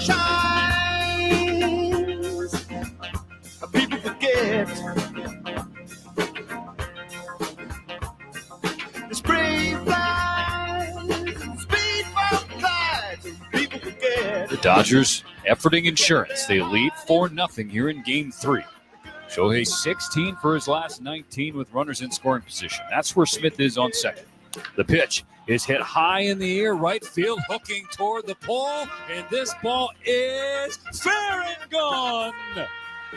shines. People forget. The spray flies, speed flies, people forget. The Dodgers efforting insurance. They lead 4-0 here in Game 3. Shohei 16 for his last 19 with runners in scoring position. That's where Smith is on second. The pitch is hit high in the air, right field, hooking toward the pole, and this ball is fair and gone.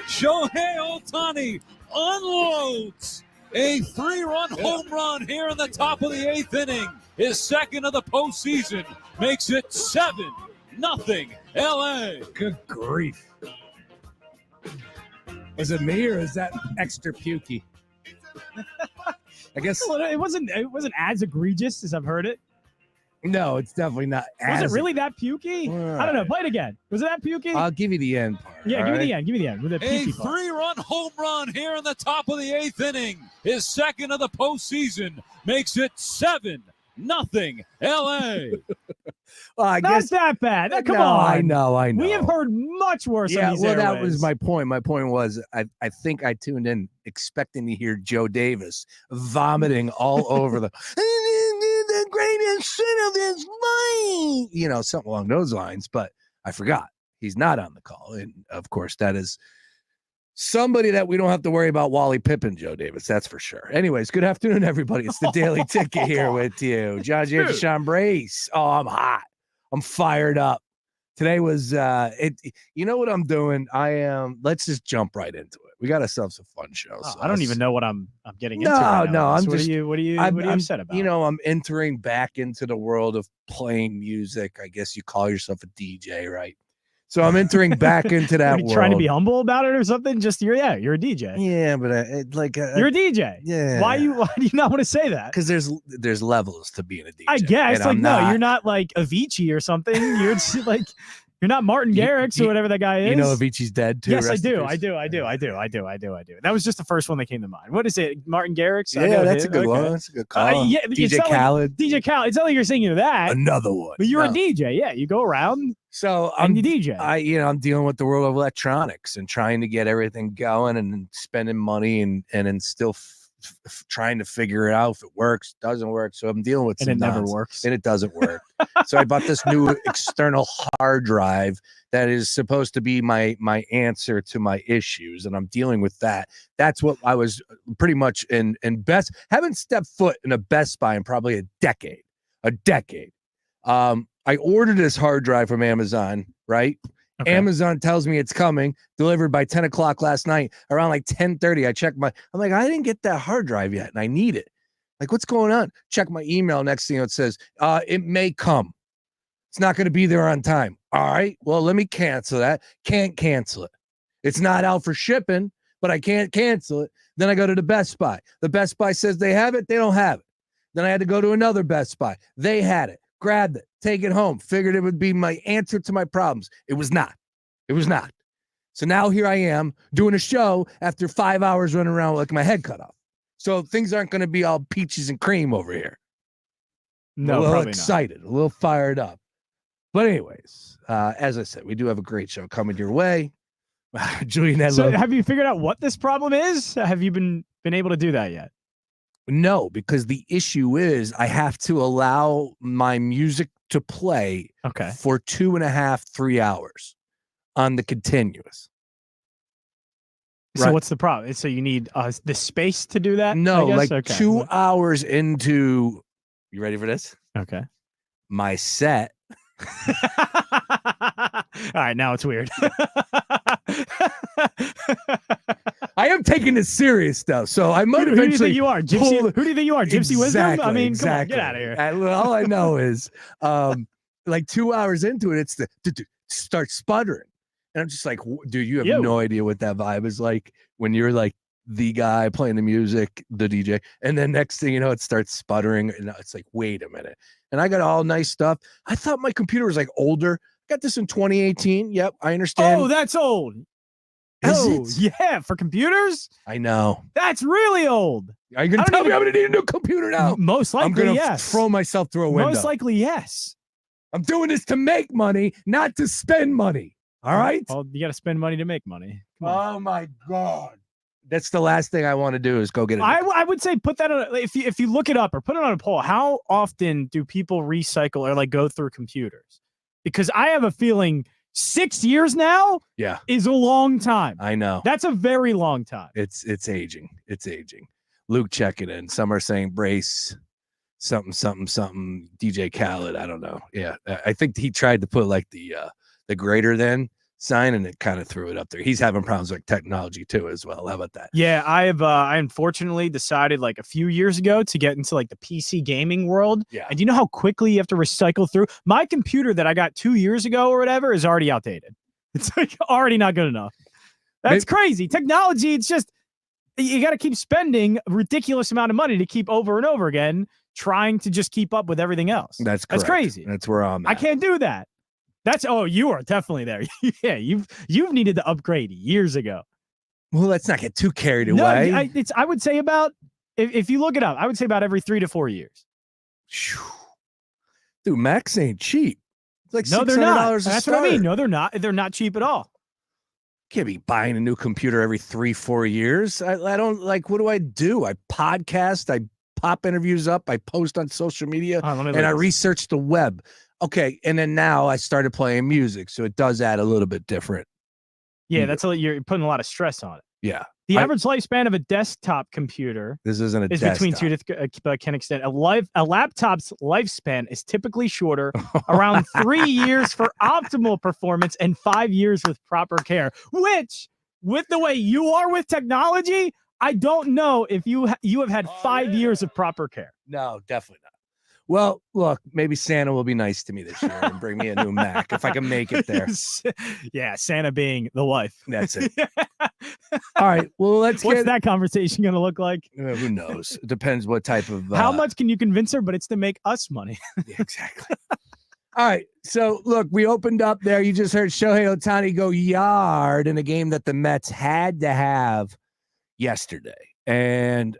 Shohei Ohtani unloads a 3-run home run here in the top of the 8th inning. His second of the postseason makes it 7-0 LA. Good grief. Is it me or is that extra pukey? I guess Well, it wasn't as egregious as I've heard it. no, it's definitely not. Was it really that pukey? I don't know. Play it again. Was it that pukey? I'll give you the end part. Yeah, all give me right? the end. Give me the end. With the A pukey part. 3-run home run here in the top of the 8th inning. His second of the postseason makes it 7-0 LA. Well, I Not guess that bad. Come no, on. I know. We have heard much worse Yeah, on these well, that airwaves. was my point. My point was I think I tuned in expecting to hear Joe Davis vomiting all over the greatest sin of his life, something along those lines. But I forgot he's not on the call, and of course that is somebody that we don't have to worry about. Wally Pippen, Joe Davis, that's for sure. Anyways, good afternoon, everybody. It's the Daily Ticket here with you, John James, Sean Brace. Oh, I'm hot. I'm fired up. Today was it. You know what I'm doing? I am. Let's just jump right into it. We got ourselves a fun show. Oh, so I don't even know what I'm getting No, into. Right no, now. I'm What just- are you I'm upset about? I'm entering back into the world of playing music. I guess you call yourself a DJ, right? So I'm entering back into that Are you world. trying to be humble about it or something? Just you're a DJ. Yeah, but You're a DJ. yeah. Why do you not want to say that? Because there's levels to being a DJ. I guess and I'm not- you're not like Avicii or something. You're just, like you're not Martin Garrix or whatever that guy is. You know Avicii's dead too. Yes, I rest in do. peace. I do. That was just the first one that came to mind. What is it? Martin Garrix? I Yeah, know that's a him. good Okay. one. That's a good call. Yeah, it's DJ not like- Khaled. DJ Khaled. It's not like you're singing that, Another one. but you're a No. DJ. Yeah, you go around So and you DJ. I'm dealing with the world of electronics and trying to get everything going and spending money and still trying to figure it out if it works, doesn't work. So I'm dealing with and some it never nonsense. works. And it doesn't work. So I bought this new external hard drive that is supposed to be my answer to my issues, and I'm dealing with that. That's what I was pretty much in haven't stepped foot in a Best Buy in probably a decade. I ordered this hard drive from Amazon, right? Okay. Amazon tells me it's coming, delivered by 10 o'clock last night. Around like 10:30, I checked I'm like, I didn't get that hard drive yet, and I need it. Like, what's going on? Check my email. Next thing it says, it may come. It's not going to be there on time. All right, well, let me cancel that. Can't cancel it. It's not out for shipping, but I can't cancel it. Then I go to the Best Buy. The Best Buy says they have it. They don't have it. Then I had to go to another Best Buy. They had it. Grabbed it, take it home, figured it would be my answer to my problems. It was not. So now here I am doing a show after 5 hours running around with like my head cut off. So things aren't going to be all peaches and cream over here. No, a little probably excited, a little fired up. But anyways, as I said, we do have a great show coming your way. Julian not. Edlow. So have you figured out what this problem is? Have you been able to do that yet? No, because the issue is I have to allow my music to play Okay. for 2.5, 3 hours on the continuous. So Right. what's the problem? So you need the space to do that? No, I guess? like Okay. 2 hours into, you ready for this? Okay. My set. All right, now it's weird. I am taking this serious though, so I might Who do you eventually. think you are? Gypsy? pull- Who do you think you are? Gypsy Wisdom? I mean, come on, get exactly. out of here. All I know is, like 2 hours into it, it's start sputtering, and I'm just like, dude, you have Yo. no idea what that vibe is like when you're like the guy playing the music, the DJ, and then next thing you know, it starts sputtering, and it's like, wait a minute. And I got all nice stuff. I thought my computer was like older. Got this in 2018. Yep, I understand. Oh, that's old. Is it? Yeah, for computers, I know. that's really old. Are you gonna I don't tell me even- I'm gonna need a new computer now? Most likely, I'm gonna yes. throw myself through a window. Most likely, yes. I'm doing this to make money, not to spend money. All right? Well, you got to spend money to make money. Come on. Oh my God. That's the last thing I want to do is go get it. I would say put that on if you look it up or put it on a poll. How often do people recycle or like go through computers? Because I have a feeling 6 years now is a long time. I know. That's a very long time. It's aging. It's aging. Luke checking in. Some are saying brace something, DJ Khaled. I don't know. Yeah. I think he tried to put like the greater than sign and it kind of threw it up there. He's having problems with technology too as well. How about that? Yeah, I unfortunately decided like a few years ago to get into like the PC gaming world. Yeah. And you know how quickly you have to recycle through? My computer that I got 2 years ago or whatever is already outdated. It's like already not good enough. That's crazy. Technology, it's just you got to keep spending a ridiculous amount of money to keep over and over again trying to just keep up with everything else. That's crazy. That's where I'm at. I can't do that. You are definitely there. Yeah, you've needed to upgrade years ago. Well, let's not get too carried away. I would say about if you look it up, I would say about every 3 to 4 years. Dude, Macs ain't cheap. It's like no, they're not. That's what I mean. No, they're not. They're not cheap at all. Can't be buying a new computer every 3-4 years. I don't like. What do? I podcast. I pop interviews up. I post on social media, and I research the web. Okay, and then now I started playing music, so it does add a little bit different. Yeah, you're putting a lot of stress on it. Yeah. The average lifespan of a desktop computer is between 2 to but can extend. A laptop's lifespan is typically shorter, around 3 years for optimal performance and 5 years with proper care. Which, with the way you are with technology, I don't know if you have had 5 years of proper care. No, definitely not. Well, look, maybe Santa will be nice to me this year and bring me a new Mac if I can make it there. Yeah, Santa being the wife. That's it. All right. Well, what's that conversation going to look like? Who knows? It depends what type of. How much can you convince her? But it's to make us money. Yeah, exactly. All right. So, look, we opened up there. You just heard Shohei Ohtani go yard in a game that the Mets had to have yesterday. And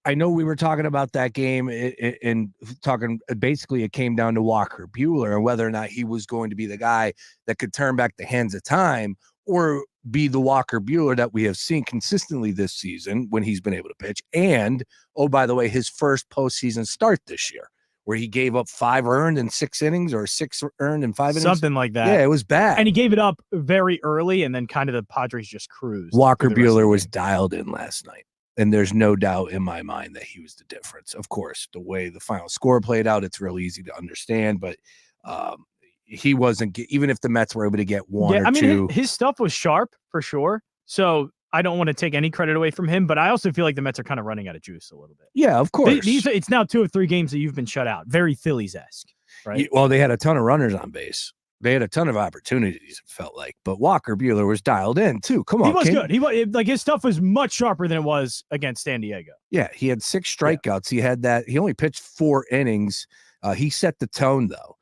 I know we were talking about that game and talking basically it came down to Walker Buehler and whether or not he was going to be the guy that could turn back the hands of time or be the Walker Buehler that we have seen consistently this season when he's been able to pitch. And, oh, by the way, his first postseason start this year where he gave up 5 earned in 6 innings or 6 earned in 5 innings. Something like that. Yeah, it was bad. And he gave it up very early and then kind of the Padres just cruised. Walker Buehler was dialed in last night. And there's no doubt in my mind that he was the difference. Of course, the way the final score played out, it's real easy to understand. But he wasn't, even if the Mets were able to get one or two. His stuff was sharp for sure. So I don't want to take any credit away from him. But I also feel like the Mets are kind of running out of juice a little bit. Yeah, of course. It's now 2 of 3 games that you've been shut out. Very Phillies-esque, right? Well, they had a ton of runners on base. They had a ton of opportunities, it felt like. But Walker Buehler was dialed in, too. Come on, he was good. He was like his stuff was much sharper than it was against San Diego. Yeah, he had 6 strikeouts. Yeah. He had that. He only pitched 4 innings. He set the tone, though.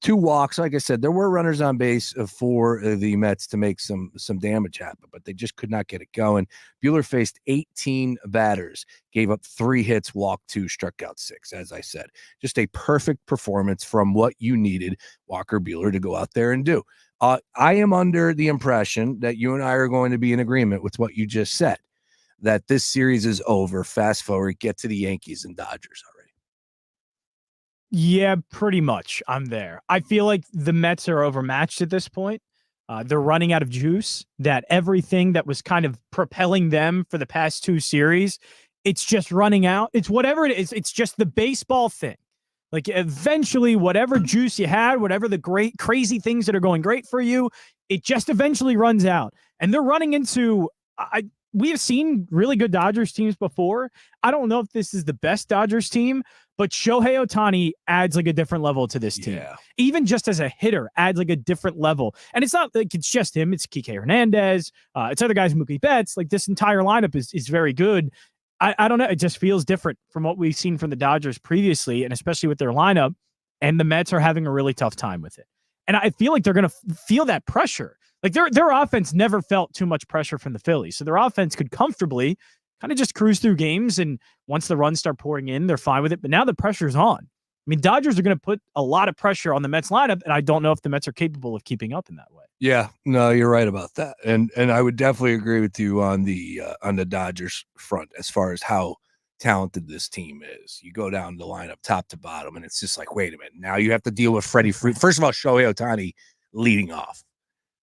2 walks. Like I said, there were runners on base for the Mets to make some damage happen, but they just could not get it going. Buehler faced 18 batters, gave up 3 hits, walked 2, struck out 6. As I said, just a perfect performance from what you needed Walker Buehler to go out there and do. I am under the impression that you and I are going to be in agreement with what you just said, that this series is over. Fast forward, get to the Yankees and Dodgers already. Yeah, pretty much. I'm there. I feel like the Mets are overmatched at this point. They're running out of juice. That everything that was kind of propelling them for the past 2 series, it's just running out. It's whatever it is. It's just the baseball thing. Like eventually, whatever juice you had, whatever the great, crazy things that are going great for you, it just eventually runs out. And they're running into we have seen really good Dodgers teams before. I don't know if this is the best Dodgers team, but Shohei Ohtani adds like a different level to this team. Yeah. Even just as a hitter, adds like a different level. And it's not like it's just him. It's Kike Hernandez. It's other guys, Mookie Betts. Like this entire lineup is very good. I don't know. It just feels different from what we've seen from the Dodgers previously, and especially with their lineup. And the Mets are having a really tough time with it. And I feel like they're going to feel that pressure. Like their offense never felt too much pressure from the Phillies. So their offense could comfortably kind of just cruise through games. And once the runs start pouring in, they're fine with it. But now the pressure's on. I mean, Dodgers are going to put a lot of pressure on the Mets lineup, and I don't know if the Mets are capable of keeping up in that way. Yeah, no, you're right about that, and I would definitely agree with you on the Dodgers front as far as how talented this team is. You go down the lineup top to bottom, and it's just like, wait a minute, now you have to deal with Freddie Freeman. First of all, Shohei Ohtani leading off.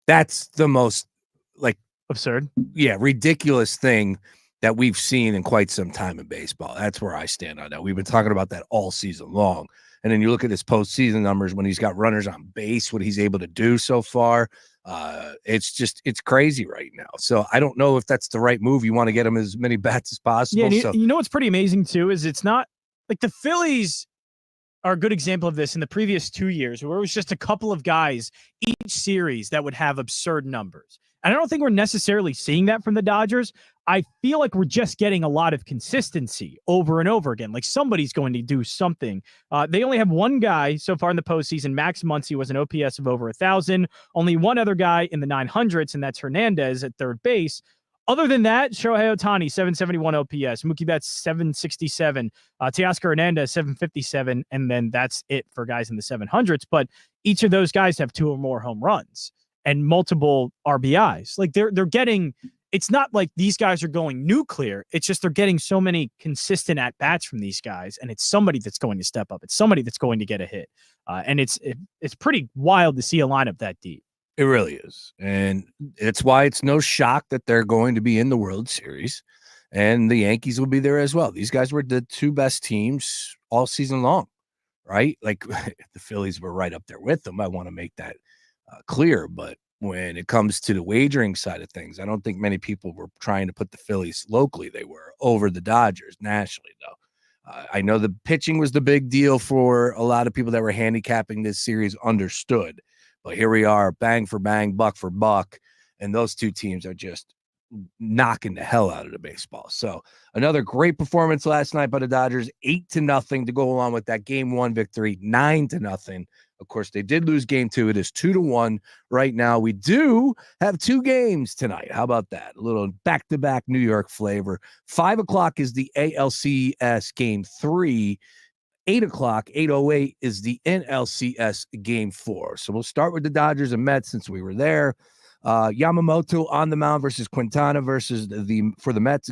That's the most absurd, ridiculous thing that we've seen in quite some time in baseball. That's where I stand on that. We've been talking about that all season long. And then you look at his postseason numbers when he's got runners on base, what he's able to do so far. It's crazy right now. So I don't know if that's the right move. You want to get him as many bats as possible. Yeah, you know what's pretty amazing too is it's not like the Phillies are a good example of this in the previous 2 years where it was just a couple of guys each series that would have absurd numbers. And I don't think we're necessarily seeing that from the Dodgers. I feel like we're just getting a lot of consistency over and over again. Like somebody's going to do something. They only have one guy so far in the postseason. Max Muncy was an OPS of over 1,000. Only one other guy in the 900s, and that's Hernandez at third base. Other than that, Shohei Ohtani, 771 OPS. Mookie Betts, 767. Teoscar Hernandez, 757. And then that's it for guys in the 700s. But each of those guys have 2 or more home runs and multiple RBIs. Like they're getting, it's not like these guys are going nuclear. It's just they're getting so many consistent at-bats from these guys, and it's somebody that's going to step up. It's somebody that's going to get a hit. And it's pretty wild to see a lineup that deep. It really is. And it's why it's no shock that they're going to be in the World Series, and the Yankees will be there as well. These guys were the 2 best teams all season long, right? Like the Phillies were right up there with them. I want to make that clear, but when it comes to the wagering side of things, I don't think many people were trying to put the Phillies locally. They were over the Dodgers nationally, though. I know the pitching was the big deal for a lot of people that were handicapping this series, understood. But here we are, bang for bang, buck for buck, and those 2 teams are just knocking the hell out of the baseball. So another great performance last night by the Dodgers, 8-0 to go along with that Game 1 victory, 9-0. Of course, they did lose Game 2. It is 2-1 right now. We do have 2 games tonight. How about that? A little back-to-back New York flavor. 5 o'clock is the ALCS Game 3. 8 o'clock, 8:08 is the NLCS Game 4. So we'll start with the Dodgers and Mets since we were there. Yamamoto on the mound versus Quintana versus for the Mets,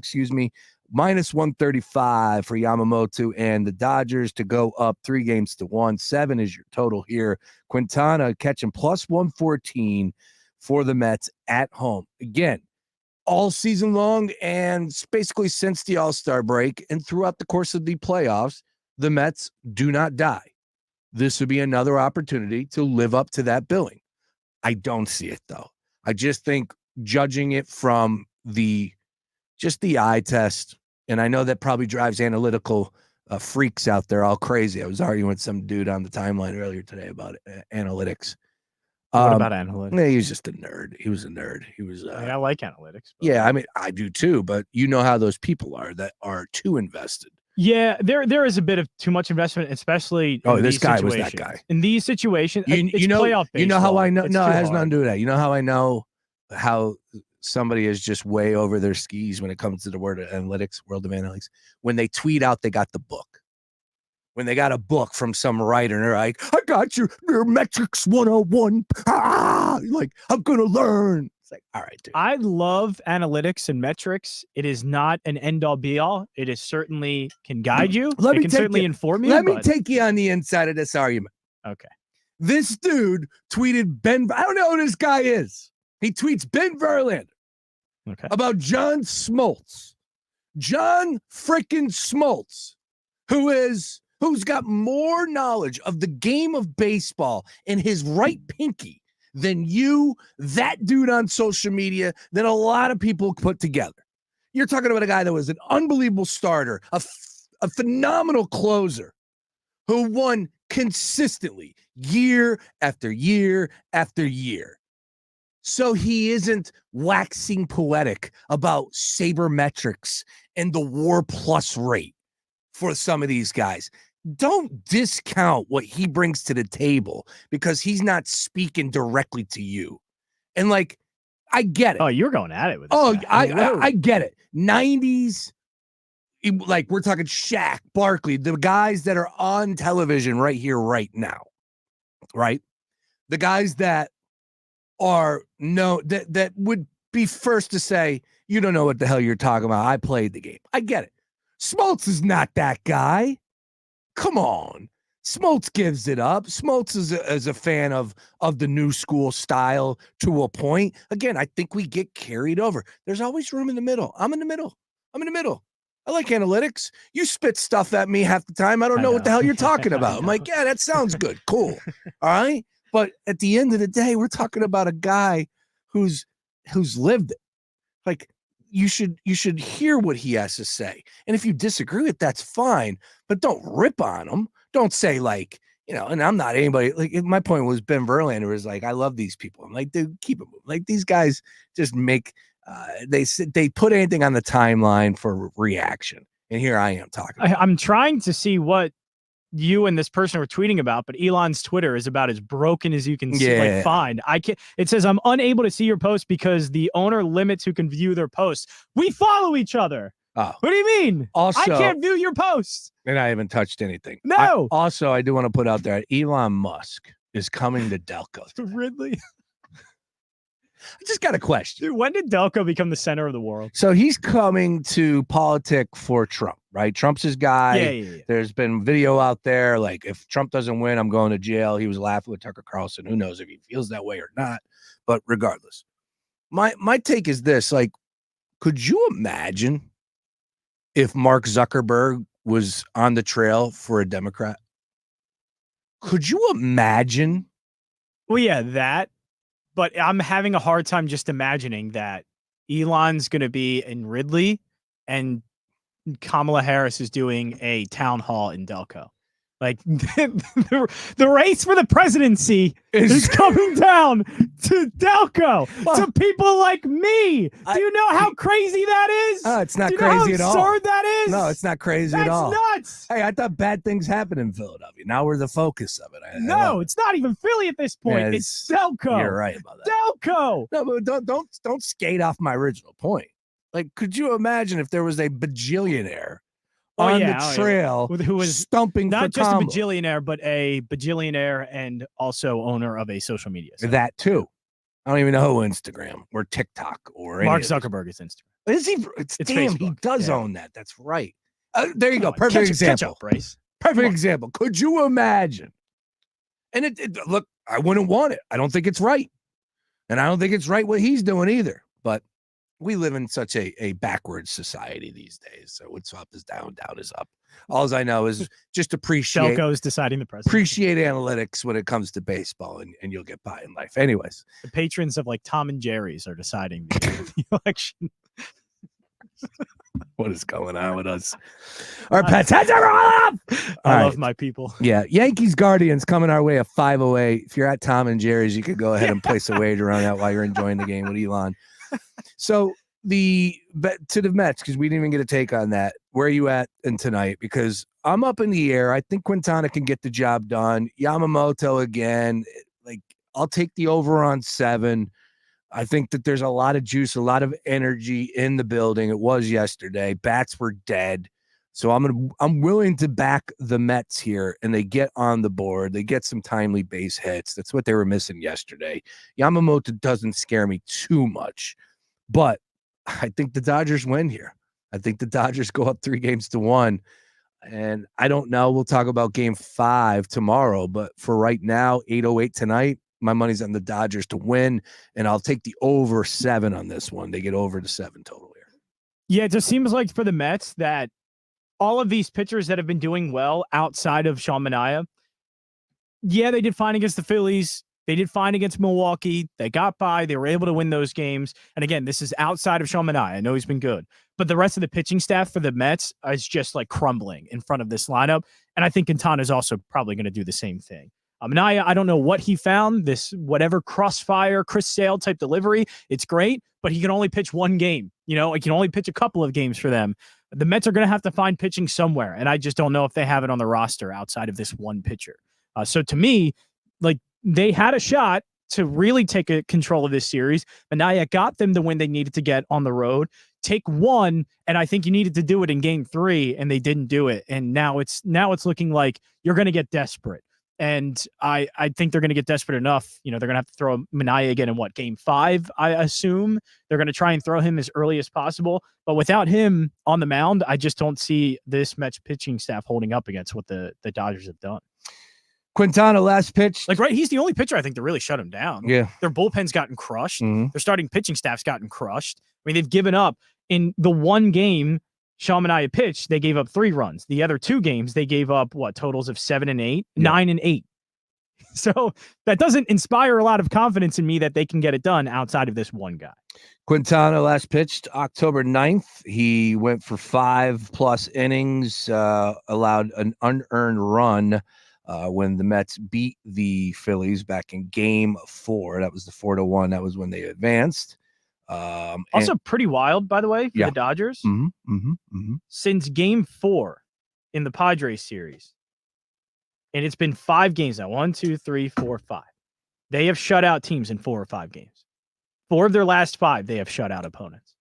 minus 135 for Yamamoto and the Dodgers to go up 3-1. 7 is your total here. Quintana catching plus 114 for the Mets at home. Again, all season long and basically since the All-Star break and throughout the course of the playoffs, the Mets do not die. This would be another opportunity to live up to that billing. I don't see it, though. I just think judging it from the eye test, and I know that probably drives analytical freaks out there all crazy. I was arguing with some dude on the timeline earlier today about analytics. What about analytics? Yeah, he was just a nerd. He was a nerd. He was. I like analytics. Yeah, I mean, I do too. But you know how those people are that are too invested. Yeah, there is a bit of too much investment, especially. This guy was that guy. In these situations, you know, playoff baseball. You know how I know? It's no, it has hard. nothing to do with that. You know how I know how somebody is just way over their skis when it comes to the world of analytics? When they tweet out they got the book. When they got a book from some writer and they're like, I got your metrics 101. Like, I'm going to learn. It's like, all right, dude. I love analytics and metrics. It is not an end-all be-all. It is certainly can guide you. It can certainly inform you. Let me take you on the inside of this argument. Okay. This dude tweeted I don't know who this guy is. He tweets Ben Verlander about John Smoltz. John freaking Smoltz, who's got more knowledge of the game of baseball in his right pinky than you, that dude on social media, than a lot of people put together. You're talking about a guy that was an unbelievable starter, a phenomenal closer who won consistently year after year after year. So he isn't waxing poetic about sabermetrics and the WAR plus rate for some of these guys. Don't discount what he brings to the table because he's not speaking directly to you. And like, I get it. Oh, you're going at it with this Oh, guy. I get it. 90s, Like we're talking Shaq, Barkley, the guys that are on television right here, right now, right? The guys that are that would be first to say, you don't know what the hell you're talking about. I played the game. I get it. Smoltz is not that guy. Come on. Smoltz gives it up. Smoltz is a fan of the new school style to a point. Again, I think we get carried over. There's always room in the middle. I'm in the middle. I like analytics. You spit stuff at me half the time. I don't know what the hell you're talking about. I'm like, yeah, that sounds good. Cool. All right. But at the end of the day, we're talking about a guy who's lived it. Like, you should hear what he has to say. And if you disagree with, that's fine. But don't rip on him. Don't say like, and I'm not anybody. Like, my point was Ben Verlander was like, I love these people. I'm like, dude, keep it moving. Like, these guys just make they put anything on the timeline for reaction. And here I am talking. I'm trying to see what you and this person were tweeting about, but Elon's Twitter is about as broken as you can find. I can't. It says I'm unable to see your post because the owner limits who can view their posts. We follow each other. Oh, what do you mean? Also, I can't view your posts. And I haven't touched anything. No. I do want to put out there, Elon Musk is coming to Delco. Ridley. I just got a question. Dude, when did Delco become the center of the world? So he's coming to politic for Trump, right? Trump's his guy. Yeah. There's been video out there, like, if Trump doesn't win, I'm going to jail. He was laughing with Tucker Carlson. Who knows if he feels that way or not? But regardless, my take is this: like, could you imagine if Mark Zuckerberg was on the trail for a Democrat? Could you imagine? Well, yeah, that. But I'm having a hard time just imagining that Elon's going to be in Ridley and Kamala Harris is doing a town hall in Delco. Like the race for the presidency is coming down to Delco, to people like me. Do you know how crazy that is? It's not crazy at all. How absurd that is? No, it's not crazy at all. That's nuts. Hey, I thought bad things happened in Philadelphia. Now we're the focus of it. No, it's not even Philly at this point. Yeah, it's Delco. You're right about that. Delco. No, but don't skate off my original point. Like, could you imagine if there was a bajillionaire on the trail who was stumping not for just Kamala? a bajillionaire, but a bajillionaire and also owner of a social media site. That too. I don't even know Instagram or TikTok or Mark Zuckerberg is Instagram. Is he? It's damn, Facebook. He does own that. That's right. There you go. Perfect example. Catch up, Bryce. Perfect example. Could you imagine? And look, I wouldn't want it. I don't think it's right. And I don't think it's right what he's doing either. But we live in such a backwards society these days. So what's up is down, down is up. All I know is just appreciate Delco's deciding the president. Appreciate analytics when it comes to baseball, and you'll get by in life. Anyways, the patrons of like Tom and Jerry's are deciding the election. What is going on with us? Our pets heads are all up. I love my people. Yeah, Yankees Guardians coming our way at 5:08. If you're at Tom and Jerry's, you could go ahead and place a wager on that while you're enjoying the game with Elon. So to the Mets, because we didn't even get a take on that. Where are you at in tonight? Because I'm up in the air. I think Quintana can get the job done. Yamamoto again. Like, I'll take the over on 7. I think that there's a lot of juice, a lot of energy in the building. It was yesterday. Bats were dead. So I'm willing to back the Mets here, and they get on the board. They get some timely base hits. That's what they were missing yesterday. Yamamoto doesn't scare me too much, but I think the Dodgers win here. I think the Dodgers go up 3-1. And I don't know. We'll talk about game 5 tomorrow, but for right now, 8:08 tonight, my money's on the Dodgers to win, and I'll take the over 7 on this one. They get over to 7 total here. Yeah, it just seems like for the Mets that all of these pitchers that have been doing well outside of Sean Manaea, yeah, they did fine against the Phillies. They did fine against Milwaukee. They got by. They were able to win those games. And again, this is outside of Sean Manaea. I know he's been good. But the rest of the pitching staff for the Mets is just like crumbling in front of this lineup. And I think Quintana is also probably going to do the same thing. Manaea, I don't know what he found, this whatever crossfire, Chris Sale type delivery. It's great, but he can only pitch one game. You know, he can only pitch a couple of games for them. The Mets are going to have to find pitching somewhere. And I just don't know if they have it on the roster outside of this one pitcher. So to me, like, they had a shot to really take control of this series. Minaya got them the win they needed to get on the road. Take one, and I think you needed to do it in game 3, and they didn't do it. And now it's looking like you're going to get desperate. And I think they're going to get desperate enough. They're going to have to throw Minaya again in game 5, I assume. They're going to try and throw him as early as possible. But without him on the mound, I just don't see this Mets pitching staff holding up against what the Dodgers have done. Quintana last pitch. He's the only pitcher I think to really shut him down. Yeah. Their bullpen's gotten crushed. Mm-hmm. Their starting pitching staff's gotten crushed. I mean, they've given up. In the one game Sean Manaea pitched, they gave up 3 runs. The other 2 games, they gave up totals of 7 and 8, 9 and 8. So that doesn't inspire a lot of confidence in me that they can get it done outside of this one guy. Quintana last pitched October 9th. He went for 5+ innings, allowed an unearned run when the Mets beat the Phillies back in game 4. That was the 4-1. That was when they advanced. Also pretty wild, by the way, for the Dodgers. Since game 4 in the Padres series, and it's been 5 games now. 1, 2, 3, 4, 5. They have shut out teams in 4 or 5 games. 4 of their last 5, they have shut out opponents.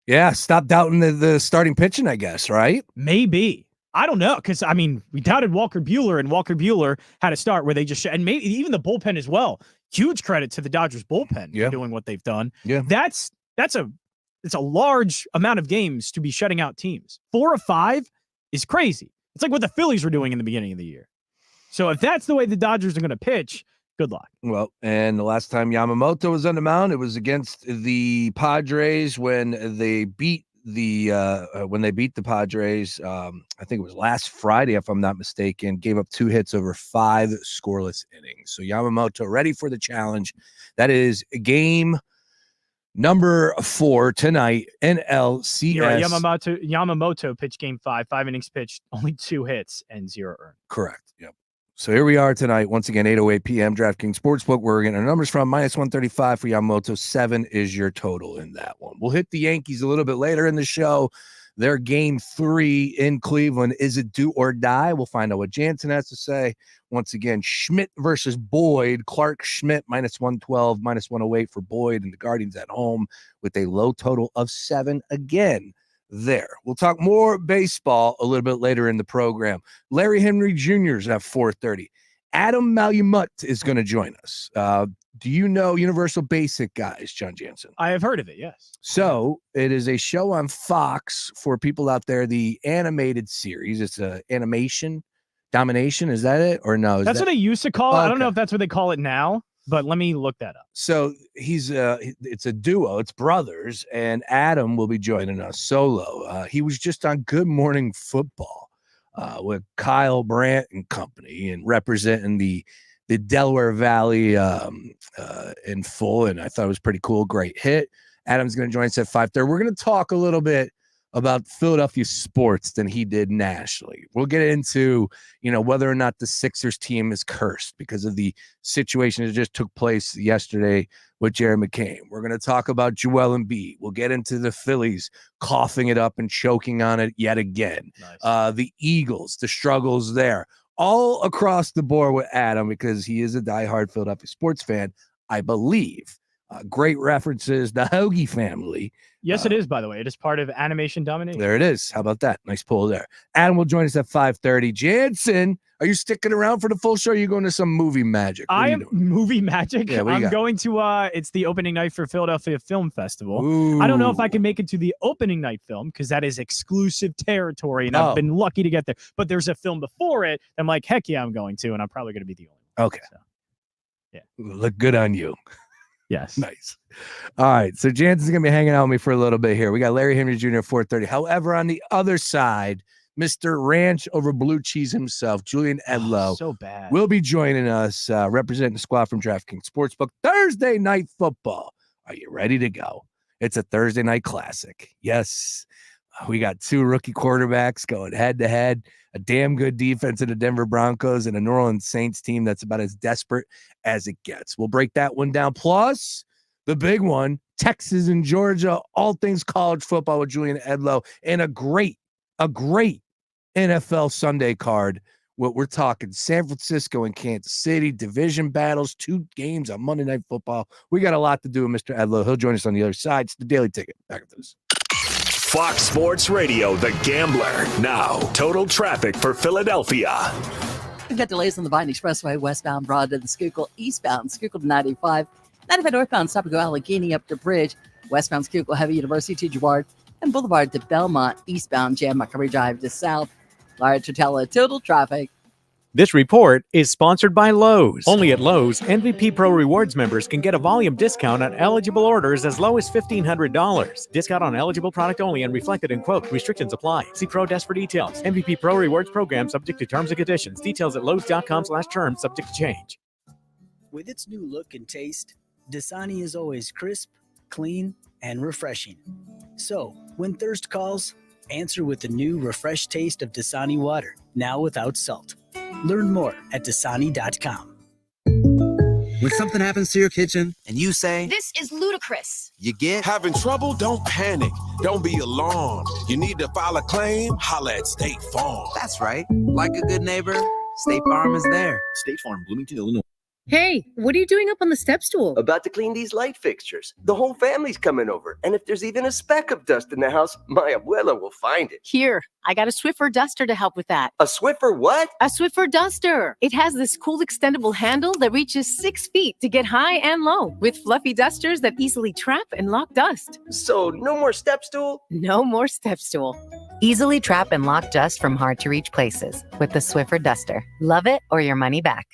Yeah, stop doubting the starting pitching, I guess, right? Maybe. I don't know, because, we doubted Walker Buehler, and Walker Buehler had a start where they just and maybe even the bullpen as well. Huge credit to the Dodgers bullpen for doing what they've done. Yeah. It's a large amount of games to be shutting out teams. 4 of 5 is crazy. It's like what the Phillies were doing in the beginning of the year. So if that's the way the Dodgers are going to pitch, good luck. Well, and the last time Yamamoto was on the mound, it was against the Padres when they beat the Padres. I think it was last Friday, if I'm not mistaken. Gave up 2 hits over 5 scoreless innings. So Yamamoto ready for the challenge. That is game number 4 tonight. NLCS. You're right. Yamamoto pitched game 5, 5 innings pitched, only 2 hits and 0 earned. Correct. Yep. So here we are tonight, once again, 8:08 p.m. DraftKings Sportsbook. We're getting our numbers from -135 for Yamamoto. 7 is your total in that one. We'll hit the Yankees a little bit later in the show. Their game 3 in Cleveland. Is it do or die? We'll find out what Jansen has to say. Once again, Schmidt versus Boyd. Clark Schmidt -112, -108 for Boyd, and the Guardians at home with a low total of 7 again. There. We'll talk more baseball a little bit later in the program. Larry Henry Jr. is at 4:30. Adam Malamut is going to join us. Do you know Universal Basic Guys, John Jansen? I have heard of it, yes. So it is a show on Fox for people out there, the animated series. It's a animation domination. Is that it? Or no? That's what they used to call it. I don't know if that's what they call it now, but let me look that up. So it's a duo. It's brothers, and Adam will be joining us solo. He was just on Good Morning Football with Kyle Brandt and company, and representing the Delaware Valley in full, and I thought it was pretty cool. Great hit. Adam's going to join us at 5:30. We're going to talk a little bit about Philadelphia sports than he did nationally. We'll get into, whether or not the Sixers team is cursed because of the situation that just took place yesterday with Jared McCain. We're going to talk about Joel Embiid. We'll get into the Phillies coughing it up and choking on it yet again. Nice. The Eagles, the struggles there. All across the board with Adam, because he is a diehard Philadelphia sports fan, I believe. Great references, the Hoagie family. Yes, it is, by the way. It is part of Animation Domination. There it is. How about that? Nice pull there. Adam will join us at 5:30. Jansen, are you sticking around for the full show? Or are you going to some movie magic? I am movie magic. Yeah, I'm going to, it's the opening night for Philadelphia Film Festival. Ooh. I don't know if I can make it to the opening night film because that is exclusive territory, and I've been lucky to get there. But there's a film before it. I'm like, heck yeah, I'm going to, and I'm probably going to be the only one. Okay. So, yeah. Look good on you. Yes. Nice. All right. So Jansen's going to be hanging out with me for a little bit here. We got Larry Henry Jr. at 4:30. However, on the other side, Mr. Ranch over blue cheese himself, Julian Edlow, so bad, will be joining us, representing the squad from DraftKings Sportsbook. Thursday night football. Are you ready to go? It's a Thursday night classic. Yes. We got 2 rookie quarterbacks going head to head, a damn good defense in the Denver Broncos and a New Orleans Saints team that's about as desperate as it gets. We'll break that one down. Plus, the big one, Texas and Georgia, all things college football with Julian Edlow, and a great NFL Sunday card We're talking San Francisco and Kansas City, division battles, 2 games on Monday Night Football. We got a lot to do with Mr. Edlow. He'll join us on the other side. It's the Daily Ticket. Back to this. Fox Sports Radio, The Gambler. Now, total traffic for Philadelphia. We've got delays on the Vine Expressway, westbound Broad to the Schuylkill, eastbound Schuylkill to 95, 95 northbound, stop and go Allegheny up to Bridge, westbound Schuylkill, Heavy University to Girard, and Boulevard to Belmont, eastbound Jan Montgomery Drive to South. Large Totella, total traffic. This report is sponsored by Lowe's. Only at Lowe's, MVP Pro Rewards members can get a volume discount on eligible orders as low as $1,500. Discount on eligible product only and reflected in quote. Restrictions apply. See Pro Desk for details. MVP Pro Rewards program subject to terms and conditions. Details at lowes.com/terms subject to change. With its new look and taste, Dasani is always crisp, clean, and refreshing. So, when thirst calls, answer with the new refreshed taste of Dasani water, now without salt. Learn more at Dasani.com. When something happens to your kitchen and you say, "This is ludicrous," you get having trouble? Don't panic. Don't be alarmed. You need to file a claim? Holla at State Farm. That's right. Like a good neighbor, State Farm is there. State Farm, Bloomington, Illinois. Hey, what are you doing up on the step stool? About to clean these light fixtures. The whole family's coming over. And if there's even a speck of dust in the house, my abuela will find it. Here, I got a Swiffer duster to help with that. A Swiffer what? A Swiffer duster. It has this cool extendable handle that reaches 6 feet to get high and low, with fluffy dusters that easily trap and lock dust. So no more step stool? No more step stool. Easily trap and lock dust from hard-to-reach places with the Swiffer duster. Love it or your money back.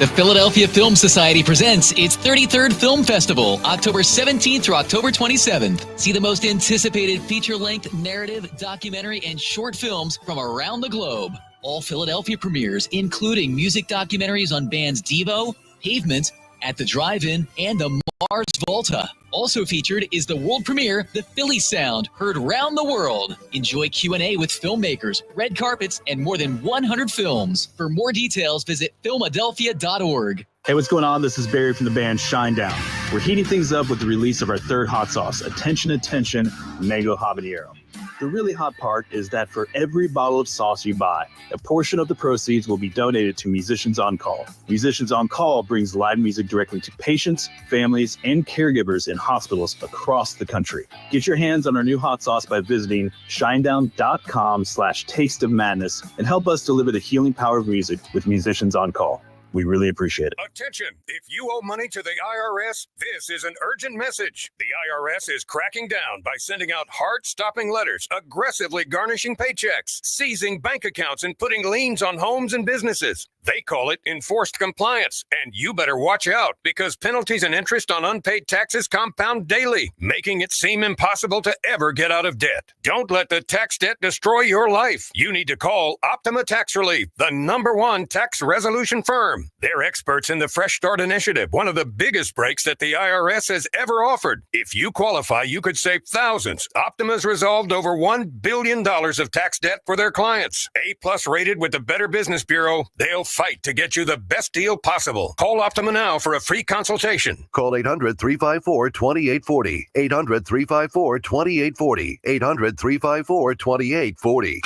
The Philadelphia Film Society presents its 33rd Film Festival, October 17th through October 27th. See the most anticipated feature-length, narrative, documentary, and short films from around the globe. All Philadelphia premieres, including music documentaries on bands Devo, Pavement, At the Drive-In, and the Mars Volta. Also featured is the world premiere, The Philly Sound, heard round the world. Enjoy Q&A with filmmakers, red carpets, and more than 100 films. For more details, visit Philadelphia.org. Hey, what's going on? This is Barry from the band Shinedown. We're heating things up with the release of our third hot sauce, Attention, Attention, Mango Habanero. The really hot part is that for every bottle of sauce you buy, a portion of the proceeds will be donated to Musicians on Call. Musicians on Call brings live music directly to patients, families, and caregivers in hospitals across the country. Get your hands on our new hot sauce by visiting shinedown.com/taste of madness and help us deliver the healing power of music with Musicians on Call. We really appreciate it. Attention! If you owe money to the IRS, this is an urgent message. The IRS is cracking down by sending out heart-stopping letters, aggressively garnishing paychecks, seizing bank accounts, and putting liens on homes and businesses. They call it enforced compliance, and you better watch out because penalties and interest on unpaid taxes compound daily, making it seem impossible to ever get out of debt. Don't let the tax debt destroy your life. You need to call Optima Tax Relief, the #1 tax resolution firm. They're experts in the Fresh Start Initiative, one of the biggest breaks that the IRS has ever offered. If you qualify, you could save thousands. Optima's resolved over $1 billion of tax debt for their clients. A+ rated with the Better Business Bureau, they'll fight to get you the best deal possible. Call Optima now for a free consultation. Call 800-354-2840. 800-354-2840. 800-354-2840.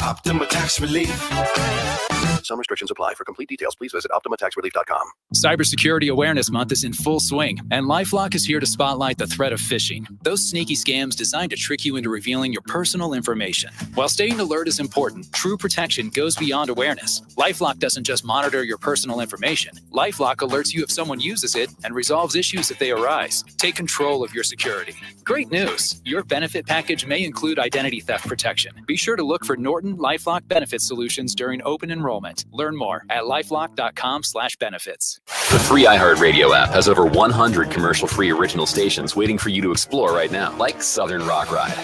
Optima Tax Relief. Some restrictions apply. For complete details, please visit OptimaTaxRelief.com. Cybersecurity Awareness Month is in full swing, and LifeLock is here to spotlight the threat of phishing. Those sneaky scams designed to trick you into revealing your personal information. While staying alert is important, true protection goes beyond awareness. LifeLock doesn't just monitor your personal information. LifeLock alerts you if someone uses it and resolves issues if they arise. Take control of your security. Great news! Your benefit package may include identity theft protection. Be sure to look for Norton LifeLock Benefit Solutions during open enrollment. Learn more at lifelock.com/benefits. The free iHeartRadio app has over 100 commercial-free original stations waiting for you to explore right now, like Southern Rock Ride.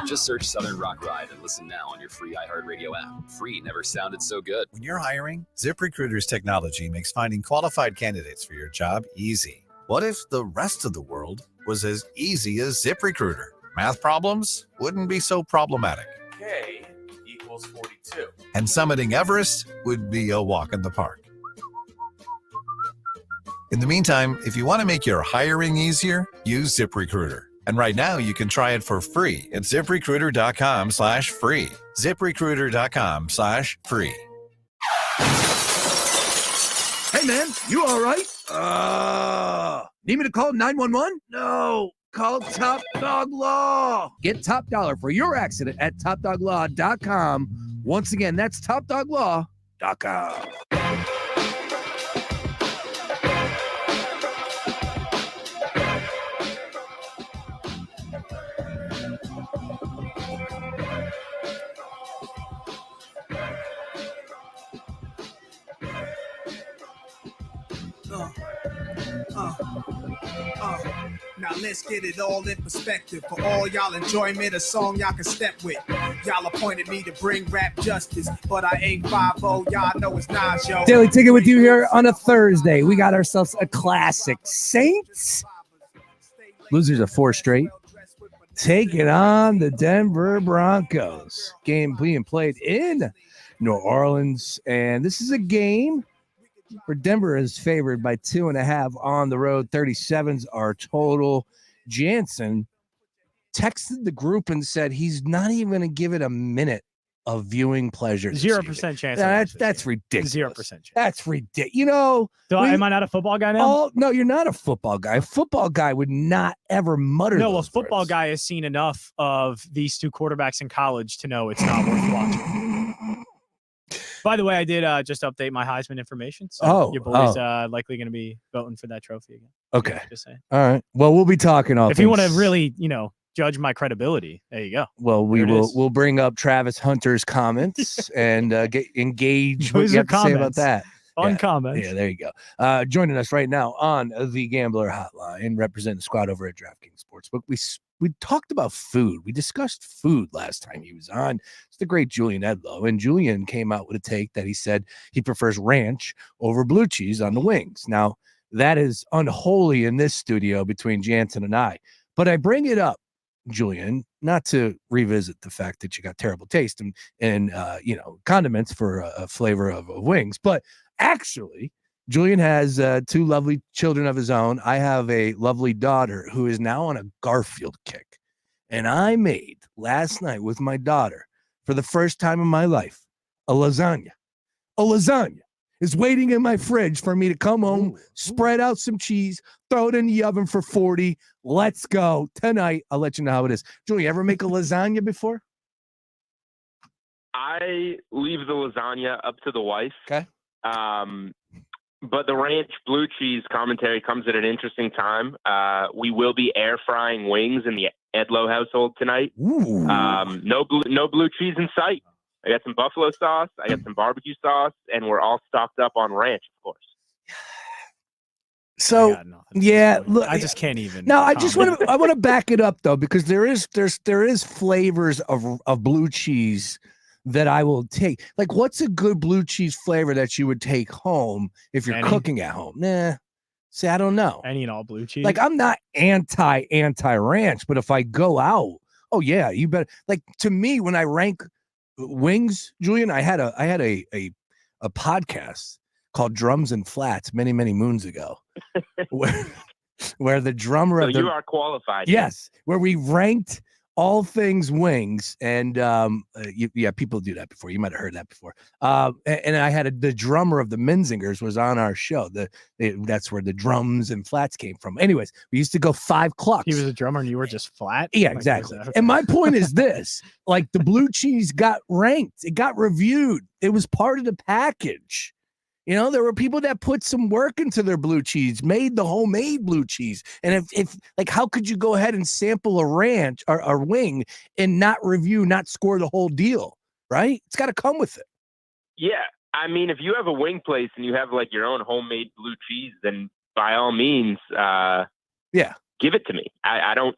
Just search Southern Rock Ride and listen now on your free iHeartRadio app. Free never sounded so good. When you're hiring, ZipRecruiter's technology makes finding qualified candidates for your job easy. What if the rest of the world was as easy as ZipRecruiter? Math problems wouldn't be so problematic. K equals 42. And summiting Everest would be a walk in the park. In the meantime, if you want to make your hiring easier, use ZipRecruiter. And right now, you can try it for free at ZipRecruiter.com/free. ZipRecruiter.com/free. Hey, man, you all right? Need me to call 911? No. Call Top Dog Law. Get top dollar for your accident at TopDogLaw.com. Once again, that's TopDogLaw.com. Now let's get it all in perspective. For all y'all enjoyment, a song y'all can step with. Y'all appointed me to bring rap justice, but I ain't 5-0. Y'all know it's Nas, yo. Daily Ticket with you here on a Thursday. We got ourselves a classic. Saints, losers of 4 straight, taking on the Denver Broncos. Game being played in New Orleans, and this is a game where Denver is favored by 2.5 on the road. 37s are total. Jansen texted the group and said he's not even going to give it a minute of viewing pleasure. 0% chance. That's ridiculous. 0% chance. That's ridiculous. You know, am I not a football guy now? Oh no, you're not a football guy. A football guy would not ever mutter. No, a football guy has seen enough of these two quarterbacks in college to know it's not worth watching. By the way, I did just update my Heisman information. So your boy's likely going to be voting for that trophy again. Okay. Just saying. All right. Well, we'll be talking off. If you want to really, judge my credibility, there you go. Well, we'll bring up Travis Hunter's comments and get engaged. What Those you are have to say about comments. that? Fun comments. Yeah, there you go. Joining us right now on the Gambler Hotline, representing the squad over at DraftKings Sportsbook. We talked about food. We discussed food last time he was on. It's the great Julian Edlow. And Julian came out with a take that he said he prefers ranch over blue cheese on the wings. Now, that is unholy in this studio between Jansen and I. But I bring it up, Julian, not to revisit the fact that you got terrible taste and condiments for a flavor of wings. But actually, Julian has 2 lovely children of his own. I have a lovely daughter who is now on a Garfield kick. And I made last night with my daughter, for the first time in my life, a lasagna. A lasagna is waiting in my fridge for me to come home, spread out some cheese, throw it in the oven for 40. Let's go. Tonight, I'll let you know how it is. Julian, you ever make a lasagna before? I leave the lasagna up to the wife. Okay. But the ranch blue cheese commentary comes at an interesting time. We will be air frying wings in the Edlow household tonight. No blue cheese in sight. I got some buffalo sauce. I got some barbecue sauce, and we're all stocked up on ranch, of course. So yeah, look, I just can't even. No, I just want to back it up though, because there is flavors of blue cheese that I will take. Like, what's a good blue cheese flavor that you would take home if you're cooking at home? Nah. See, I don't know. Any and all blue cheese. Like, I'm not anti ranch, but if I go out, oh yeah, you better. Like, to me, when I rank wings, Julian, I had a podcast called Drums and Flats many moons ago, where the drummer So of the you are qualified. yes, where we ranked all things wings, and people do that before. You might have heard that before. And I had the drummer of the Menzingers was on our show. That's where the Drums and Flats came from. Anyways, we used to go 5 clucks. He was a drummer and you were just flat. Yeah, exactly. And my point is this: like, the blue cheese got ranked, it got reviewed, it was part of the package. You know, there were people that put some work into their blue cheese, made the homemade blue cheese. And if like, how could you go ahead and sample a ranch or a wing and not score the whole deal, right? It's got to come with it. Yeah. I mean, if you have a wing place and you have like your own homemade blue cheese, then by all means, give it to me. I don't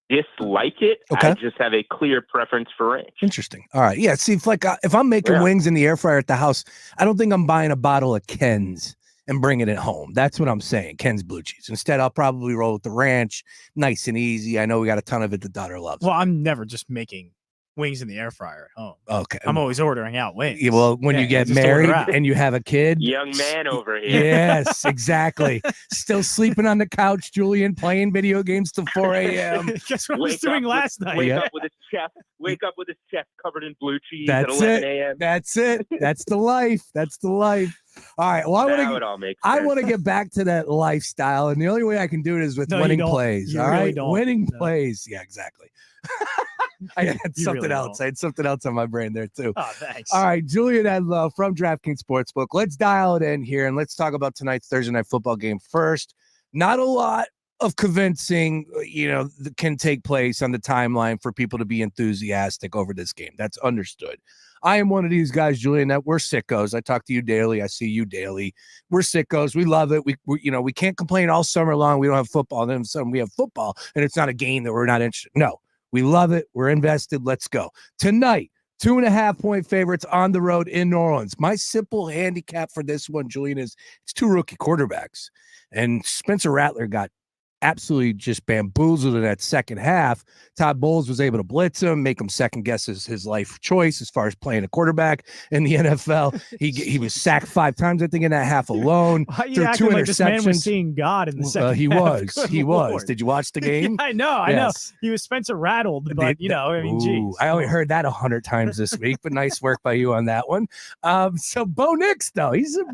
dislike it. Okay. I just have a clear preference for ranch. Interesting. All right. Yeah. See, if I'm making wings in the air fryer at the house, I don't think I'm buying a bottle of Ken's and bringing it home. That's what I'm saying. Ken's blue cheese. Instead, I'll probably roll with the ranch, nice and easy. I know we got a ton of it the daughter loves. Well, I'm never just making wings in the air fryer at home. Okay. I'm always ordering out wings. Yeah, well, when you get just order married out. and you have a kid. Young man over here. Yes, exactly. Still sleeping on the couch, Julian, playing video games till 4 a.m. Guess what I was doing last night? Wake up with his chest covered in blue cheese That's at 11 it. a.m. That's it. That's the life. That's the life. All right. Well, Now it all makes I sense. want to get back to that lifestyle, and the only way I can do it is with No, you winning don't. plays. You all really right, don't. winning No. plays. Yeah, exactly. I had You something really else. I had something else on my brain there too. Oh, thanks. All right, Julian Edlow from DraftKings Sportsbook. Let's dial it in here and let's talk about tonight's Thursday night football game first. Not a lot of convincing, that can take place on the timeline for people to be enthusiastic over this game. That's understood. I am one of these guys, Julian, that we're sickos. I talk to you daily. I see you daily. We're sickos. We love it. We can't complain all summer long. We don't have football. And then suddenly we have football, and it's not a game that we're not interested. No, we love it. We're invested. Let's go. Tonight, 2.5-point favorites on the road in New Orleans. My simple handicap for this one, Julian, is it's two rookie quarterbacks. And Spencer Rattler got absolutely just bamboozled in that second half. Todd Bowles was able to blitz him, make him second guess his life choice as far as playing a quarterback in the NFL. He was sacked 5 times, I think, in that half alone. Why are you Threw 2 acting like this man was interceptions. seeing God in the second He half? was. Good He was. Lord. Did you watch the game? I know. Yes. He was Spencer rattled, but Ooh, I only heard that 100 times this week, but nice work by you on that one. So Bo Nix, though, he's a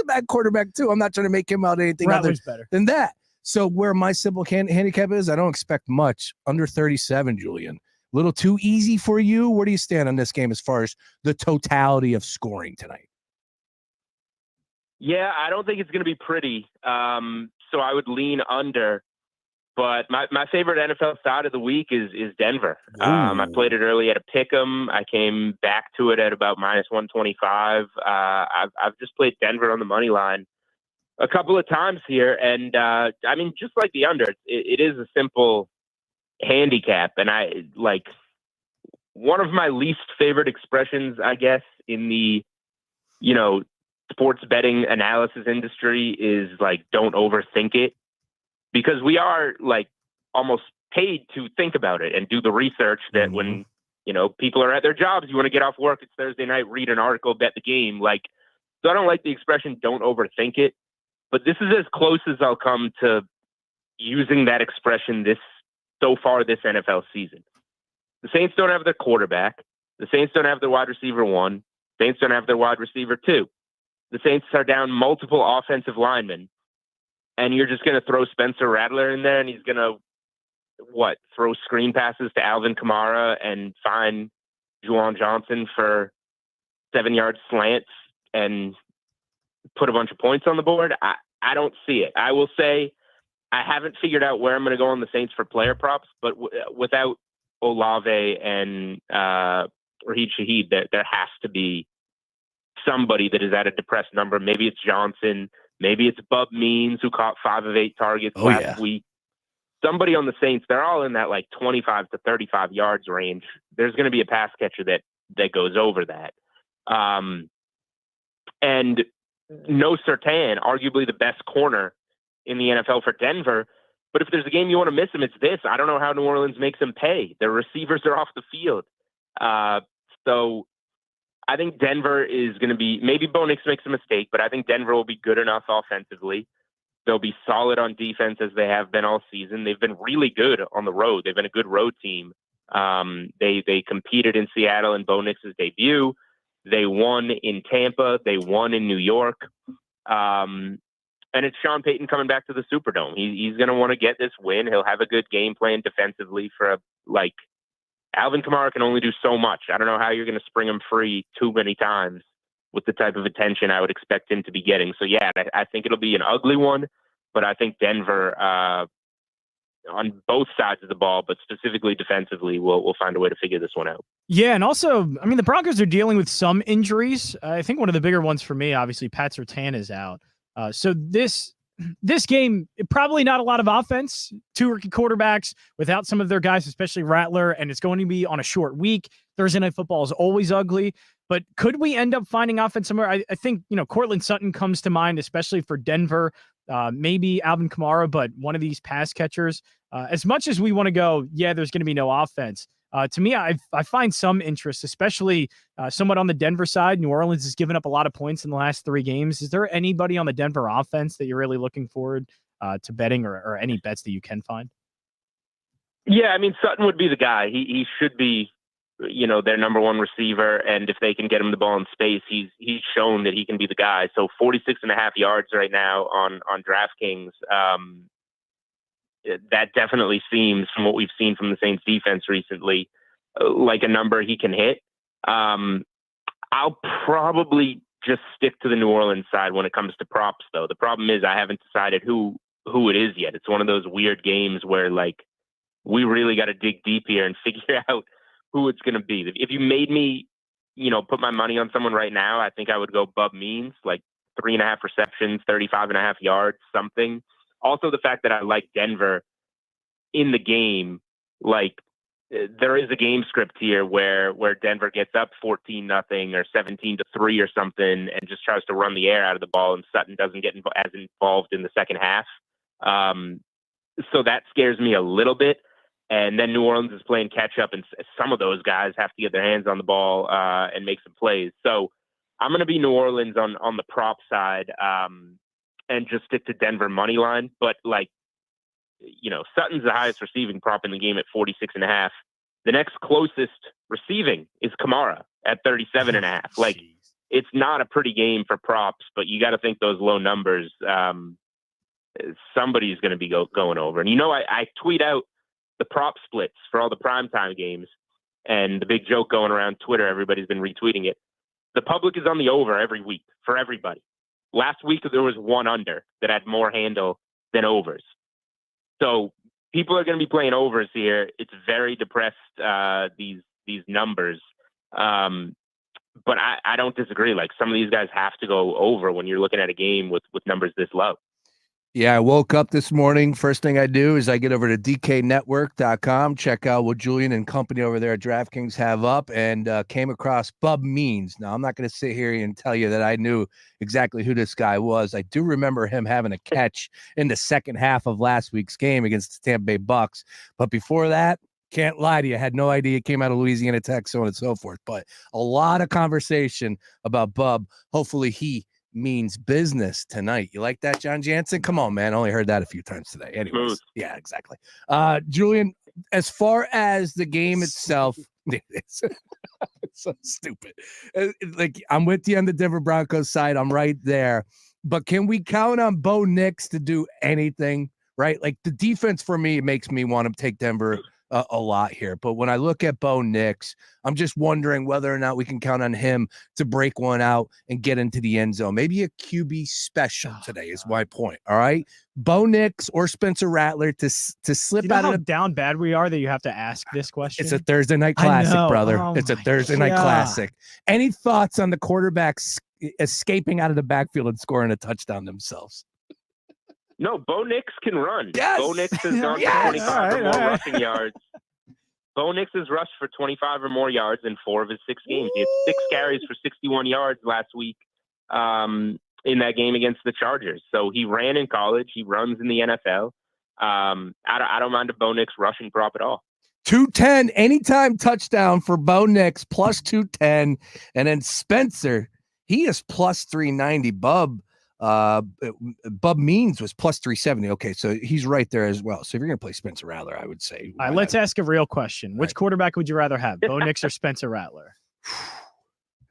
bad quarterback too. I'm not trying to make him out anything Rattler's other better. than that. So where my simple handicap is, I don't expect much. Under 37, Julian. A little too easy for you. Where do you stand on this game as far as the totality of scoring tonight? Yeah, I don't think it's going to be pretty. So I would lean under. But my favorite NFL side of the week is Denver. I played it early at a pick'em. I came back to it at about -125. I've just played Denver on the money line a couple of times here, and I mean, just like the under, it is a simple handicap, and I like one of my least favorite expressions, I guess, in the sports betting analysis industry is like, don't overthink it, because we are like almost paid to think about it and do the research that when people are at their jobs, you want to get off work, it's Thursday night, read an article, bet the game. Like, so I don't like the expression "don't overthink it." But this is as close as I'll come to using that expression so far this NFL season. The Saints don't have their quarterback. The Saints don't have their wide receiver 1. Saints don't have their wide receiver 2. The Saints are down multiple offensive linemen. And you're just going to throw Spencer Rattler in there, and he's going to, throw screen passes to Alvin Kamara and find Juwan Johnson for 7-yard slants and put a bunch of points on the board. I don't see it. I will say I haven't figured out where I'm going to go on the Saints for player props, but without Olave and Raheem Shaheed, there has to be somebody that is at a depressed number. Maybe it's Johnson. Maybe it's Bub Means, who caught 5 of 8 targets last week. Somebody on the Saints, they're all in that like 25 to 35 yards range. There's going to be a pass catcher that goes over that. And no Surtain, arguably the best corner in the NFL for Denver. But if there's a game you want to miss him, it's this. I don't know how New Orleans makes him pay. Their receivers are off the field. So I think Denver is going to be, maybe Bo Nix makes a mistake, but I think Denver will be good enough offensively. They'll be solid on defense as they have been all season. They've been really good on the road. They've been a good road team. They competed in Seattle in Bo Nix's debut. They won in Tampa. They won in New York. And it's Sean Payton coming back to the Superdome. He's going to want to get this win. He'll have a good game plan defensively Alvin Kamara can only do so much. I don't know how you're going to spring him free too many times with the type of attention I would expect him to be getting. So, yeah, I think it'll be an ugly one, but I think Denver on both sides of the ball, but specifically defensively, we'll find a way to figure this one out. Yeah, and also, I mean, the Broncos are dealing with some injuries. I think one of the bigger ones for me, obviously, Pat Surtain is out. So this game, probably not a lot of offense. 2 rookie quarterbacks without some of their guys, especially Rattler, and it's going to be on a short week. Thursday Night Football is always ugly. But could we end up finding offense somewhere? I think, Cortland Sutton comes to mind, especially for Denver. Maybe Alvin Kamara, but one of these pass catchers. As much as we want to go, yeah, there's going to be no offense. To me, I find some interest, especially somewhat on the Denver side. New Orleans has given up a lot of points in the last 3 games. Is there anybody on the Denver offense that you're really looking forward to betting, or any bets that you can find? Yeah, I mean, Sutton would be the guy. He should be, their number one receiver. And if they can get him the ball in space, he's shown that he can be the guy. So 46.5 yards right now on DraftKings. That definitely seems, from what we've seen from the Saints defense recently, like a number he can hit. I'll probably just stick to the New Orleans side when it comes to props, though. The problem is I haven't decided who it is yet. It's one of those weird games where, like, we really got to dig deep here and figure out who it's going to be. If you made me, put my money on someone right now, I think I would go Bub Means, like 3.5 receptions, 35.5 yards, something. Also, the fact that I like Denver in the game, like, there is a game script here where Denver gets up 14-0 or 17-3 or something and just tries to run the air out of the ball, and Sutton doesn't get as involved in the second half. So that scares me a little bit. And then New Orleans is playing catch up, and some of those guys have to get their hands on the ball and make some plays. So I'm going to be New Orleans on the prop side and just stick to Denver money line. But, like, Sutton's the highest receiving prop in the game at 46.5. The next closest receiving is Kamara at 37.5. Like, it's not a pretty game for props, but you got to think those low numbers. Somebody's going to be going over. And I tweet out the prop splits for all the primetime games, and the big joke going around Twitter, everybody's been retweeting it. The public is on the over every week for everybody. Last week, there was one under that had more handle than overs. So people are going to be playing overs here. It's very depressed, these numbers. But I don't disagree. Like, some of these guys have to go over when you're looking at a game with numbers this low. Yeah, I woke up this morning. First thing I do is I get over to dknetwork.com, check out what Julian and company over there at DraftKings have up, and came across Bub Means. Now, I'm not going to sit here and tell you that I knew exactly who this guy was. I do remember him having a catch in the second half of last week's game against the Tampa Bay Bucks. But before that, can't lie to you, I had no idea it came out of Louisiana Tech, so on and so forth. But a lot of conversation about Bub. Hopefully he means business tonight. You like that, John Jansen? Come on, man. Only heard that a few times today. Anyways, yeah, exactly. Julian, as far as the game itself, it's so stupid. Like, I'm with you on the Denver Broncos side. I'm right there. But can we count on Bo Nix to do anything, right? Like, the defense for me makes me want to take Denver a lot here. But when I look at Bo Nix, I'm just wondering whether or not we can count on him to break one out and get into the end zone. Maybe a QB special today is my point. All right. Bo Nix or Spencer Rattler to slip out of the down bad we are that you have to ask this question. It's a Thursday night classic, brother. It's a Thursday night classic. Any thoughts on the quarterbacks escaping out of the backfield and scoring a touchdown themselves? No, Bo Nix can run. Yes. Bo Nix has gone for 25 or more rushing yards. Bo Nix has rushed for 25 or more yards in 4 of his 6 games. He had 6 carries for 61 yards last week in that game against the Chargers. So he ran in college. He runs in the NFL. I don't mind a Bo Nix rushing prop at all. 210 anytime touchdown for Bo Nix, plus 210. And then Spencer, he is plus 390. Bub Means was plus 370. Okay, so he's right there as well. So if you're going to play Spencer Rattler, I would say. All right, let's ask a real question. Which quarterback would you rather have, Bo Nix or Spencer Rattler?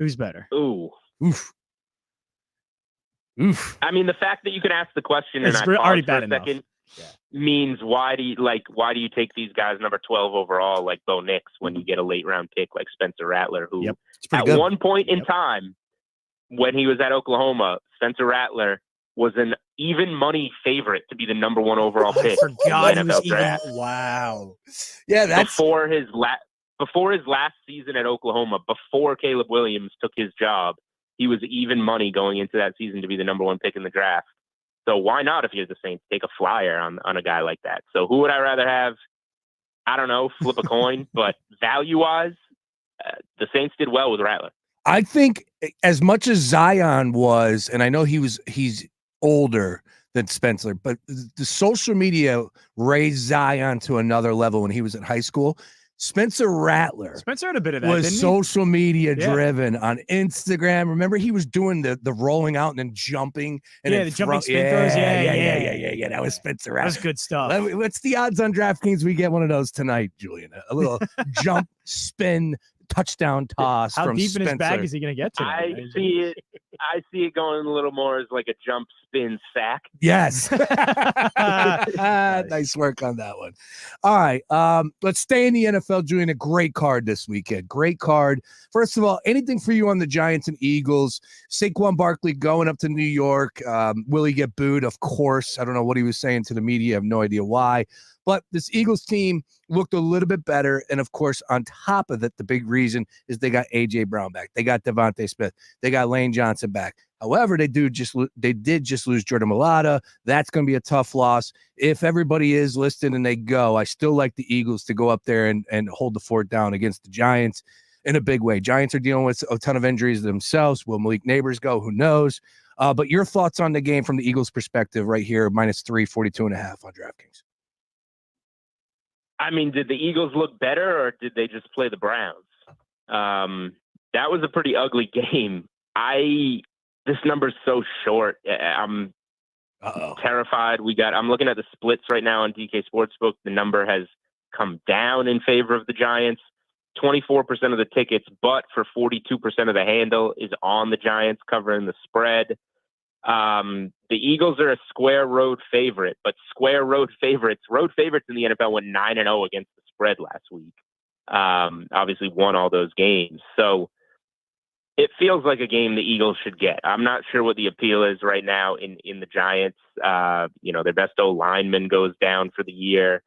Who's better? Ooh. Oof. I mean, the fact that you can ask the question and I already paused for bad a second means why do you take these guys number 12 overall like Bo Nix when you get a late round pick like Spencer Rattler, who at one point in time when he was at Oklahoma, Spencer Rattler was an even money favorite to be the number 1 overall pick. I forgot in the NFL draft. Wow. Yeah, that's before his last season at Oklahoma, before Caleb Williams took his job, he was even money going into that season to be the number 1 pick in the draft. So why not, if you're the Saints, take a flyer on a guy like that? So who would I rather have? I don't know, flip a coin, but value-wise, the Saints did well with Rattler. I think as much as Zion was, and I know he's older than Spencer, but the social media raised Zion to another level when he was in high school. Spencer Rattler. Spencer had a bit of that, Was didn't he? social media Yeah. driven on Instagram. Remember, he was doing the rolling out and then jumping. And Yeah, then the jumping spin throws. Yeah. That was Spencer That Rattler. was good stuff. What's the odds on DraftKings we get one of those tonight, Julian? A little jump, spin, touchdown toss How from deep in his bag Spencer. is he going to get tonight? I see it going a little more as like a jump spin sack. Yes. Nice work on that one. All right. Let's stay in the NFL, Julian. A great card this weekend. Great card. First of all, anything for you on the Giants and Eagles? Saquon Barkley going up to New York. Will he get booed? Of course. I don't know what he was saying to the media. I have no idea why. But this Eagles team looked a little bit better. And, of course, on top of it, the big reason is they got A.J. Brown back. They got Devontae Smith. They got Lane Johnson back. However, they did just lose Jordan Mailata. That's going to be a tough loss. If everybody is listed and they go, I still like the Eagles to go up there and hold the fort down against the Giants in a big way. Giants are dealing with a ton of injuries themselves. Will Malik Neighbors go? Who knows? But your thoughts on the game from the Eagles' perspective right here, -3, 42.5 on DraftKings. I mean, did the Eagles look better or did they just play the Browns? That was a pretty ugly game. This number's so short. I'm terrified. I'm looking at the splits right now on DK Sportsbook. The number has come down in favor of the Giants. 24% of the tickets, but for 42% of the handle is on the Giants covering the spread. The Eagles are a square road favorite, but road favorites in the NFL went 9-0 against the spread last week. Obviously won all those games. So it feels like a game the Eagles should get. I'm not sure what the appeal is right now in the Giants. Their best lineman goes down for the year.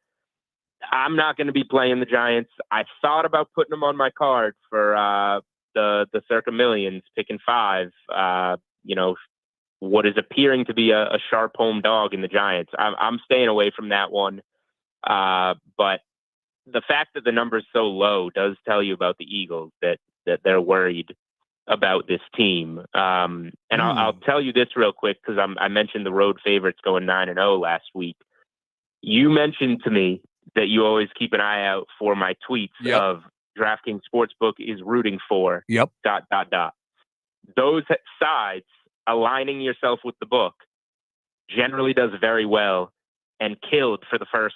I'm not going to be playing the Giants. I thought about putting them on my card for the Circa Millions, picking 5. What is appearing to be a sharp home dog in the Giants. I'm staying away from that one. But the fact that the number is so low does tell you about the Eagles, that they're worried about this team. I'll tell you this real quick, because I mentioned the road favorites going 9-0 last week. You mentioned to me that you always keep an eye out for my tweets of DraftKings Sportsbook is rooting for ... Those sides, aligning yourself with the book, generally does very well and killed for the first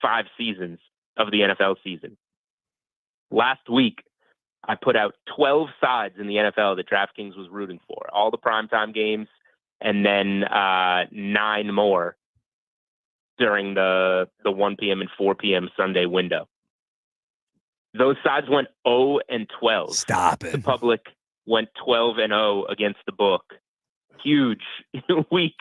5 seasons of the NFL season. Last week, I put out 12 sides in the NFL that DraftKings was rooting for, all the primetime games, and then 9 more during the 1 p.m. and 4 p.m. Sunday window. Those sides went 0-12. Stop it. The public went 12-0 against the book. Huge week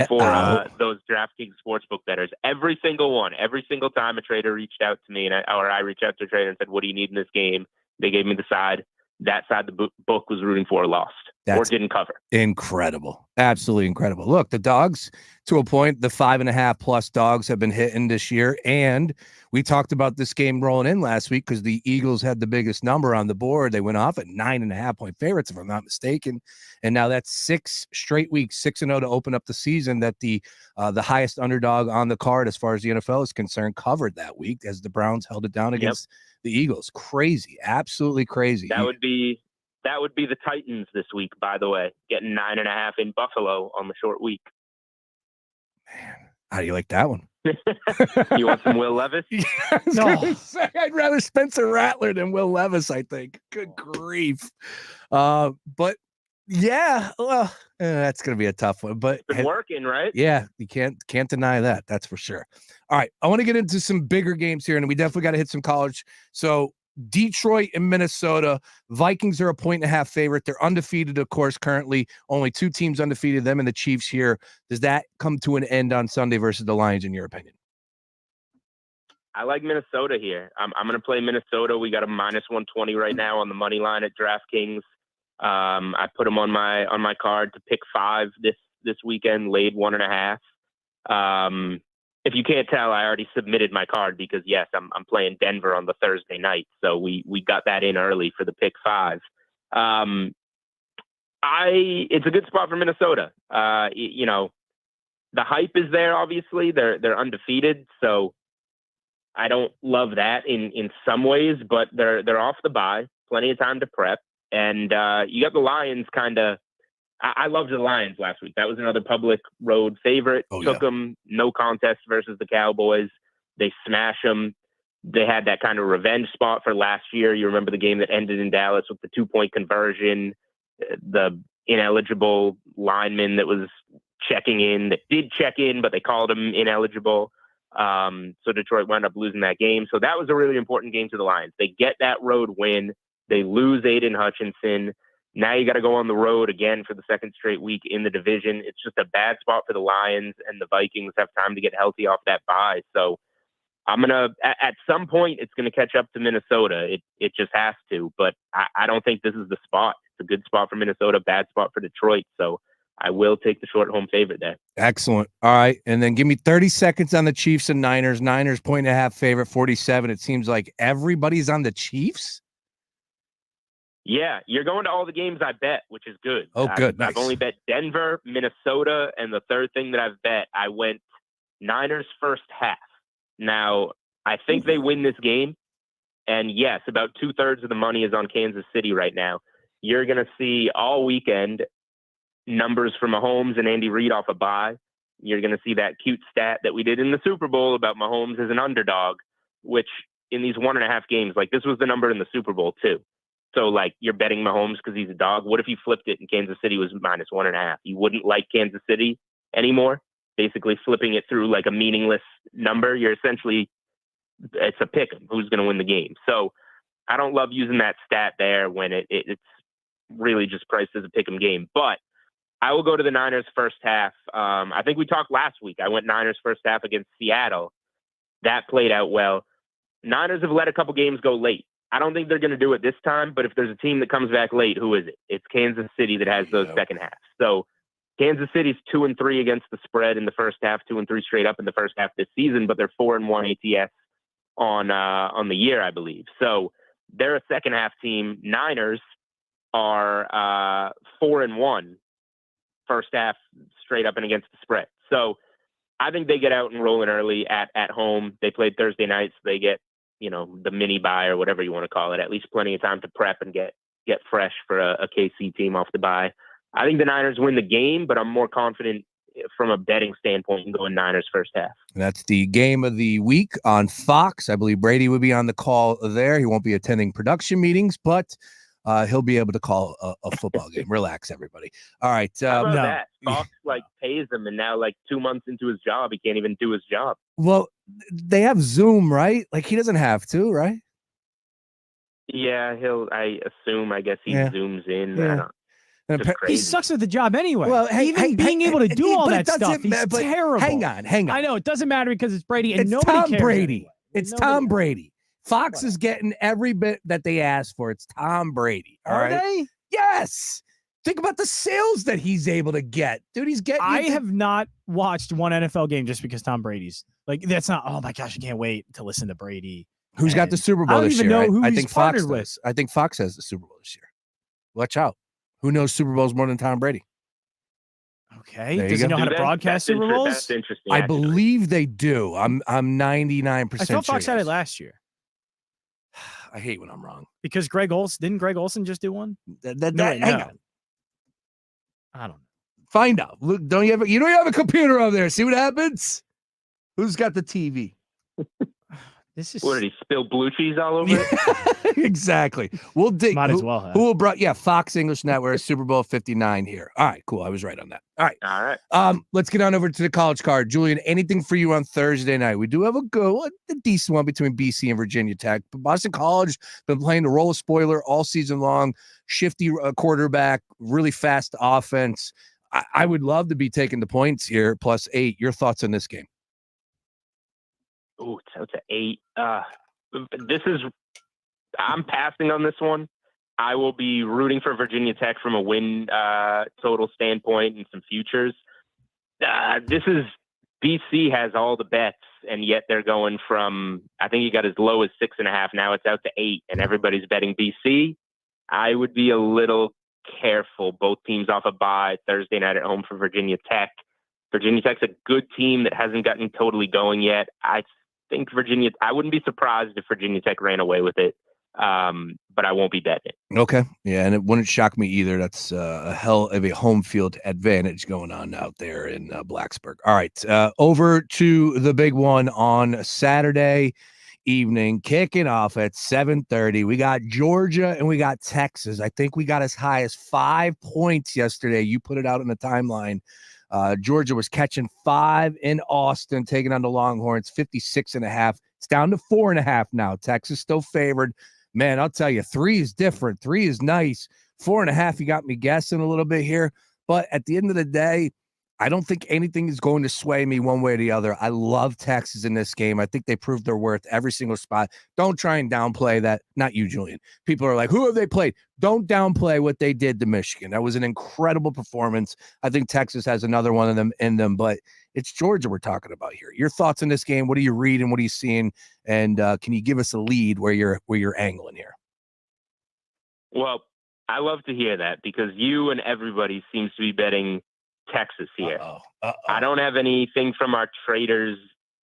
for those DraftKings Sportsbook bettors. Every single time a trader reached out to me, or I reached out to a trader and said, "What do you need in this game?" They gave me the side. That side the book was rooting for lost or didn't cover. Incredible. Absolutely incredible. Look, the dogs, to a point, the 5.5+ dogs have been hitting this year. And we talked about this game rolling in last week because the Eagles had the biggest number on the board. They went off at 9.5-point favorites, if I'm not mistaken. And now that's 6 straight weeks, 6-0 to open up the season, that the highest underdog on the card as far as the NFL is concerned covered that week as the Browns held it down against the Eagles. Crazy. Absolutely crazy. That would be the Titans this week, by the way, getting 9.5 in Buffalo on the short week. Man, how do you like that one? You want some Will Levis? I was gonna say, I'd rather Spencer Rattler than Will Levis, I think. Good grief. But yeah, well, that's going to be a tough one. But it's been working, right? Yeah, you can't deny that. That's for sure. All right, I want to get into some bigger games here, and we definitely got to hit some college. So Detroit and Minnesota. Vikings are a 1.5 favorite. They're undefeated, of course, currently. Only 2 teams undefeated, them and the Chiefs here. Does that come to an end on Sunday versus the Lions, in your opinion? I like Minnesota here. I'm going to play Minnesota. We got a -120 right now on the money line at DraftKings. I put them on my card to pick 5 this weekend, laid 1.5. If you can't tell, I already submitted my card because yes, I'm playing Denver on the Thursday night. So we got that in early for the pick 5. It's a good spot for Minnesota. The hype is there, obviously. They're undefeated. So I don't love that in some ways, but they're off the bye, plenty of time to prep, and you got the Lions kind of. I loved the Lions last week. That was another public road favorite. Took them no contest versus the Cowboys. They smash them. They had that kind of revenge spot for last year. You remember the game that ended in Dallas with the 2-point conversion, the ineligible lineman that was checking in, that did check in, but they called him ineligible. So Detroit wound up losing that game. So that was a really important game to the Lions. They get that road win. They lose Aiden Hutchinson. Now you got to go on the road again for the second straight week in the division. It's just a bad spot for the Lions, and the Vikings have time to get healthy off that bye. So I'm going to, at some point, it's going to catch up to Minnesota. It just has to, but I don't think this is the spot. It's a good spot for Minnesota, bad spot for Detroit. So I will take the short home favorite there. Excellent. All right. And then give me 30 seconds on the Chiefs and Niners. Niners 1.5 favorite, 47. It seems like everybody's on the Chiefs. Yeah, you're going to all the games I bet, which is good. Oh, good. Nice. I've only bet Denver, Minnesota, and the third thing that I've bet, I went Niners first half. Now, I think they win this game. And yes, about 2/3 of the money is on Kansas City right now. You're going to see all weekend numbers from Mahomes and Andy Reid off a bye. You're going to see that cute stat that we did in the Super Bowl about Mahomes as an underdog, which in these 1.5 games, like this was the number in the Super Bowl too. So like you're betting Mahomes because he's a dog. What if he flipped it and Kansas City was -1.5? You wouldn't like Kansas City anymore. Basically flipping it through like a meaningless number. You're essentially, it's a pick 'em who's going to win the game. So I don't love using that stat there when it's really just priced as a pick 'em game. But I will go to the Niners first half. I think we talked last week. I went Niners first half against Seattle. That played out well. Niners have let a couple games go late. I don't think they're going to do it this time, but if there's a team that comes back late, who is it? It's Kansas City that has those second halves. So Kansas City's 2-3 against the spread in the first half, 2-3 straight up in the first half this season, but they're 4-1 ATS on the year, I believe. So they're a second half team. Niners are 4-1 first half straight up and against the spread. So I think they get out and rolling early at home. They played Thursday night, so they get, the mini bye or whatever you want to call it, at least plenty of time to prep and get fresh for a KC team off the bye. I think the Niners win the game, but I'm more confident from a betting standpoint in going Niners first half. That's the game of the week on Fox. I believe Brady would be on the call there. He won't be attending production meetings, but he'll be able to call a football game. Relax, everybody. All right. How about that? Fox pays him, and now 2 months into his job, he can't even do his job. Well, they have Zoom, right? Like he doesn't have to, right? Yeah, I guess he zooms in. Yeah. He sucks at the job anyway. Well, even being able to do all that stuff, he's terrible. Hang on. I know it doesn't matter because it's Brady and It's nobody Tom cares Brady. anyway. It's Tom Brady. Fox is getting every bit that they asked for. It's Tom Brady. All right. They? Yes. Think about the sales that he's able to get. Dude, he's getting. I have not watched one NFL game just because Tom Brady's. That's not, oh my gosh, I can't wait to listen to Brady. Who's got the Super Bowl this year? I don't even know who I he's think Fox partnered with. does. I think Fox has the Super Bowl this year. Watch out. Who knows Super Bowls more than Tom Brady? Okay. There Does you he go. know how to broadcast Super Bowls? That's interesting. I believe they do. I'm 99% I thought Fox sure. had it last year. I hate when I'm wrong. Because Greg Olsen just do one? Hang on. I don't know. Find out. Look, don't you have a computer over there? See what happens? Who's got the TV? This is What did he spill blue cheese all over it? Exactly. We'll dig. Might as well have. Who will brought? Yeah, Fox English Network, Super Bowl 59 here. All right, cool. I was right on that. All right. Let's get on over to the college card. Julian, anything for you on Thursday night? We do have a decent one between BC and Virginia Tech. But Boston College been playing the role of spoiler all season long. Shifty quarterback, really fast offense. I would love to be taking the points here, +8. Your thoughts on this game? Oh, it's an 8. I'm passing on this one. I will be rooting for Virginia Tech from a win total standpoint and some futures. BC has all the bets, and yet they're going from, I think you got as low as 6.5. Now it's out to 8, and everybody's betting BC. I would be a little careful. Both teams off a bye Thursday night at home for Virginia Tech. Virginia Tech's a good team that hasn't gotten totally going yet. think Virginia. I wouldn't be surprised if Virginia Tech ran away with it, but I won't be betting it. Okay. Yeah, and it wouldn't shock me either. That's a hell of a home field advantage going on out there in Blacksburg. All right, over to the big one on Saturday evening, kicking off at 7:30. We got Georgia and we got Texas. I think we got as high as 5 points yesterday. You put it out in the timeline. Georgia was catching 5 in Austin, taking on the Longhorns, 56.5. It's down to 4.5 now. Texas still favored. Man, I'll tell you, 3 is different. 3 is nice. 4.5, you got me guessing a little bit here. But at the end of the day, I don't think anything is going to sway me one way or the other. I love Texas in this game. I think they proved their worth every single spot. Don't try and downplay that. Not you, Julian. People are like, who have they played? Don't downplay what they did to Michigan. That was an incredible performance. I think Texas has another one of them in them, but it's Georgia we're talking about here. Your thoughts on this game? What are you reading? What are you seeing? And can you give us a lead where you're angling here? Well, I love to hear that because you and everybody seems to be betting Texas here. I don't have anything from our traders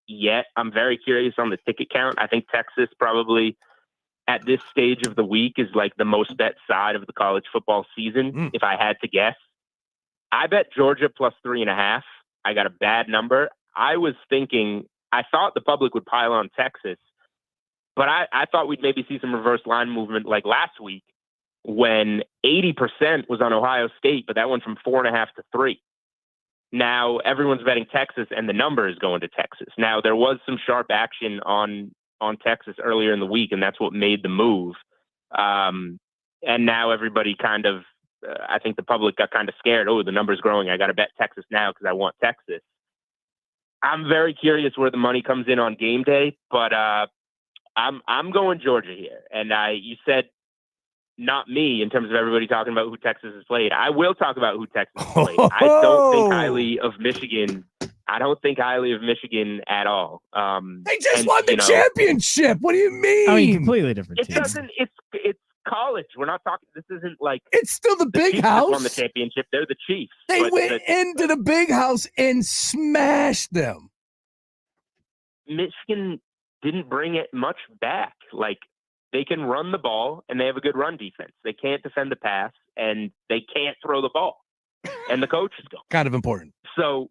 yet. I'm very curious on the ticket count. I think Texas probably at this stage of the week is like the most bet side of the college football season. If I had to guess, I bet Georgia plus 3.5. I got a bad number. I thought the public would pile on Texas, but I thought we'd maybe see some reverse line movement like last week when 80% was on Ohio State, but that went from 4.5 to 3. Now everyone's betting Texas, and the number is going to Texas. Now there was some sharp action on Texas earlier in the week, and that's what made the move. And now everybody kind of, I think the public got kind of scared. Oh, the number's growing. I got to bet Texas now because I want Texas. I'm very curious where the money comes in on game day, but I'm going Georgia here. And you said not me in terms of everybody talking about who Texas has played. I will talk about who Texas has played. I don't think highly of Michigan. I don't think highly of Michigan at all. They just won the championship. What do you mean? I mean, completely different It team. doesn't. It's college. We're not talking. This isn't like it's still the big Chiefs house. won the championship. They're the Chiefs. They But went into the big house and smashed them. Michigan didn't bring it much back. Like they can run the ball and they have a good run defense. They can't defend the pass and they can't throw the ball. And the coach is gone. Kind of important. So,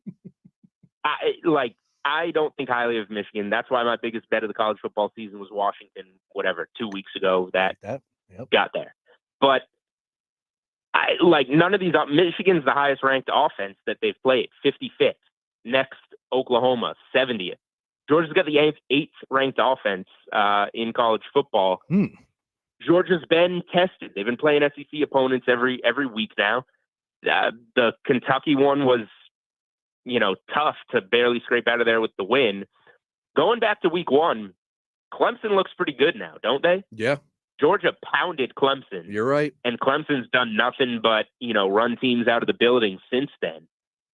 I don't think highly of Michigan. That's why my biggest bet of the college football season was Washington, 2 weeks ago that got there. But none of these. Michigan's the highest ranked offense that they've played, 55th. Next, Oklahoma, 70th. Georgia's got the 8th ranked offense in college football. Georgia's been tested. They've been playing SEC opponents every week now. The Kentucky one was, tough to barely scrape out of there with the win. Going back to week 1, Clemson looks pretty good now, don't they? Yeah. Georgia pounded Clemson. You're right. And Clemson's done nothing but, run teams out of the building since then.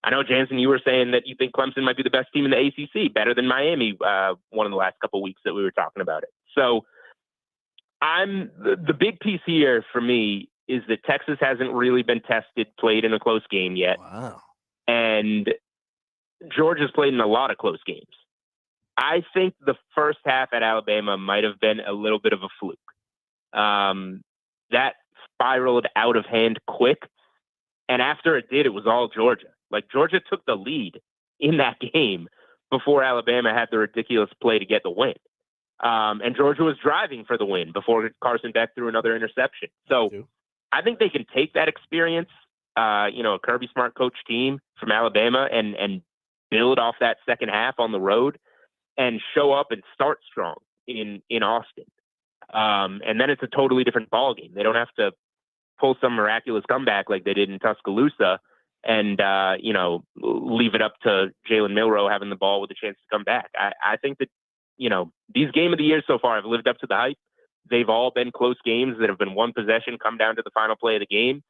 I know, Jansen, you were saying that you think Clemson might be the best team in the ACC, better than Miami, one of the last couple of weeks that we were talking about it. So the big piece here for me is that Texas hasn't really been tested, played in a close game yet. Wow. And Georgia's played in a lot of close games. I think the first half at Alabama might have been a little bit of a fluke. That spiraled out of hand quick. And after it did, it was all Georgia. Georgia took the lead in that game before Alabama had the ridiculous play to get the win. And Georgia was driving for the win before Carson Beck threw another interception. So I think they can take that experience, a Kirby Smart coach team from Alabama and build off that second half on the road and show up and start strong in Austin. And then it's a totally different ballgame. They don't have to pull some miraculous comeback like they did in Tuscaloosa and, leave it up to Jalen Milroe having the ball with a chance to come back. I think that, these game of the years so far have lived up to the hype. They've all been close games that have been one possession, come down to the final play of the game.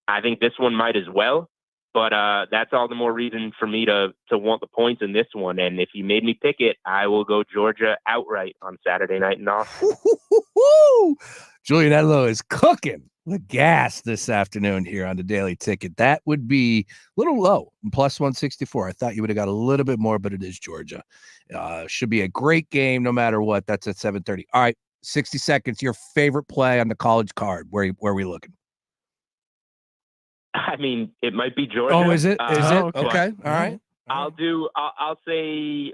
I think this one might as well, but that's all the more reason for me to want the points in this one. And if you made me pick it, I will go Georgia outright on Saturday night in Austin. Julian Edlow is cooking with gas this afternoon here on the Daily Ticket. That would be a little low, plus 164. I thought you would have got a little bit more, but it is Georgia. Should be a great game no matter what. That's at 7:30. All right, 60 seconds. Your favorite play on the college card. Where are we looking? I mean, it might be Georgia. Oh, is it? Is it? Okay. All right. I'll say,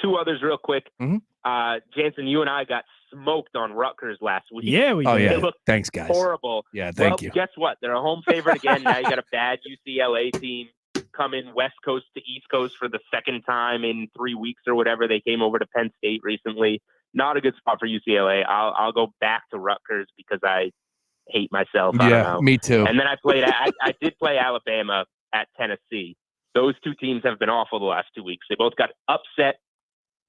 two others real quick. Jansen, you and I got smoked on Rutgers last week. Yeah, we did. Oh, yeah. They looked Thanks, guys. horrible. Yeah, thank you. Guess what? They're a home favorite again. Now you got a bad UCLA team coming West Coast to East Coast for the second time in 3 weeks or whatever. They came over to Penn State recently. Not a good spot for UCLA. I'll go back to Rutgers because I hate myself. I don't know. Me too. And then I did play Alabama at Tennessee. Those two teams have been awful the last 2 weeks. They both got upset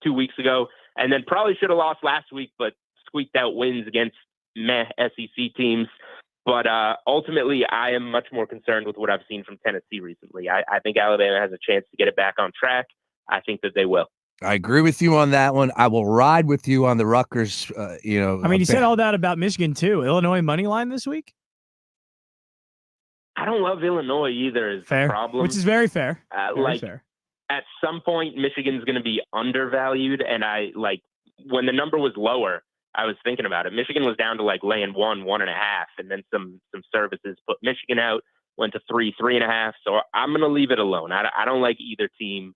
2 weeks ago, and then probably should have lost last week, but squeaked out wins against SEC teams. But ultimately, I am much more concerned with what I've seen from Tennessee recently. I think Alabama has a chance to get it back on track. I think that they will. I agree with you on that one. I will ride with you on the Rutgers. I mean, you said all that about Michigan too. Illinois money line this week. I don't love Illinois either. Is fair, the problem, which is very fair. Fair. At some point, Michigan's going to be undervalued, and when the number was lower, I was thinking about it. Michigan was down to laying 1.5, and then some services put Michigan out, went to 3.5. So I'm going to leave it alone. I don't like either team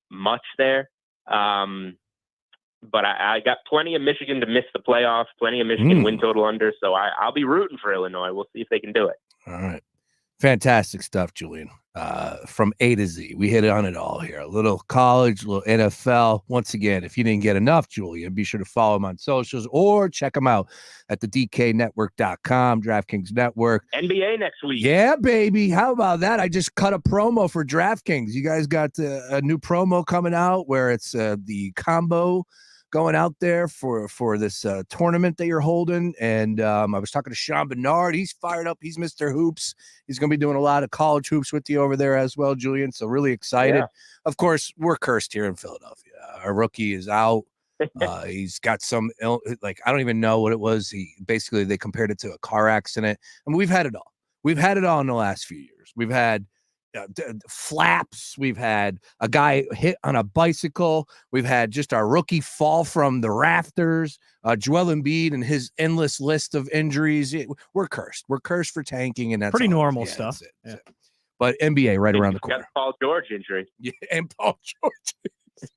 much there. But I got plenty of Michigan to miss the playoffs, plenty of Michigan win total under. So I'll be rooting for Illinois. We'll see if they can do it. All right. Fantastic stuff, Julian. From A to Z. We hit on it all here. A little college, a little NFL. Once again, if you didn't get enough, Julian, be sure to follow him on socials or check him out at the DKNetwork.com, DraftKings Network. NBA next week. Yeah, baby. How about that? I just cut a promo for DraftKings. You guys got a new promo coming out where it's the combo going out there for this tournament that you're holding. And I was talking to Sean Bernard. He's fired up. He's Mr. Hoops. He's going to be doing a lot of college hoops with you over there as well, Julian. So really excited. Yeah. Of course, we're cursed here in Philadelphia. Our rookie is out. He's got some I don't even know what it was. They compared it to a car accident. I mean, we've had it all. We've had it all in the last few years. We've had flaps. We've had a guy hit on a bicycle. We've had just our rookie fall from the rafters. Joel Embiid and his endless list of injuries. We're cursed. We're cursed for tanking, and that's pretty all. normal Yeah, stuff. that's it. But NBA right around the corner. Paul George injury. Yeah, and Paul George.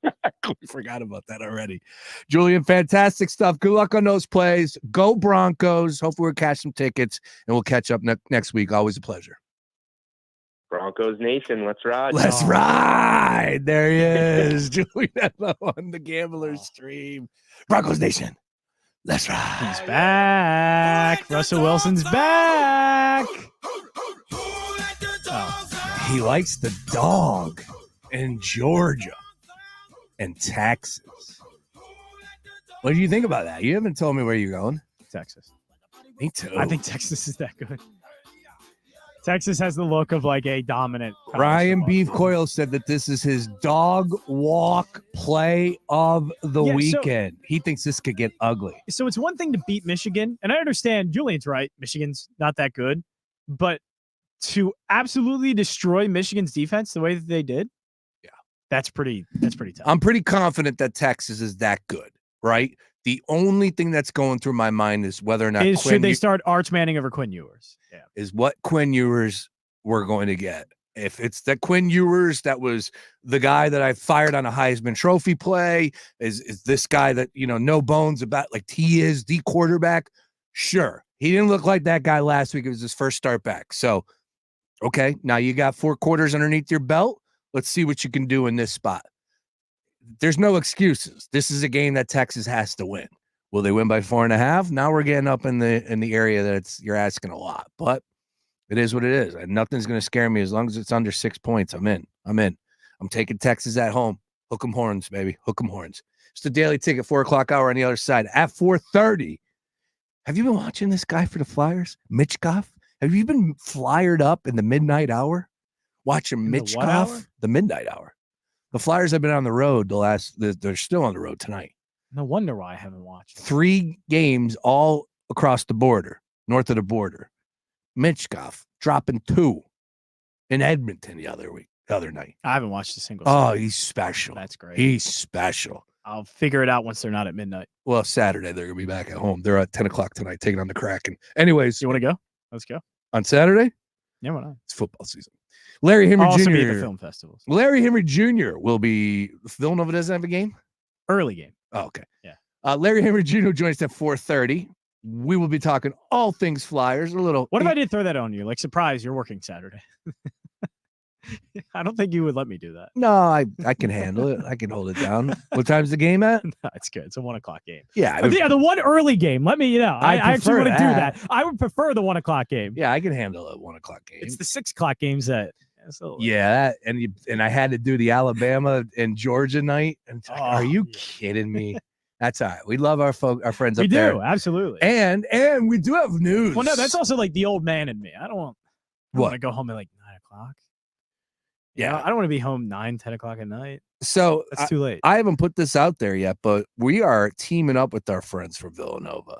Exactly. Forgot about that already. Julian, fantastic stuff. Good luck on those plays. Go Broncos. Hopefully we'll catch some tickets, and we'll catch up next week. Always a pleasure. Broncos Nation, let's ride. Let's ride. There he is. Julian Edlow on the Gambler's Stream. Broncos Nation. Let's ride. He's back. Russell Wilson's back. He likes the dog in Georgia and Texas. What do you think about that? You haven't told me where you're going. Texas. Me too. I think Texas is that good. Texas has the look of a dominant. Ryan Beef Coyle said that this is his dog walk play of the weekend. He thinks this could get ugly. So it's one thing to beat Michigan, and I understand Julian's right. Michigan's not that good, but to absolutely destroy Michigan's defense the way that they did, that's pretty tough. I'm pretty confident that Texas is that good, right? The only thing that's going through my mind is whether or not should they start Arch Manning over Quinn Ewers? Yeah, is what Quinn Ewers we're going to get. If it's that Quinn Ewers that was the guy that I fired on a Heisman Trophy play, is this guy that no bones about he is the quarterback? Sure, he didn't look like that guy last week. It was his first start back. So, okay, now you got 4 quarters underneath your belt. Let's see what you can do in this spot. There's no excuses. This is a game that Texas has to win. Will they win by 4.5? Now we're getting up in the area that you're asking a lot, but it is what it is. And nothing's going to scare me as long as it's under 6 points. I'm in. I'm taking Texas at home. Hook 'em horns, baby. Hook 'em horns. It's the Daily Ticket, 4 o'clock hour on the other side at 4:30. Have you been watching this guy for the Flyers, Mitch Goff? Have you been flyered up in the midnight hour? Watching Mitch Goff, the midnight hour. The Flyers have been on the road they're still on the road tonight. No wonder why I haven't watched. 3 games all across the border, north of the border. Mitchkoff dropping 2 in Edmonton the other night. I haven't watched a single. Oh, series. he's special. That's great. He's special. I'll figure it out once they're not at midnight. Well, Saturday they're gonna be back at home. They're at 10 o'clock tonight, taking on the Kraken. Anyways, you want to go? Let's go on Saturday. Yeah, why not? It's football season. Larry Henry I'll also Jr. be at the film festivals. Larry Henry Jr. will be. Villanova doesn't have a game. Early game. Oh, okay. Yeah. Larry Henry Jr. joins us at 4:30. We will be talking all things Flyers. A little. What if I did throw that on you? Like, surprise, you're working Saturday. I don't think you would let me do that. No, I can handle it. I can hold it down. What time's the game at? No, it's good. It's a 1 o'clock game. Yeah. Yeah, the one early game. Let me, I actually want to do that. that. I would prefer the 1 o'clock game. Yeah, I can handle a 1 o'clock game. It's the 6 o'clock games that. Yeah, and I had to do the Alabama and Georgia night. And it's like, are you kidding me? That's all right. We love our friends We up there. do, absolutely. And we do have news. Well, no, that's also like the old man in me. I don't want to go home at like 9 o'clock. Yeah. I don't want to be home 9, 10 o'clock at night. So that's too late. I haven't put this out there yet, but we are teaming up with our friends from Villanova,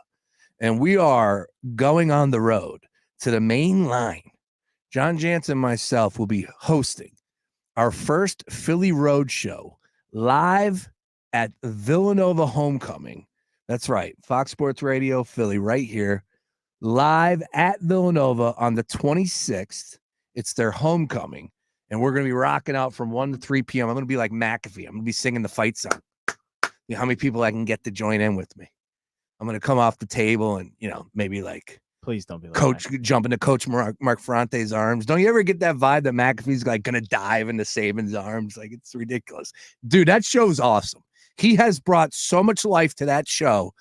and we are going on the road to the main line. John Jansen and myself will be hosting our first Philly Road Show live at Villanova Homecoming. That's right. Fox Sports Radio Philly right here, live at Villanova on the 26th. It's their homecoming. And we're going to be rocking out from 1 to 3 p.m. I'm going to be like McAfee. I'm going to be singing the fight song. You know, how many people I can get to join in with me? I'm going to come off the table and, maybe like please don't be like Coach jump into Coach Mark Ferrante's arms. Don't you ever get that vibe that McAfee's like going to dive into Saban's arms? Like, it's ridiculous. Dude, that show's awesome. He has brought so much life to that show.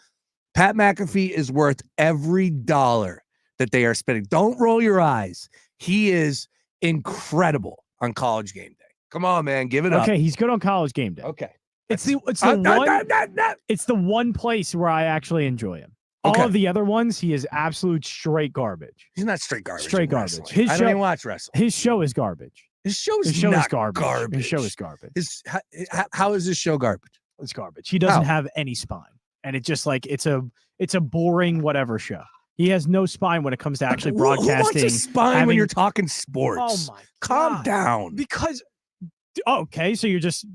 Pat McAfee is worth every dollar that they are spending. Don't roll your eyes. He is incredible on College Game Day. Come on, man, give it up. Okay, he's good on College Game Day. Okay, it's the one place where I actually enjoy him. All of the other ones, he is absolute straight garbage. He's not straight garbage. Straight garbage. I don't even watch wrestling. His show is garbage. His show is garbage. His show is garbage. How is this show garbage? It's garbage. He doesn't have any spine, and it's just like it's a boring whatever show. He has no spine when it comes to actually broadcasting. Who wants a spine when you're talking sports? Oh my God. Calm down. Because okay, so you're just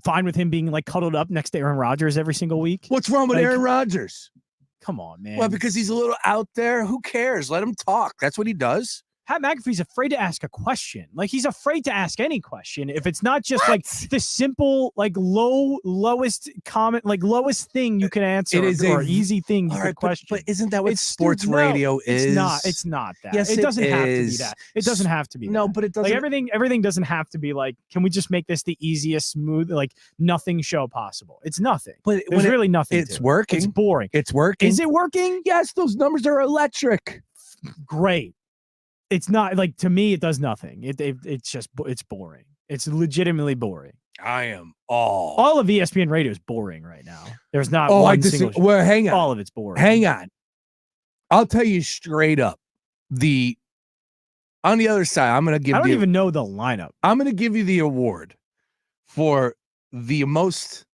fine with him being like cuddled up next to Aaron Rodgers every single week? What's wrong with Aaron Rodgers? Come on, man. Well, because he's a little out there. Who cares? Let him talk. That's what he does. Pat McAfee's afraid to ask a question. Like, he's afraid to ask any question. If it's not just like the simple, like lowest comment, like lowest thing you can answer, it is or easy thing you can question. But isn't that what sports radio is? It's not that. Yes, it doesn't have to be is. that. It doesn't have to be. No, that. but it doesn't. Like everything doesn't have to be like. Can we just make this the easiest, smooth, like nothing show possible? It's nothing. But there's really nothing. It's to working. It's boring. It's working. Is it working? Yes, those numbers are electric. Great. It's not like, to me, it does nothing. It's boring. It's legitimately boring. I am all of ESPN radio is boring right now. There's not one single. Well, hang on. All of it's boring. Hang on. I'll tell you straight up. On the other side, I'm going to give. I don't even know the lineup. I'm going to give you the award for the most,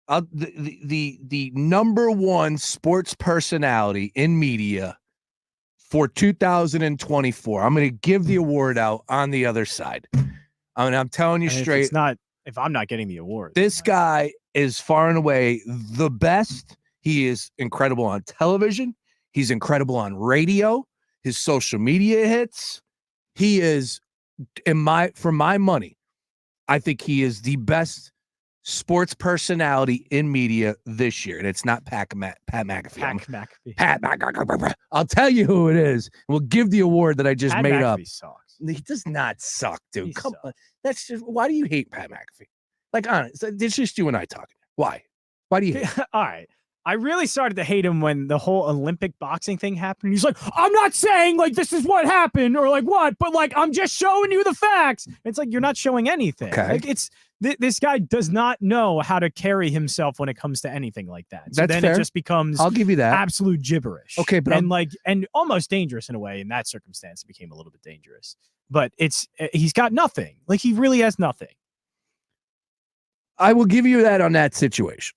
the number one sports personality in media for 2024. I'm going to give the award out on the other side. I'm telling you straight. If I'm not getting the award, this guy is far and away the best. He is incredible on television. He's incredible on radio. His social media hits. He is, for my money, I think he is the best sports personality in media this year, and it's not Pat McAfee. Pat McAfee. I'll tell you who it is. We'll give the award that I just made up. Sucks. He does not suck, dude. Come on. That's just, why do you hate Pat McAfee? Like, honest, it's just you and I talking. Why? Why do you hate him? All right. I really started to hate him when the whole Olympic boxing thing happened. He's like, I'm not saying like this is what happened or like what, but like I'm just showing you the facts. It's like, you're not showing anything. Okay. Like this guy does not know how to carry himself when it comes to anything like that. So That's then fair. It just becomes I'll give you that. Absolute gibberish. Okay, but and almost dangerous in a way. In that circumstance, it became a little bit dangerous. But he's got nothing. Like, he really has nothing. I will give you that on that situation.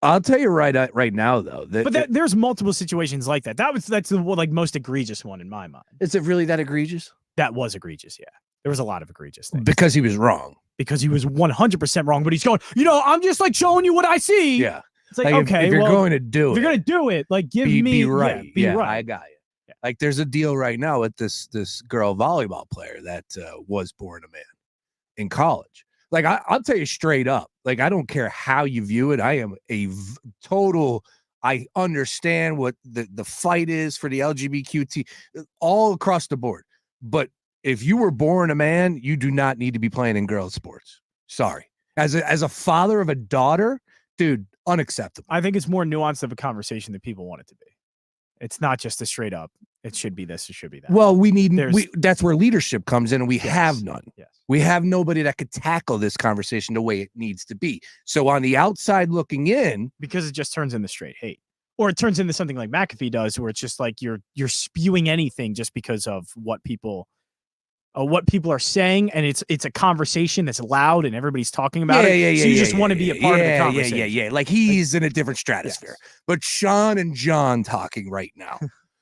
I'll tell you right now, though. There's multiple situations like that. That's the most egregious one in my mind. Is it really that egregious? That was egregious, yeah. There was a lot of egregious things. Because he was wrong. Because he was 100% wrong, but he's going, I'm just showing you what I see. Yeah. It's like okay, if you're going to do it. If you're going to do it, be right. Yeah, be right. I got you. Yeah. Like there's a deal right now with this girl volleyball player that was born a man in college. Like I'll tell you straight up, like I don't care how you view it. I am total. I understand what the fight is for the LGBTQ all across the board. But if you were born a man, you do not need to be playing in girls' sports. Sorry, as a father of a daughter, dude, unacceptable. I think it's more nuanced of a conversation that people want it to be. It's not just a straight up. It should be this. It should be that. Well, that's where leadership comes in, and we have none. Yes. We have nobody that could tackle this conversation the way it needs to be. So on the outside looking in, because it just turns into straight hate, or it turns into something like McAfee does, where it's just like you're spewing anything just because of what people are saying, and it's a conversation that's loud and everybody's talking about it. So you just want to be a part of the conversation. Yeah. Like he's in a different stratosphere. Yes. But Sean and John talking right now.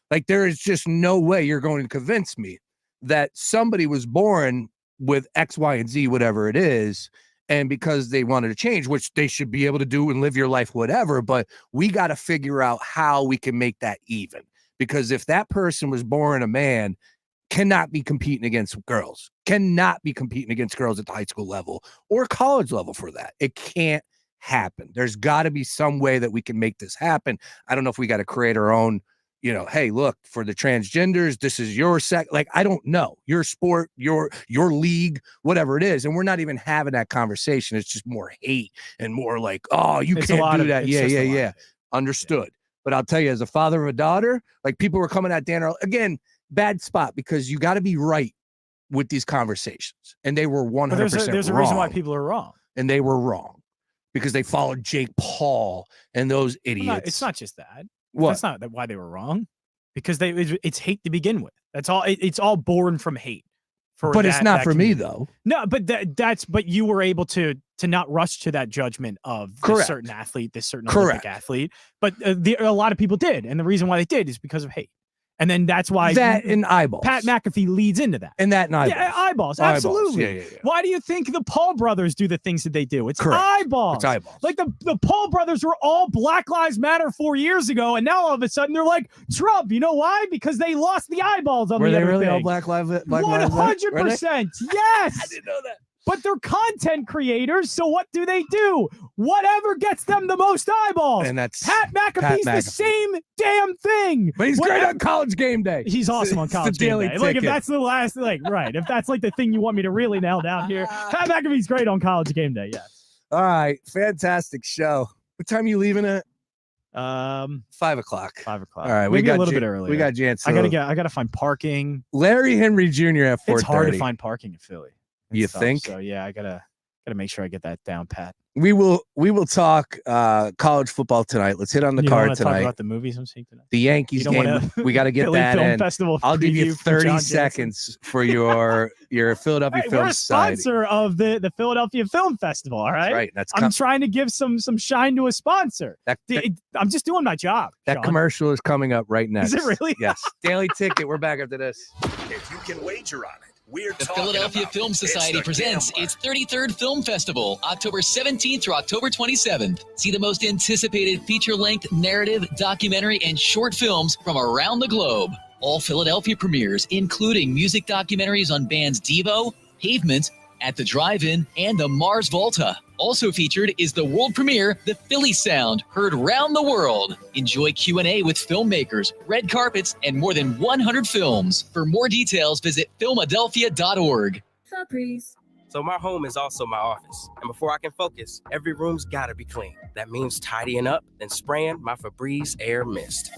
Like there is just no way you're going to convince me that somebody was born with X, Y, and Z, whatever it is, and because they wanted to change, which they should be able to do and live your life, whatever. But we got to figure out how we can make that even. Because if that person was born a man, cannot be competing against girls, cannot be competing against girls at the high school level or college level for that. It can't happen. There's got to be some way that we can make this happen. I don't know if we got to create our own, hey, look, for the transgenders, this is your like, I don't know, your sport, your league, whatever it is. And we're not even having that conversation. It's just more hate and more like, oh, you can't do that. Yeah. Understood. Yeah. But I'll tell you, as a father of a daughter, like people were coming at Dan Earl again, bad spot, because you got to be right with these conversations. And they were 100% there's a wrong. reason why people are wrong. And they were wrong because they followed Jake Paul and those idiots. It's not just that. What? That's not why they were wrong. Because it's hate to begin with. That's all. It's all born from hate. But it's not for me though. No, but but you were able to not rush to that judgment of this certain athlete, this certain Olympic athlete. But a lot of people did, and the reason why they did is because of hate. And then that's why that and eyeballs. Pat McAfee leads into that. And that and eyeballs. Yeah, eyeballs. Absolutely. Yeah. Why do you think the Paul brothers do the things that they do? It's eyeballs. It's eyeballs. Like the Paul brothers were all Black Lives Matter 4 years ago, and now all of a sudden they're like Trump. You know why? Because they lost the eyeballs on were the they other really thing. all Black Lives Matter? 100%. Yes. I didn't know that. But they're content creators, so what do? Whatever gets them the most eyeballs. And that's Pat McAfee's the same damn thing. But he's great on College Game Day. He's awesome on College Game Day. Like if that's the last, if that's like the thing you want me to really nail down here, Pat McAfee's great on College Game Day. Yes. All right, fantastic show. What time are you leaving at? 5 o'clock. 5 o'clock. All right, we got a little bit earlier. We got Jansen. I gotta find parking. Larry Henry Jr. at 4:30. It's hard to find parking in Philly. You think? So yeah, I gotta make sure I get that down pat. We will talk college football tonight. Let's hit on the card tonight. Talk about the movies I'm seeing tonight. The Yankees game. We got to get Philly that Film in. Festival I'll give you preview 30 seconds for your Philadelphia Film We're a Society. sponsor of the Philadelphia Film Festival. All right. That's I'm trying to give some shine to a sponsor. I'm just doing my job. That Sean. commercial is coming up right next. Is it really? Yes. Daily Ticket. We're back after this. If you can wager on it. The Philadelphia Film Society presents its 33rd Film Festival, October 17th through October 27th. See the most anticipated feature-length, narrative, documentary, and short films from around the globe. All Philadelphia premieres, including music documentaries on bands Devo, Pavement, At the Drive-In, and the Mars Volta. Also featured is the world premiere, The Philly Sound, heard round the world. Enjoy Q&A with filmmakers, red carpets, and more than 100 films. For more details, visit Philadelphia.org. So my home is also my office. And before I can focus, every room's gotta be clean. That means tidying up, then spraying my Febreze Air Mist.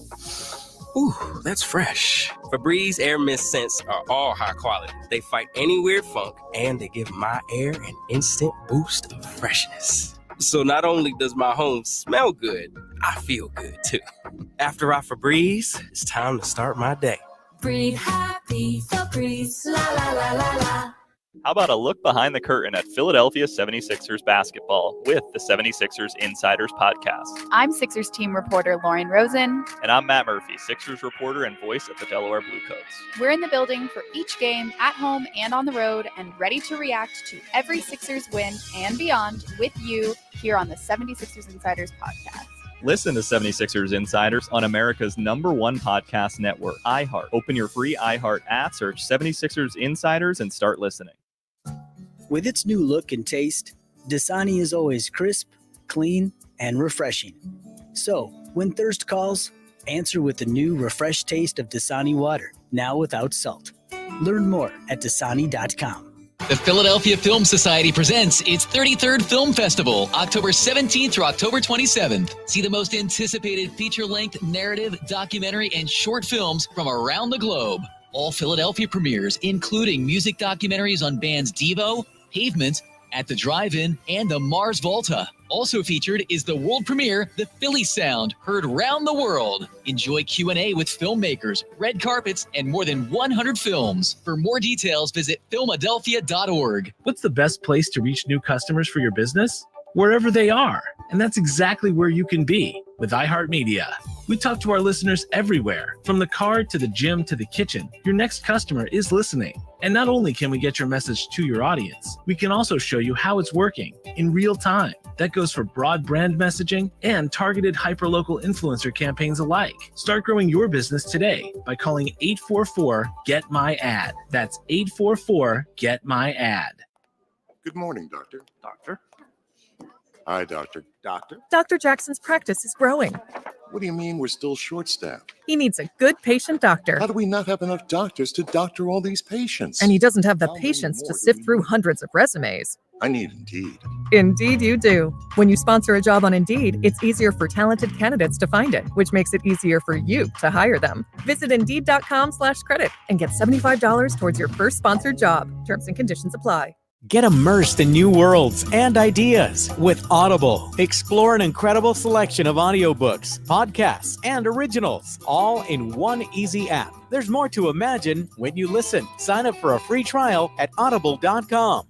Ooh, that's fresh. Febreze Air Mist scents are all high quality. They fight any weird funk, and they give my air an instant boost of freshness. So not only does my home smell good, I feel good too. After I Febreze, it's time to start my day. Breathe happy, Febreze, la la la la la. How about a look behind the curtain at Philadelphia 76ers basketball with the 76ers Insiders podcast? I'm Sixers team reporter Lauren Rosen. And I'm Matt Murphy, Sixers reporter and voice of the Delaware Bluecoats. We're in the building for each game, at home and on the road, and ready to react to every Sixers win and beyond with you here on the 76ers Insiders podcast. Listen to 76ers Insiders on America's #1 podcast network, iHeart. Open your free iHeart app, search 76ers Insiders, and start listening. With its new look and taste, Dasani is always crisp, clean, and refreshing. So, when thirst calls, answer with the new refreshed taste of Dasani water, now without salt. Learn more at Dasani.com. The Philadelphia Film Society presents its 33rd Film Festival, October 17th through October 27th. See the most anticipated feature-length, narrative, documentary, and short films from around the globe. All Philadelphia premieres, including music documentaries on bands Devo, Pavement, At the Drive-In, and the Mars Volta. Also featured is the world premiere, The Philly Sound, heard round the world. Enjoy Q&A with filmmakers, red carpets, and more than 100 films. For more details, visit Philadelphia.org. What's the best place to reach new customers for your business? Wherever they are. And that's exactly where you can be with iHeartMedia. We talk to our listeners everywhere, from the car to the gym to the kitchen. Your next customer is listening. And not only can we get your message to your audience, we can also show you how it's working in real time. That goes for broad brand messaging and targeted hyperlocal influencer campaigns alike. Start growing your business today by calling 844-GET-MY-AD. That's 844-GET-MY-AD. Good morning, Doctor. Doctor? Hi, Doctor. Doctor? Dr. Jackson's practice is growing. What do you mean we're still short-staffed? He needs a good patient doctor. How do we not have enough doctors to doctor all these patients? And he doesn't have the patience to sift through hundreds of resumes. I need Indeed. Indeed you do. When you sponsor a job on Indeed, it's easier for talented candidates to find it, which makes it easier for you to hire them. Visit Indeed.com/credit and get $75 towards your first sponsored job. Terms and conditions apply. Get immersed in new worlds and ideas with Audible. Explore an incredible selection of audiobooks, podcasts, and originals, all in one easy app. There's more to imagine when you listen. Sign up for a free trial at audible.com.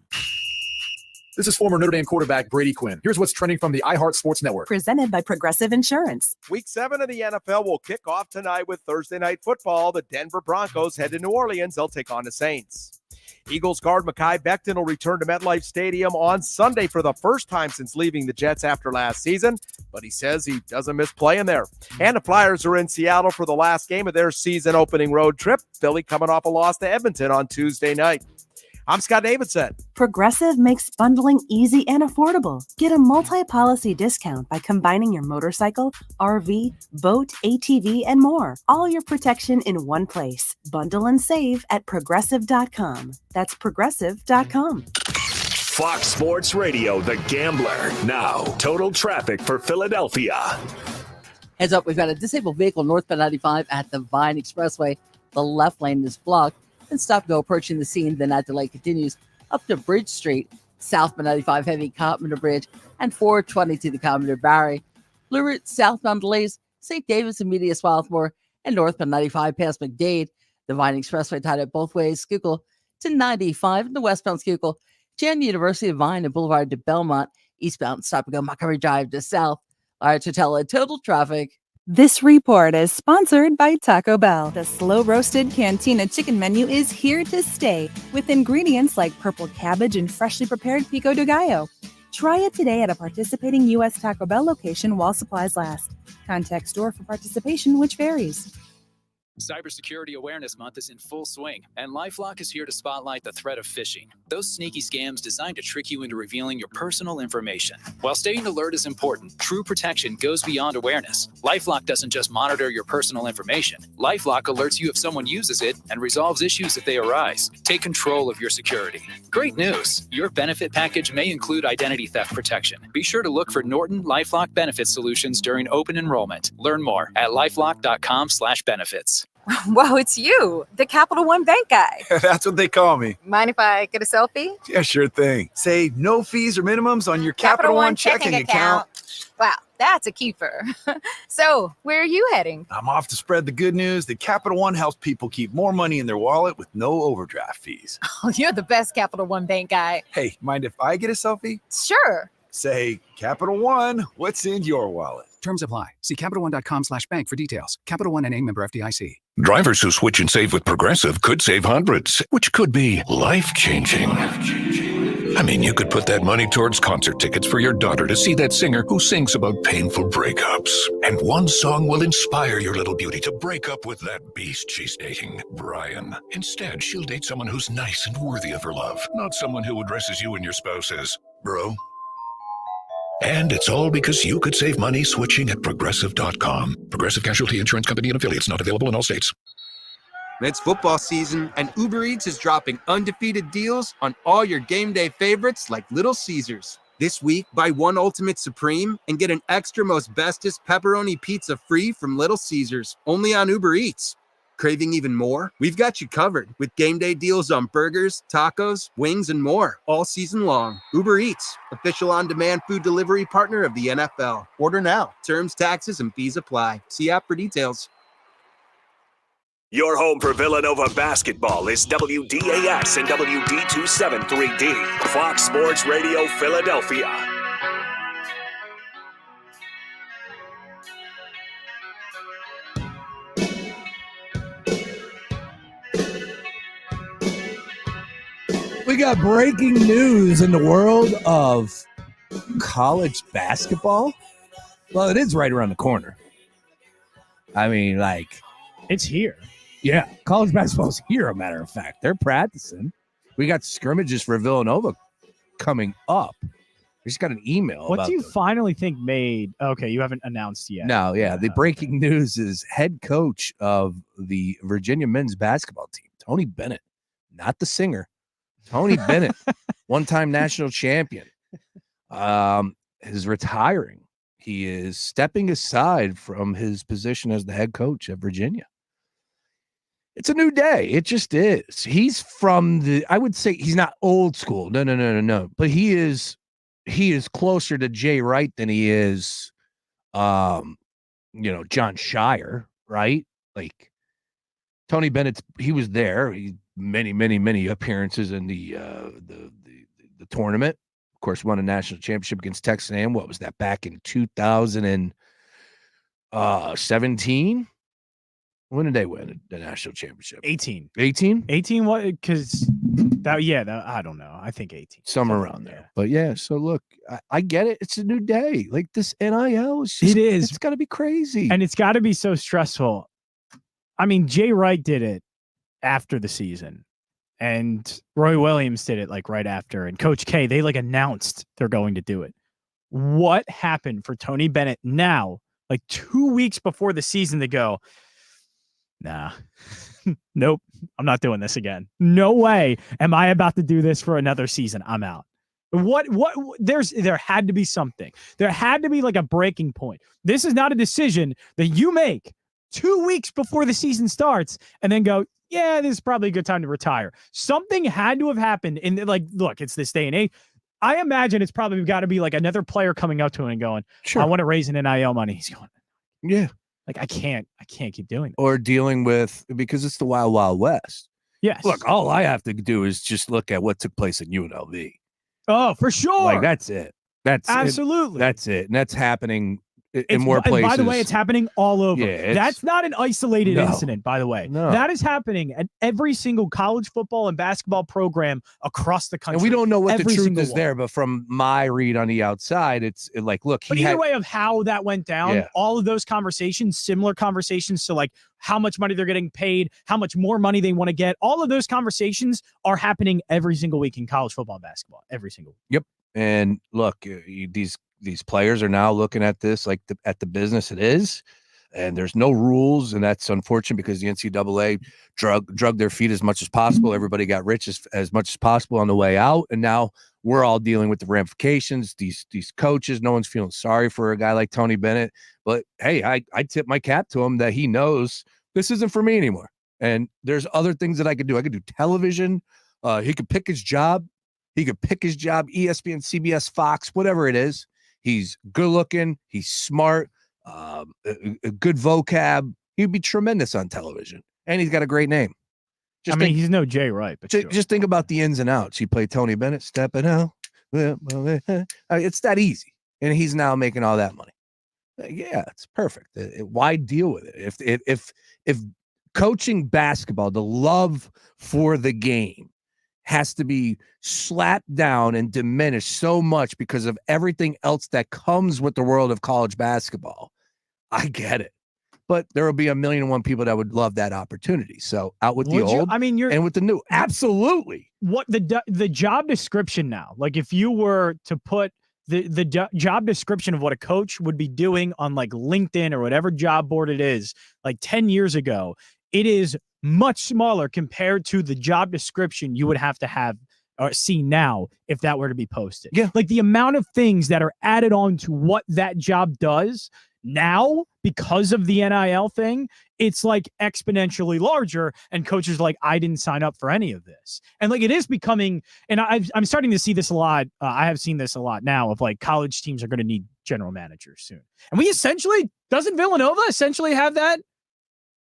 This is former Notre Dame quarterback Brady Quinn. Here's what's trending from the iHeart Sports Network. Presented by Progressive Insurance. Week 7 of the NFL will kick off tonight with Thursday Night Football. The Denver Broncos head to New Orleans. They'll take on the Saints. Eagles guard Mekhi Becton will return to MetLife Stadium on Sunday for the first time since leaving the Jets after last season, but he says he doesn't miss playing there. And the Flyers are in Seattle for the last game of their season-opening road trip. Philly coming off a loss to Edmonton on Tuesday night. I'm Scott Davidson. Progressive makes bundling easy and affordable. Get a multi-policy discount by combining your motorcycle, RV, boat, ATV, and more. All your protection in one place. Bundle and save at Progressive.com. That's Progressive.com. Fox Sports Radio, The Gambler. Now, total traffic for Philadelphia. Heads up, we've got a disabled vehicle northbound 95 at the Vine Expressway. The left lane is blocked. And stop go approaching the scene. Then that delay continues up to Bridge Street, southbound 95 heavy Commodore Bridge, and 420 to the Commodore Barry. Blue Route southbound delays, St. David's and Media Swarthmore, and northbound 95 past McDade. The Vine Expressway tied up both ways, Schuylkill to 95, and the westbound Schuylkill, Jan University of Vine and Boulevard to Belmont, eastbound stop and go Montgomery Drive to south. Large Hotel and total traffic. This report is sponsored by Taco Bell. The slow-roasted Cantina chicken menu is here to stay with ingredients like purple cabbage and freshly prepared pico de gallo. Try it today at a participating U.S. Taco Bell location while supplies last. Contact store for participation, which varies. Cybersecurity Awareness Month is in full swing, and LifeLock is here to spotlight the threat of phishing. Those sneaky scams designed to trick you into revealing your personal information. While staying alert is important, true protection goes beyond awareness. LifeLock doesn't just monitor your personal information. LifeLock alerts you if someone uses it and resolves issues if they arise. Take control of your security. Great news! Your benefit package may include identity theft protection. Be sure to look for Norton LifeLock Benefit Solutions during open enrollment. Learn more at lifelock.com/benefits. Wow, it's you, the Capital One Bank guy. That's what they call me. Mind if I get a selfie? Yeah, sure thing. Say no fees or minimums on your Capital One checking account. Wow, That's a keeper. So, where are you heading? I'm off to spread the good news that Capital One helps people keep more money in their wallet with no overdraft fees. Oh, you're the best Capital One bank guy. Hey, mind if I get a selfie? Sure. Say, Capital One, what's in your wallet? Terms apply. See CapitalOne.com/bank for details. Capital One NA, member FDIC. Drivers who switch and save with Progressive could save hundreds, which could be life-changing. I mean, you could put that money towards concert tickets for your daughter to see that singer who sings about painful breakups. And one song will inspire your little beauty to break up with that beast she's dating, Brian. Instead, she'll date someone who's nice and worthy of her love, not someone who addresses you and your spouse as bro. And it's all because you could save money switching at Progressive.com. Progressive Casualty Insurance Company and affiliates, not available in all states. It's football season, and Uber Eats is dropping undefeated deals on all your game day favorites like Little Caesars. This week, buy one Ultimate Supreme and get an extra most bestest pepperoni pizza free from Little Caesars, only on Uber Eats. Craving even more? We've got you covered with game day deals on burgers, tacos, wings, and more all season long. Uber Eats, official on-demand food delivery partner of the NFL. Order now. Terms, taxes, and fees apply. See app for details. Your home for Villanova basketball is WDAS and WD273D, Fox Sports Radio Philadelphia. We got breaking news in the world of college basketball. Well, it is right around the corner. I mean, like, it's here. Yeah, college basketball's here, a matter of fact. They're practicing. We got scrimmages for Villanova coming up. We just got an email. What do you finally think made? Okay, you haven't announced yet. No, yeah. The breaking news is head coach of the Virginia men's basketball team, Tony Bennett, not the singer. Tony Bennett, one-time national champion, is retiring. He is stepping aside from his position as the head coach of Virginia. It's a new day. It just is. He's from I would say he's not old school. No. But he is closer to Jay Wright than he is, John Shire, right? Like Tony Bennett, he was there. He many appearances in the tournament. Of course, won a national championship against Texas A&M. What was that, back in 2017? When did they win the national championship? 18. 18? What? Because I don't know. I think 18. Somewhere around there. But yeah, so look, I get it. It's a new day. Like this NIL is just, it's got to be crazy. And it's got to be so stressful. I mean, Jay Wright did it after the season, and Roy Williams did it like right after, and Coach K, they like announced they're going to do it. What happened for Tony Bennett now, like 2 weeks before the season, to go, nah, nope, I'm not doing this again. No way am I about to do this for another season. I'm out. There had to be something. There had to be like a breaking point. This is not a decision that you make 2 weeks before the season starts and then go, yeah, this is probably a good time to retire. Something had to have happened. And like, look, it's this day and age. I imagine it's probably got to be like another player coming up to him and going, sure, I want to raise an NIL money. He's going, yeah. Like, I can't keep doing that. Or dealing with, because it's the wild, wild west. Yes. Look, all I have to do is just look at what took place in UNLV. Oh, for sure. Like, that's it. Absolutely. That's it. And that's happening in more places. And by the way, it's happening all over. Yeah, that's not an isolated incident, by the way. No. That is happening at every single college football and basketball program across the country. And we don't know what the truth is one. there, but from my read on the outside, it's like, look, but either way of how that went down, all of those conversations, similar conversations to like how much money they're getting paid, how much more money they want to get, all of those conversations are happening every single week in college football and basketball. Every single week. Yep. And look, these players are now looking at this like at the business it is, and there's no rules, and that's unfortunate because the NCAA drug their feet as much as possible. Everybody got rich as much as possible on the way out, and now we're all dealing with the ramifications. These coaches, no one's feeling sorry for a guy like Tony Bennett, but hey, I tip my cap to him that he knows this isn't for me anymore, and there's other things that I could do. I could do television. He could pick his job. He could pick his job, ESPN, CBS, Fox, whatever it is. He's good looking. He's smart. A good vocab. He'd be tremendous on television, and he's got a great name. He's no Jay Wright, but just think about the ins and outs. He played Tony Bennett, stepping out. It's that easy, and he's now making all that money. Yeah, it's perfect. Why deal with it? If coaching basketball, the love for the game has to be slapped down and diminished so much because of everything else that comes with the world of college basketball, I get it. But there will be 1,000,001 people that would love that opportunity. So out with the old and with the new. Absolutely. What the job description now, like if you were to put the job description of what a coach would be doing on like LinkedIn or whatever job board it is, like 10 years ago, it is much smaller compared to the job description you would have or see now if that were to be posted. Yeah. Like the amount of things that are added on to what that job does now because of the NIL thing, it's like exponentially larger, and coaches are like, I didn't sign up for any of this. And like it is becoming, and I'm starting to see this a lot. I have seen this a lot now of like college teams are going to need general managers soon. And we essentially, doesn't Villanova essentially have that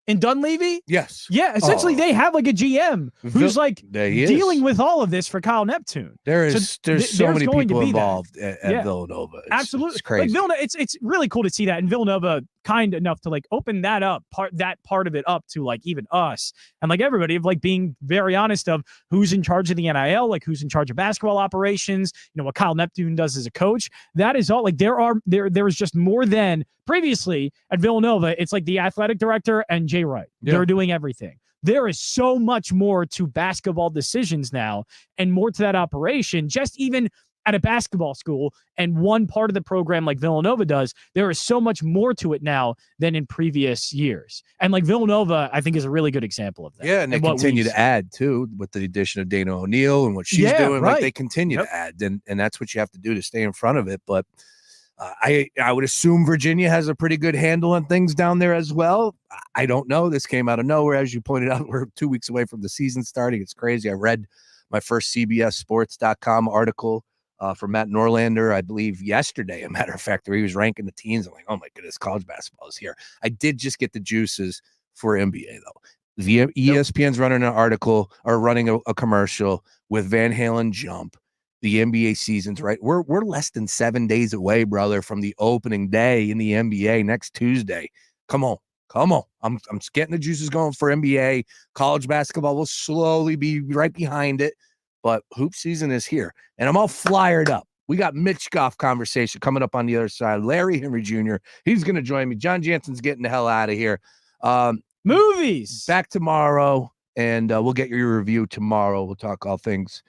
in Dunleavy? Yes. Yeah, essentially they have like a GM who's like dealing with all of this for Kyle Neptune. There's so many people involved at Villanova. Absolutely. It's crazy. Like Villanova, it's really cool to see that. And Villanova kind enough to like open that up, part of it up to like even us and like everybody of like being very honest of who's in charge of the NIL, like who's in charge of basketball operations, what Kyle Neptune does as a coach. That is all like there is just more than previously at Villanova. It's like the athletic director and Jay Wright. Yeah. They're doing everything. There is so much more to basketball decisions now and more to that operation, just even at a basketball school and one part of the program like Villanova does. There is so much more to it now than in previous years. And like Villanova, I think is a really good example of that. Yeah, and they continue to add too with the addition of Dana O'Neal and what she's doing. Right. Like they continue to add, and that's what you have to do to stay in front of it. But I would assume Virginia has a pretty good handle on things down there as well. I don't know. This came out of nowhere, as you pointed out. We're 2 weeks away from the season starting. It's crazy. I read my first CBSSports.com article from Matt Norlander, I believe yesterday, a matter of fact, where he was ranking the teams. I'm like, oh my goodness, college basketball is here. I did just get the juices for NBA though. The ESPN's running an article or running a commercial with Van Halen Jump. The NBA season's right. We're less than 7 days away, brother, from the opening day in the NBA next Tuesday. Come on. I'm getting the juices going for NBA. College basketball will slowly be right behind it. But hoop season is here, and I'm all flyered up. We got Mitch Goff conversation coming up on the other side. Larry Henry Jr., he's going to join me. John Jansen's getting the hell out of here. Movies. Back tomorrow, and we'll get your review tomorrow. We'll talk all things.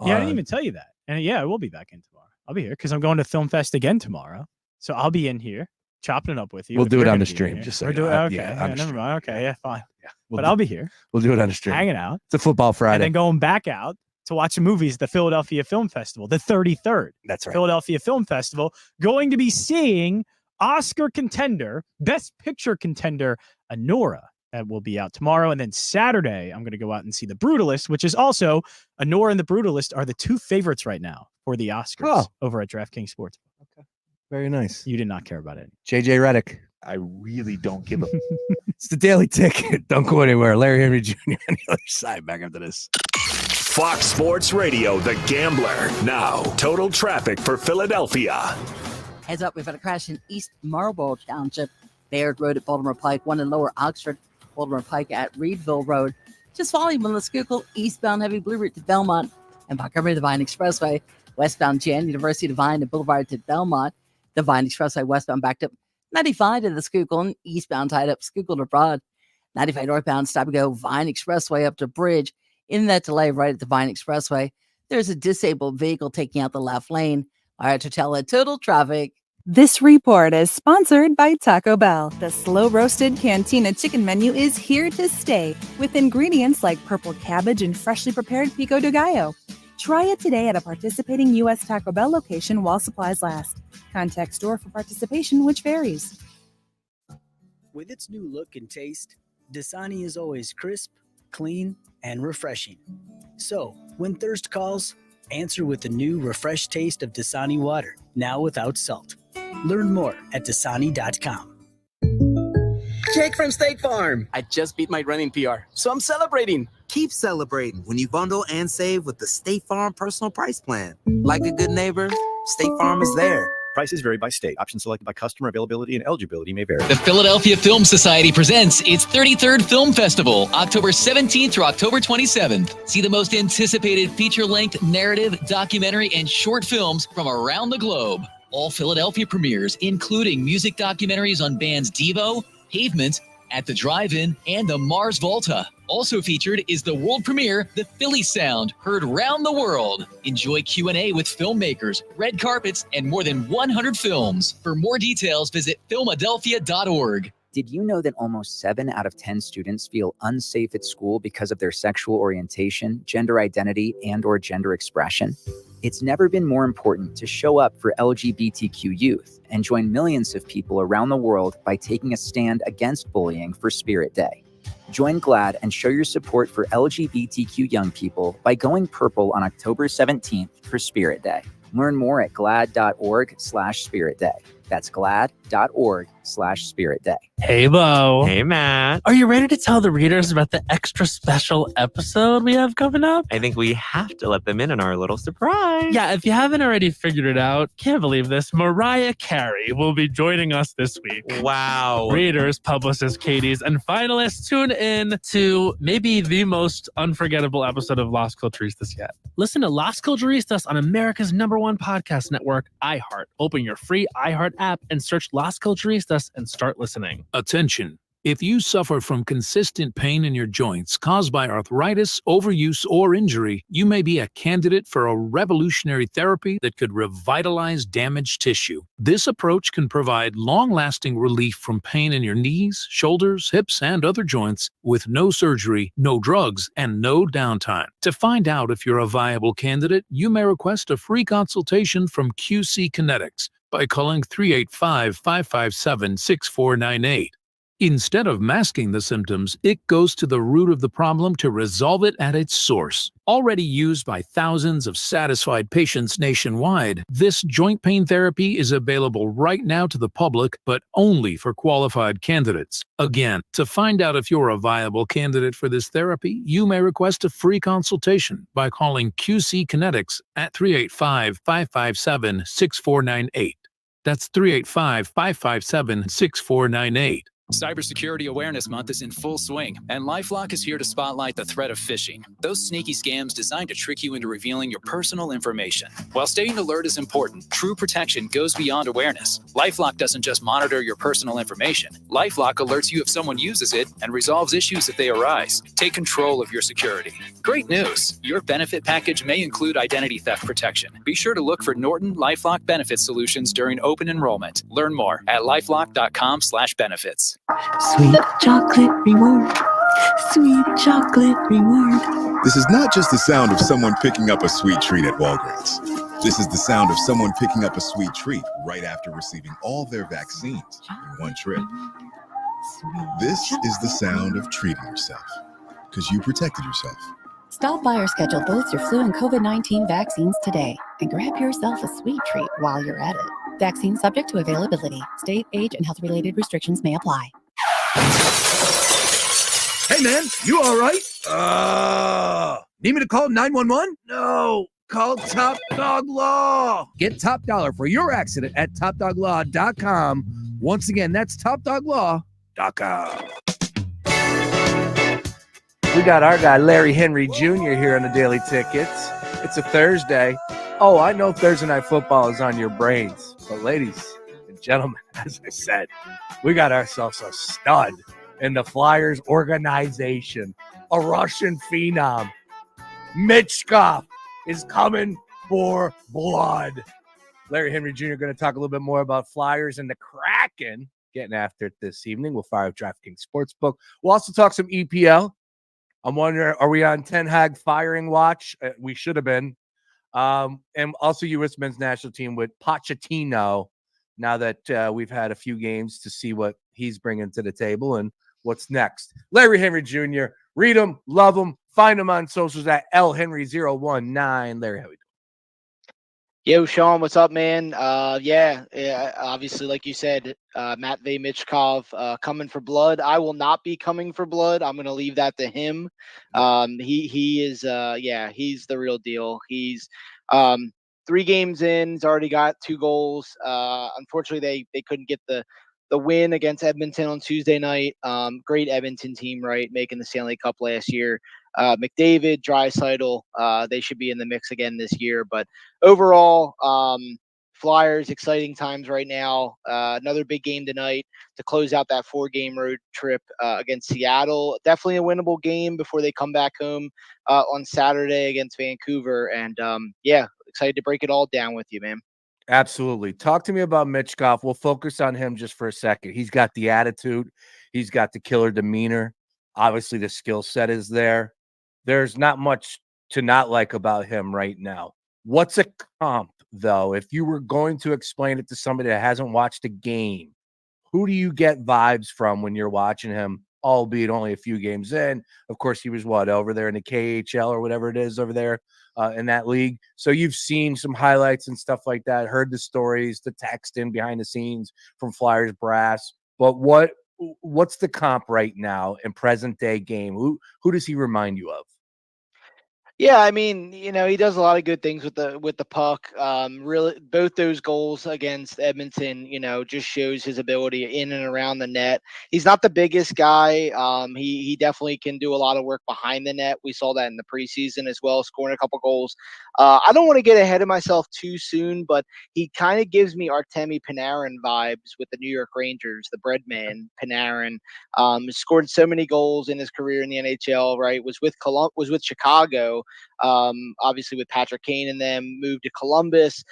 Yeah, I didn't even tell you that. And yeah, I will be back in tomorrow. I'll be here because I'm going to Film Fest again tomorrow. So I'll be in here chopping it up with you. We'll do it on the stream. Just so okay. Never mind. Okay, yeah, fine. Yeah, but I'll be here. We'll do it on the stream. Hanging out. It's a football Friday. And then going back out to watch the movies, the Philadelphia Film Festival, the 33rd. That's right. Philadelphia Film Festival. Going to be seeing Oscar contender, Best Picture contender, Anora. That will be out tomorrow. And then Saturday, I'm going to go out and see The Brutalist, which is also Anora and The Brutalist are the two favorites right now for the Oscars over at DraftKings Sports. Okay. Very nice. You did not care about it. JJ Redick. I really don't give a. It's the Daily Ticket. Don't go anywhere. Larry Henry Jr. on the other side. Back after this. Fox Sports Radio, The Gambler. Now, total traffic for Philadelphia. Heads up, we've had a crash in East Marlborough Township, Bayard Road at Baltimore Pike, one in Lower Oxford, Baltimore Pike at Reedville Road. Just following Melissa Schuylkill, eastbound heavy Blue Route to Belmont, and Montgomery Divine Expressway, westbound Jan University Divine and Boulevard to Belmont. Divine Expressway westbound backed up 95 to the Schuylkill, and eastbound tied up Schuylkill to Broad. 95 northbound stop and go Vine Expressway up to Bridge. In that delay right at the Vine Expressway, there's a disabled vehicle taking out the left lane. All right, to tell it total traffic. This report is sponsored by Taco Bell. The slow-roasted Cantina chicken menu is here to stay with ingredients like purple cabbage and freshly prepared pico de gallo. Try it today at a participating U.S. Taco Bell location while supplies last. Contact store for participation, which varies. With its new look and taste, Dasani is always crisp, clean, and refreshing. So, when thirst calls, Answer with the new refreshed taste of Dasani water, now without salt. Learn more at Dasani.com. Jake from State Farm. I just beat my running PR, so I'm celebrating. Keep celebrating when you bundle and save with the State Farm Personal Price Plan. Like a good neighbor, State Farm is there. Prices vary by state. Options selected by customer. Availability and eligibility may vary. The Philadelphia Film Society presents its 33rd Film Festival, October 17th through October 27th. See the most anticipated feature-length narrative, documentary, and short films from around the globe. All Philadelphia premieres, including music documentaries on bands Devo, Pavement, At the Drive-In, and the Mars Volta. Also featured is the world premiere, The Philly Sound, heard round the world. Enjoy Q&A with filmmakers, red carpets, and more than 100 films. For more details, visit Philadelphia.org. Did you know that almost 7 out of 10 students feel unsafe at school because of their sexual orientation, gender identity, and/or gender expression? It's never been more important to show up for LGBTQ youth and join millions of people around the world by taking a stand against bullying for Spirit Day. Join GLAAD and show your support for LGBTQ young people by going purple on October 17th for Spirit Day. Learn more at glad.org/Spirit Day. That's glad.org/Spirit Day. Hey, Bo. Hey, Matt. Are you ready to tell the readers about the extra special episode we have coming up? I think we have to let them in on our little surprise. Yeah, if you haven't already figured it out, can't believe this, Mariah Carey will be joining us this week. Wow. Readers, publicists, Katie's, and finalists tune in to maybe the most unforgettable episode of Las Culturistas yet. Listen to Las Culturistas on America's #1 podcast network, iHeart. Open your free iHeart app and search Las Culturistas and start listening. Attention. If you suffer from consistent pain in your joints caused by arthritis, overuse, or injury, you may be a candidate for a revolutionary therapy that could revitalize damaged tissue. This approach can provide long-lasting relief from pain in your knees, shoulders, hips, and other joints with no surgery, no drugs, and no downtime. To find out if you're a viable candidate, you may request a free consultation from QC Kinetics by calling 385-557-6498. Instead of masking the symptoms, it goes to the root of the problem to resolve it at its source. Already used by thousands of satisfied patients nationwide, this joint pain therapy is available right now to the public, but only for qualified candidates. Again, to find out if you're a viable candidate for this therapy, you may request a free consultation by calling QC Kinetics at 385-557-6498. That's 385-557-6498. Cybersecurity Awareness Month is in full swing, and LifeLock is here to spotlight the threat of phishing. Those sneaky scams designed to trick you into revealing your personal information. While staying alert is important, true protection goes beyond awareness. LifeLock doesn't just monitor your personal information. LifeLock alerts you if someone uses it and resolves issues if they arise. Take control of your security. Great news! Your benefit package may include identity theft protection. Be sure to look for Norton LifeLock Benefit Solutions during open enrollment. Learn more at lifelock.com/benefits. Sweet chocolate reward. Sweet chocolate reward. This is not just the sound of someone picking up a sweet treat at Walgreens. This is the sound of someone picking up a sweet treat right after receiving all their vaccines in one trip. This is the sound of treating yourself, because you protected yourself. Stop by or schedule both your flu and COVID-19 vaccines today and grab yourself a sweet treat while you're at it. Vaccine subject to availability. State, age, and health-related restrictions may apply. Hey, man, you all right? Need me to call 911? No, call Top Dog Law. Get top dollar for your accident at topdoglaw.com. Once again, that's topdoglaw.com. We got our guy, Larry Henry Jr. here on the Daily Tickets. It's a Thursday. Oh, I know Thursday Night Football is on your brains. But ladies and gentlemen, as I said, we got ourselves a stud in the Flyers organization. A Russian phenom. Michkov is coming for blood. Larry Henry Jr. going to talk a little bit more about Flyers and the Kraken getting after it this evening. We'll fire up DraftKings Sportsbook. We'll also talk some EPL. I'm wondering, are we on Ten Hag firing watch? We should have been. And also U.S. men's national team with Pochettino, now that we've had a few games to see what he's bringing to the table and what's next. Larry Henry Jr., read him, love him, find him on socials at LHenry019. Larry, how we doing? Yo, Sean, what's up, man? Yeah, obviously, like you said, Matvey Michkov coming for blood. I will not be coming for blood. I'm gonna leave that to him. He is, yeah, he's the real deal. He's 3 games in. He's already got 2 goals. Unfortunately, they couldn't get the win against Edmonton on Tuesday night. Great Edmonton team, right, making the Stanley Cup last year. McDavid, Draisaitl, they should be in the mix again this year, but overall, Flyers, exciting times right now. Another big game tonight to close out that 4-game road trip against Seattle. Definitely a winnable game before they come back home on Saturday against Vancouver. And yeah, excited to break it all down with you, man. Absolutely. Talk to me about Michkov. We'll focus on him just for a second. He's got the attitude. He's got the killer demeanor. Obviously, the skill set is there. There's not much to not like about him right now. What's a comp, though? If you were going to explain it to somebody that hasn't watched a game, who do you get vibes from when you're watching him, albeit only a few games in? Of course, he was over there in the KHL or whatever it is over there in that league. So you've seen some highlights and stuff like that, heard the stories, the text in behind the scenes from Flyers brass. But what's the comp right now in present day game? Who does he remind you of? Yeah, I mean, he does a lot of good things with the puck. Really, both those goals against Edmonton, just shows his ability in and around the net. He's not the biggest guy. He definitely can do a lot of work behind the net. We saw that in the preseason as well, scoring a couple goals. I don't want to get ahead of myself too soon, but he kind of gives me Artemi Panarin vibes with the New York Rangers, the breadman Panarin. Scored so many goals in his career in the NHL. Right, was with Chicago. Obviously, with Patrick Kane and them, moved to Columbus.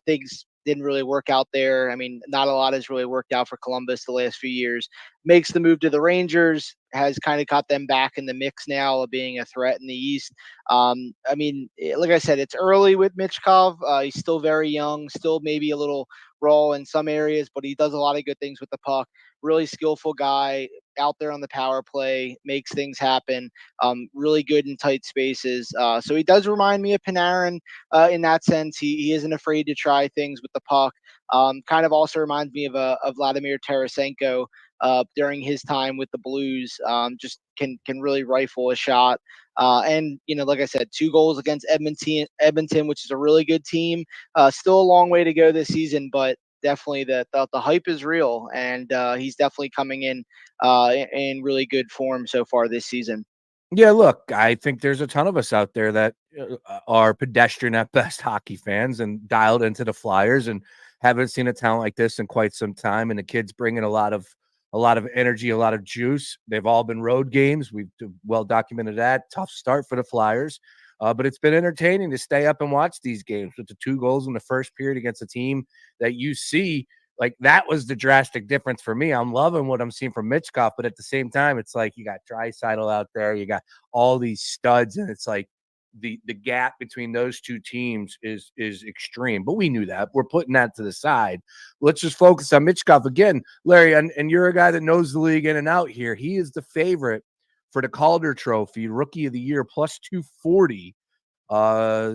Things didn't really work out there. I mean, not a lot has really worked out for Columbus the last few years. Makes the move to the Rangers, has kind of got them back in the mix now of being a threat in the East. I mean, like I said, it's early with Michkov. He's still very young, still maybe a little raw in some areas, but he does a lot of good things with the puck. Really skillful guy out there on the power play, makes things happen. Really good in tight spaces. So he does remind me of Panarin in that sense. He isn't afraid to try things with the puck. Kind of also reminds me of Vladimir Tarasenko during his time with the Blues. Just can really rifle a shot. And like I said, 2 goals against Edmonton, which is a really good team. Still a long way to go this season, but definitely the hype is real, and he's definitely coming in really good form so far this season. Yeah, look, I think there's a ton of us out there that are pedestrian at best hockey fans and dialed into the Flyers and haven't seen a talent like this in quite some time. And the kids bring in a lot of energy, a lot of juice. They've all been road games. We've well documented that. Tough start for the Flyers. But it's been entertaining to stay up and watch these games with the 2 goals in the first period against a team that you see. Like, that was the drastic difference for me. I'm loving what I'm seeing from Michkov, but at the same time, it's like you got Draisaitl out there, you got all these studs, and it's like the gap between those 2 teams is extreme. But we knew that. We're putting that to the side. Let's just focus on Michkov again, Larry. And you're a guy that knows the league in and out here. He is the favorite for the Calder Trophy, Rookie of the Year, plus 240. I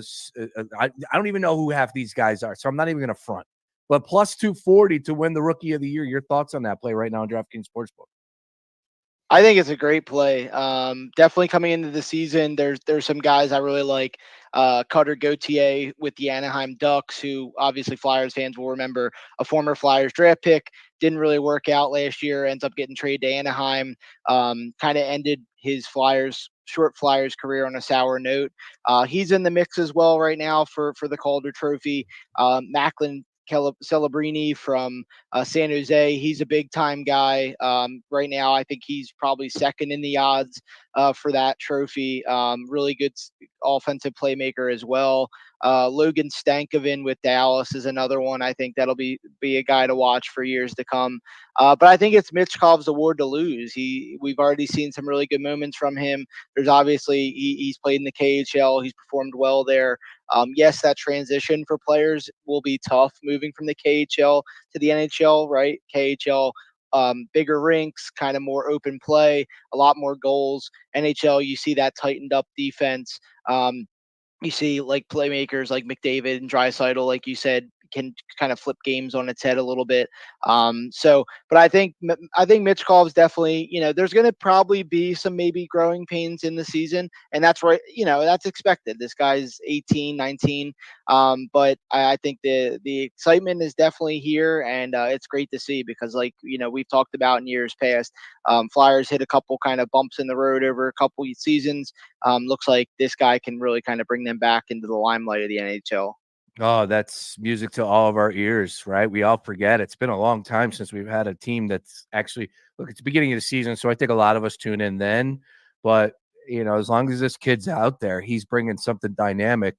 don't even know who half these guys are, so I'm not even going to front. But plus 240 to win the Rookie of the Year. Your thoughts on that play right now on DraftKings Sportsbook? I think it's a great play. Definitely coming into the season, there's some guys I really like. Cutter Gauthier with the Anaheim Ducks, who obviously Flyers fans will remember, a former Flyers draft pick. Didn't really work out last year. Ends up getting traded to Anaheim. Kind of ended his short Flyers career on a sour note. He's in the mix as well right now for the Calder Trophy. Macklin Celebrini from San Jose. He's a big time guy. Right now, I think he's probably second in the odds for that trophy. Really good offensive playmaker as well. Logan Stankoven with Dallas is another one. I think that'll be a guy to watch for years to come. But I think it's Michkov's award to lose. We've already seen some really good moments from him. There's obviously he's played in the KHL. He's performed well there. Yes, that transition for players will be tough moving from the KHL to the NHL, right? KHL, bigger rinks, kind of more open play, a lot more goals. NHL, you see that tightened up defense. you see like playmakers like McDavid and Draisaitl, like you said, can kind of flip games on its head a little bit. But I think Mitchkov's definitely, there's going to probably be some maybe growing pains in the season, and that's right. That's expected. This guy's 18, 19. But I think the excitement is definitely here, and it's great to see because, like we've talked about in years past, Flyers hit a couple kind of bumps in the road over a couple seasons. Looks like this guy can really kind of bring them back into the limelight of the NHL. Oh, that's music to all of our ears, right? We all forget it's been a long time since we've had a team that's actually look. It's the beginning of the season, so I think a lot of us tune in then. But as long as this kid's out there, he's bringing something dynamic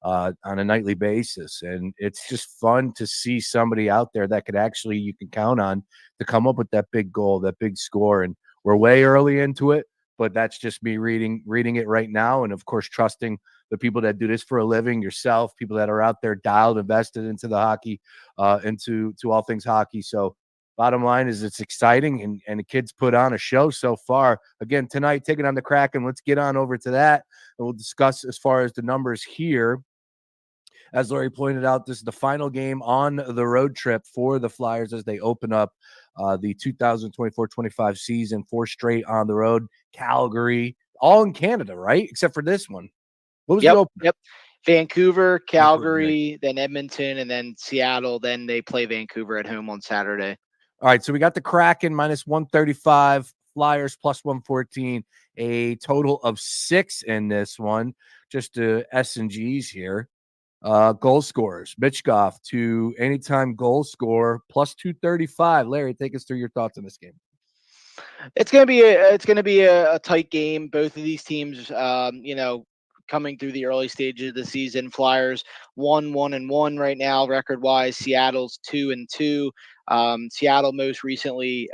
on a nightly basis, and it's just fun to see somebody out there that could actually you can count on to come up with that big goal, that big score. And we're way early into it, but that's just me reading it right now, and of course trusting the people that do this for a living, yourself, people that are out there dialed, invested into the hockey, into all things hockey. So bottom line is it's exciting, and the kids put on a show so far. Again, tonight, taking on the Kraken. Let's get on over to that, and we'll discuss as far as the numbers here. As Larry pointed out, this is the final game on the road trip for the Flyers as they open up the 2024-25 season. 4 straight on the road. Calgary, all in Canada, right? Except for this one. What was the opener? Yep. Vancouver, Calgary, then Edmonton, and then Seattle. Then they play Vancouver at home on Saturday. All right, so we got the Kraken minus 135, Flyers plus 114, a total of 6 in this one. Just S and G's here. Goal scorers, Mitchkov to anytime goal score plus 235. Larry, take us through your thoughts on this game. It's gonna be a tight game. Both of these teams, coming through the early stages of the season. Flyers 1-1-1 right now, record wise. Seattle's 2-2. Seattle most recently,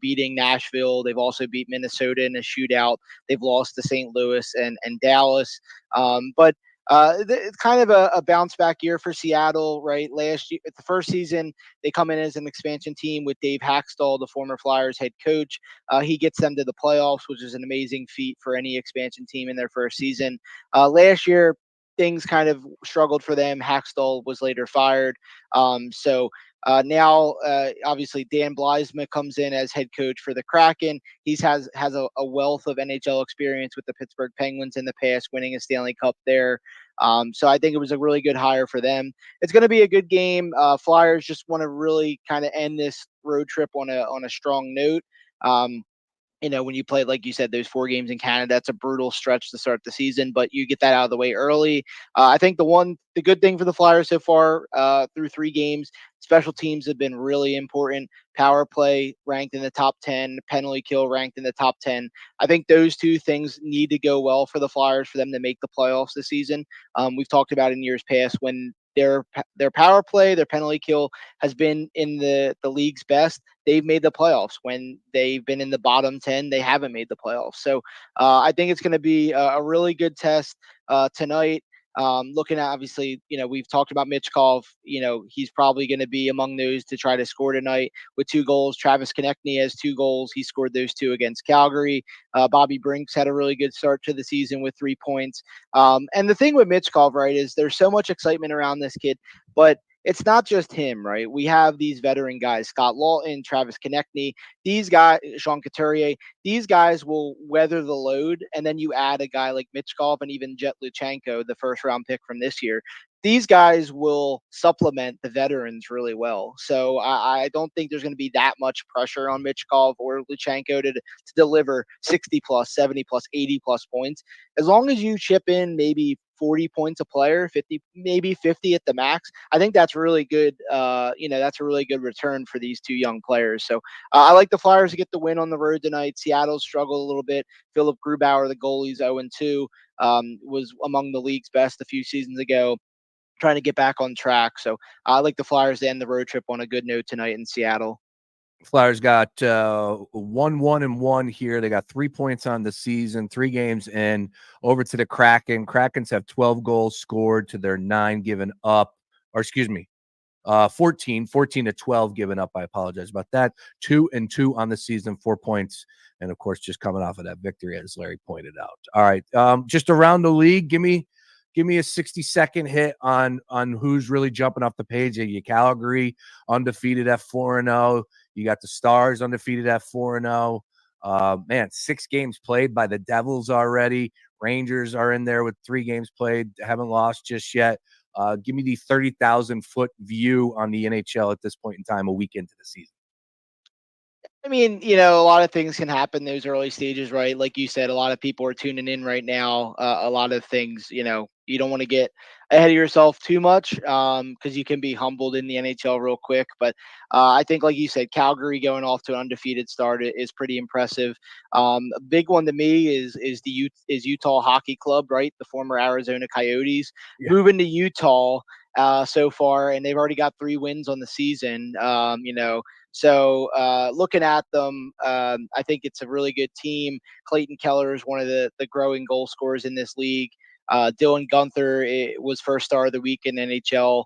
beating Nashville. They've also beat Minnesota in a shootout. They've lost to St. Louis and Dallas. But it's kind of a bounce back year for Seattle, right? Last year, the first season, they come in as an expansion team with Dave Haxtell, the former Flyers head coach. He gets them to the playoffs, which is an amazing feat for any expansion team in their first season. Last year, things kind of struggled for them. Haxtell was later fired. Now, obviously, Dan Blysma comes in as head coach for the Kraken. He has a wealth of NHL experience with the Pittsburgh Penguins in the past, winning a Stanley Cup there. So I think it was a really good hire for them. It's going to be a good game. Flyers just want to really kind of end this road trip on a strong note. When you play, like you said, those 4 games in Canada, that's a brutal stretch to start the season, but you get that out of the way early. I think the good thing for the Flyers so far, through 3 games, special teams have been really important. Power play ranked in the top 10, penalty kill ranked in the top 10. I think those 2 things need to go well for the Flyers for them to make the playoffs this season. We've talked about in years past when their power play, their penalty kill has been in the league's best. They've made the playoffs. When they've been in the bottom 10, they haven't made the playoffs. So I think it's going to be a really good test tonight. Looking at, obviously, we've talked about Mitchkov. He's probably going to be among those to try to score tonight with 2 goals. Travis Konechny has 2 goals. He scored those 2 against Calgary. Bobby Brinks had a really good start to the season with 3 points. And the thing with Mitchkov, right, is there's so much excitement around this kid, but it's not just him, right? We have these veteran guys, Scott Lawton, Travis Konechny, these guys, Sean Couturier, these guys will weather the load. And then you add a guy like Mitchkov and even Jet Luchenko, the first round pick from this year. These guys will supplement the veterans really well. So I don't think there's going to be that much pressure on Mitchkov or Luchenko to deliver 60 plus, 70 plus, 80 plus points. As long as you chip in maybe 40 points a player, 50, maybe 50 at the max, I think that's really good. That's a really good return for these 2 young players. So I like the Flyers to get the win on the road tonight. Seattle struggled a little bit. Philip Grubauer, the goalie's 0-2, was among the league's best a few seasons ago, trying to get back on track. So I like the Flyers to end the road trip on a good note tonight in Seattle. Flyers got 1-1-1 here. They got 3 points on the season, 3 games in. Over to the Kraken. Krakens have 12 goals scored to their 9 given up. Or excuse me, 14 to 12 given up. I apologize about that. 2-2 on the season, 4 points. And of course, just coming off of that victory, as Larry pointed out. All right. Just around the league, give me give me a 60-second hit on who's really jumping off the page. You Calgary undefeated at 4-0. You got the Stars undefeated at 4-0. Man, 6 games played by the Devils already. Rangers are in there with 3 games played, haven't lost just yet. Give me the 30,000-foot view on the NHL at this point in time, a week into the season. I mean, a lot of things can happen those early stages, right? Like you said, a lot of people are tuning in right now. A lot of things, you don't want to get ahead of yourself too much because you can be humbled in the NHL real quick. But I think, like you said, Calgary going off to an undefeated start is pretty impressive. A big one to me is Utah Hockey Club, right? The former Arizona Coyotes moving to Utah so far, and they've already got 3 wins on the season. So looking at them, I think it's a really good team. Clayton Keller is one of the growing goal scorers in this league. Dylan Gunther was first star of the week in NHL.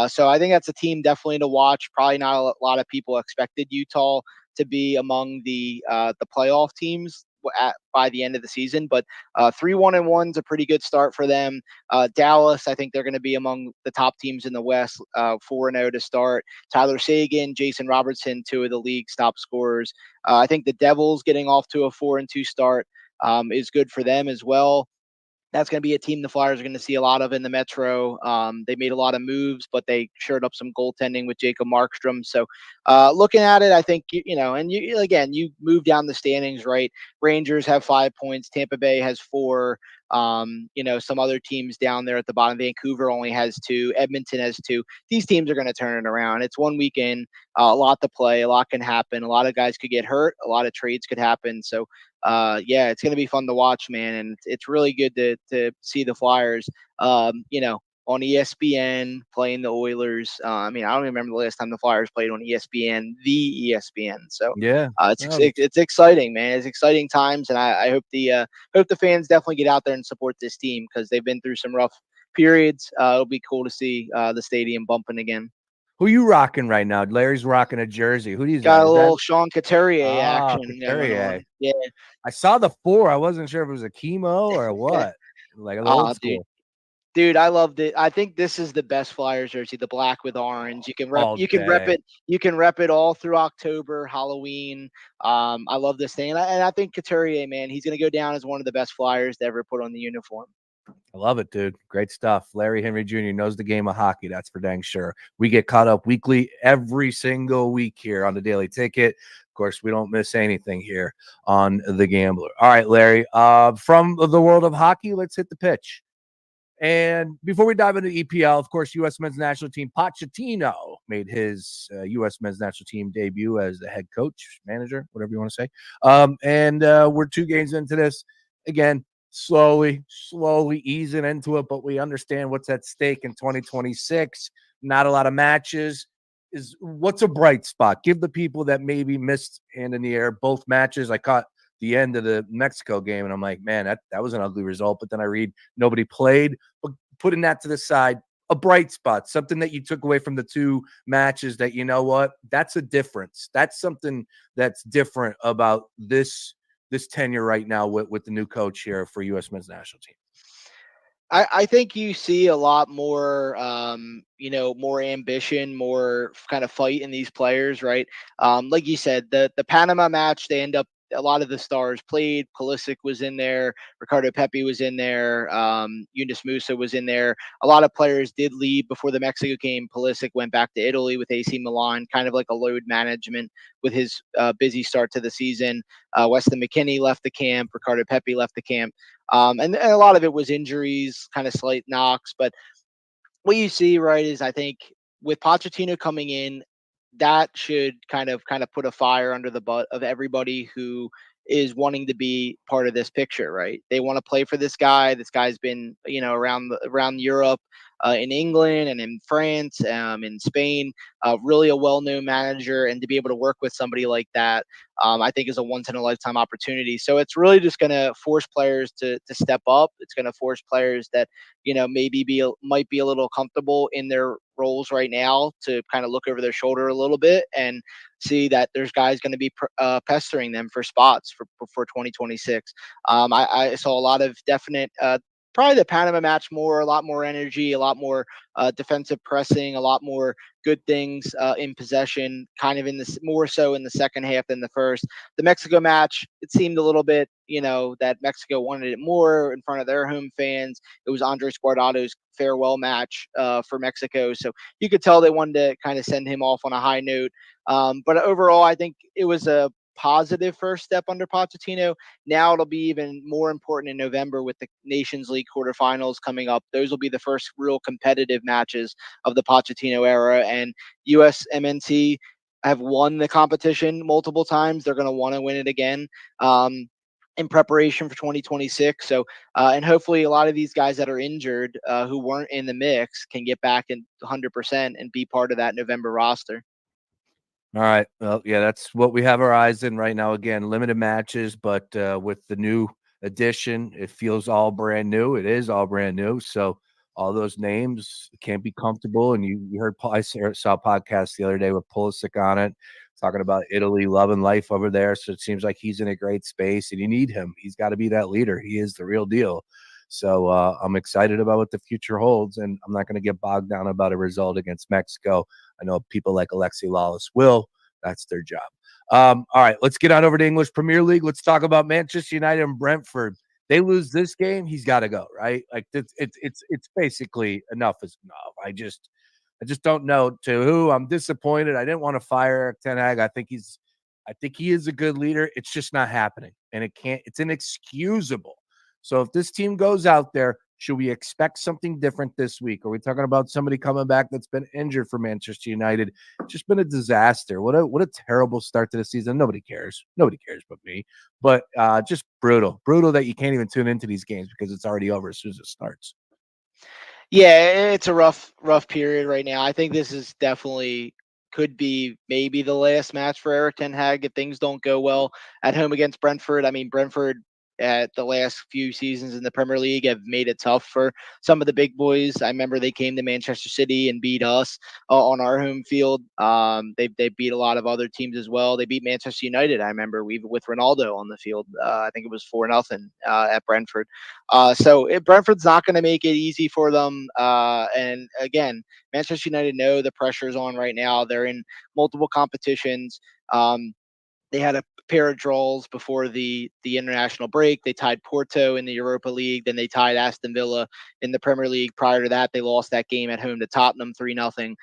So I think that's a team definitely to watch. Probably not a lot of people expected Utah to be among the playoff teams by the end of the season, but 3-1-1 is a pretty good start for them. Dallas, I think they're going to be among the top teams in the West, 4-0 to start. Tyler Seguin, Jason Robertson, 2 of the league's top scorers. I think the Devils getting off to a 4-2 start is good for them as well. That's going to be a team the Flyers are going to see a lot of in the Metro. They made a lot of moves, but they shored up some goaltending with Jacob Markstrom. So looking at it, I think, and you move down the standings, right? Rangers have 5 points. Tampa Bay has 4. Some other teams down there at the bottom. Vancouver only has 2. Edmonton has 2. These teams are going to turn it around. It's one weekend, a lot to play, a lot can happen. A lot of guys could get hurt. A lot of trades could happen. So it's going to be fun to watch, man. And it's really good to see the Flyers, on ESPN playing the Oilers. I don't even remember the last time the Flyers played on ESPN, the ESPN. So it's exciting, man. It's exciting times, and I hope the fans definitely get out there and support this team because they've been through some rough periods. It'll be cool to see the stadium bumping again. Who you rocking right now? Larry's rocking a jersey. Who do you got? A little Sean Couturier action going on. Yeah, I saw the 4. I wasn't sure if it was a chemo or what. Like a little old school. Dude, I loved it. I think this is the best Flyers jersey, the black with orange. You can rep it. You can rep it all through October, Halloween. I love this thing, and I think Couturier, man, he's gonna go down as one of the best Flyers to ever put on the uniform. I love it, dude. Great stuff. Larry Henry Jr. knows the game of hockey. That's for dang sure. We get caught up weekly every single week here on the Daily Ticket. Of course, we don't miss anything here on The Gambler. All right, Larry, from the world of hockey, let's hit the pitch. And before we dive into EPL, of course, U.S. men's national team Pochettino made his U.S. men's national team debut as the head coach, manager, whatever you want to say. And we're 2 games into this. Again, slowly easing into it, but we understand what's at stake in 2026. Not a lot of matches. What's a bright spot? Give the people that maybe missed hand in the air both matches. I caught the end of the Mexico game, and I'm like, man, that was an ugly result. But then I read nobody played. But putting that to the side, a bright spot, something that you took away from the 2 matches that, you know what, that's a difference. That's something that's different about this tenure right now with the new coach here for U.S. men's national team. I think you see a lot more, more ambition, more kind of fight in these players, right? Like you said, the Panama match, they end up, a lot of the stars played. Pulisic was in there. Ricardo Pepi was in there. Yunus Musa was in there. A lot of players did leave before the Mexico game. Pulisic went back to Italy with AC Milan, kind of like a load management with his busy start to the season. Weston McKennie left the camp. Ricardo Pepi left the camp. And a lot of it was injuries, kind of slight knocks. But what you see, right, is I think with Pochettino coming in, that should kind of put a fire under the butt of everybody who is wanting to be part of this picture, right? They want to play for this guy. This guy's been, around Europe, in England and in France, in Spain, really a well-known manager, and to be able to work with somebody like that, I think is a once-in-a-lifetime opportunity. So it's really just going to force players to step up. It's going to force players that, maybe might be a little comfortable in their roles right now to kind of look over their shoulder a little bit and see that there's guys going to be pestering them for spots for 2026. I saw a lot of definite probably the Panama match more, a lot more energy, a lot more defensive pressing, a lot more good things in possession, kind of in this more so in the second half than the first. The Mexico match, it seemed a little bit, that Mexico wanted it more in front of their home fans. It was Andres Guardado's farewell match for Mexico. So you could tell they wanted to kind of send him off on a high note. But overall, I think it was a positive first step under Pochettino. Now it'll be even more important in November with the Nations League quarterfinals coming up. Those will be the first real competitive matches of the Pochettino era. And USMNT have won the competition multiple times. They're going to want to win it again. In preparation for 2026. So, and hopefully a lot of these guys that are injured who weren't in the mix can get back in 100% and be part of that November roster. All right. Well, yeah, that's what we have our eyes in right now. Again, limited matches, but with the new addition, it feels all brand new. It is all brand new. So all those names can't be comfortable. And you heard Paul, I saw a podcast the other day with Pulisic on it, talking about Italy, loving life over there. So it seems like he's in a great space, and you need him. He's got to be that leader. He is the real deal. So I'm excited about what the future holds, and I'm not going to get bogged down about a result against Mexico. I know people like Alexi Lawless will. That's their job. All right, let's get on over to English Premier League. Let's talk about Manchester United and Brentford. They lose this game, he's got to go, right? Like it's basically enough is enough. I just don't know to who. I'm disappointed. I didn't want to fire Erik ten Hag. I think he is a good leader. It's just not happening, and it's inexcusable. So if this team goes out there, should we expect something different this week? Are we talking about somebody coming back that's been injured for Manchester United? It's just been a disaster. What a terrible start to the season. Nobody cares. Nobody cares but me. But just brutal that you can't even tune into these games because it's already over as soon as it starts. Yeah, it's a rough period right now. I think this is definitely could be maybe the last match for Erik ten Hag if things don't go well at home against Brentford. I mean, Brentford at the last few seasons in the Premier League have made it tough for some of the big boys. I remember they came to Manchester City and beat us on our home field. They beat a lot of other teams as well. They beat Manchester United. I remember with Ronaldo on the field. I think it was 4-0 at Brentford. Brentford's not going to make it easy for them. And again, Manchester United know the pressure's on right now. They're in multiple competitions. They had a pair of draws before the international break. They tied Porto in the Europa League. Then they tied Aston Villa in the Premier League. Prior to that, they lost that game at home to Tottenham 3-0.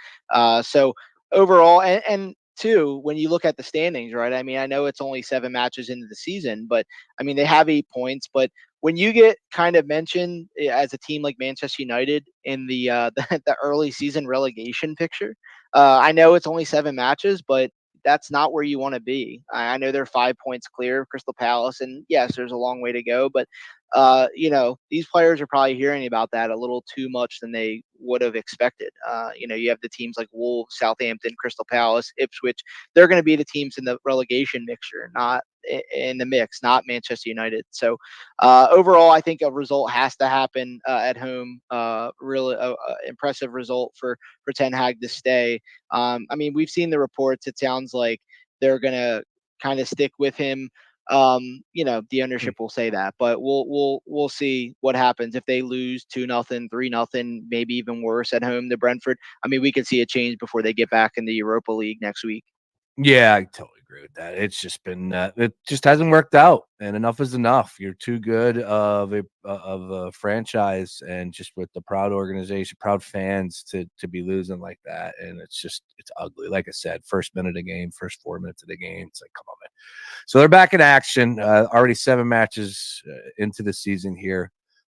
So overall, and two, when you look at the standings, right? I mean, I know it's only 7 matches into the season, but I mean, they have 8 points. But when you get kind of mentioned as a team like Manchester United in the early season relegation picture, I know it's only 7 matches, but that's not where you want to be. I know they're 5 points clear of Crystal Palace, and yes, there's a long way to go, but these players are probably hearing about that a little too much than they would have expected. You have the teams like Wolves, Southampton, Crystal Palace, Ipswich. They're going to be the teams in the relegation mixture, not in the mix, not Manchester United. So overall, I think a result has to happen at home. Really impressive result for Ten Hag to stay. I mean, we've seen the reports. It sounds like they're going to kind of stick with him. The ownership will say that, but we'll see what happens if they lose 2-0, 3-0, maybe even worse at home to Brentford. I mean, we could see a change before they get back in the Europa League next week. Yeah, I totally agree with that. It's just been it just hasn't worked out, and enough is enough. You're too good of a franchise, and just with the proud organization, proud fans to be losing like that, and it's ugly. Like I said, first minute of the game, first 4 minutes of the game, it's like, come on, man. So they're back in action. Already 7 matches into the season here.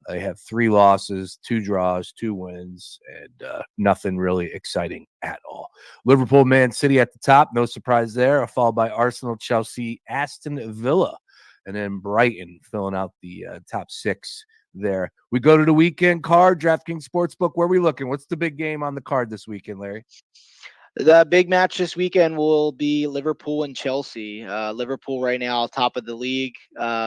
They have 3 losses, 2 draws, 2 wins, and nothing really exciting at all. Liverpool, Man City at the top. No surprise there. Followed by Arsenal, Chelsea, Aston Villa, and then Brighton filling out the top 6 there. We go to the weekend card, DraftKings Sportsbook. Where are we looking? What's the big game on the card this weekend, Larry? The big match this weekend will be Liverpool and Chelsea. Liverpool right now top of the league.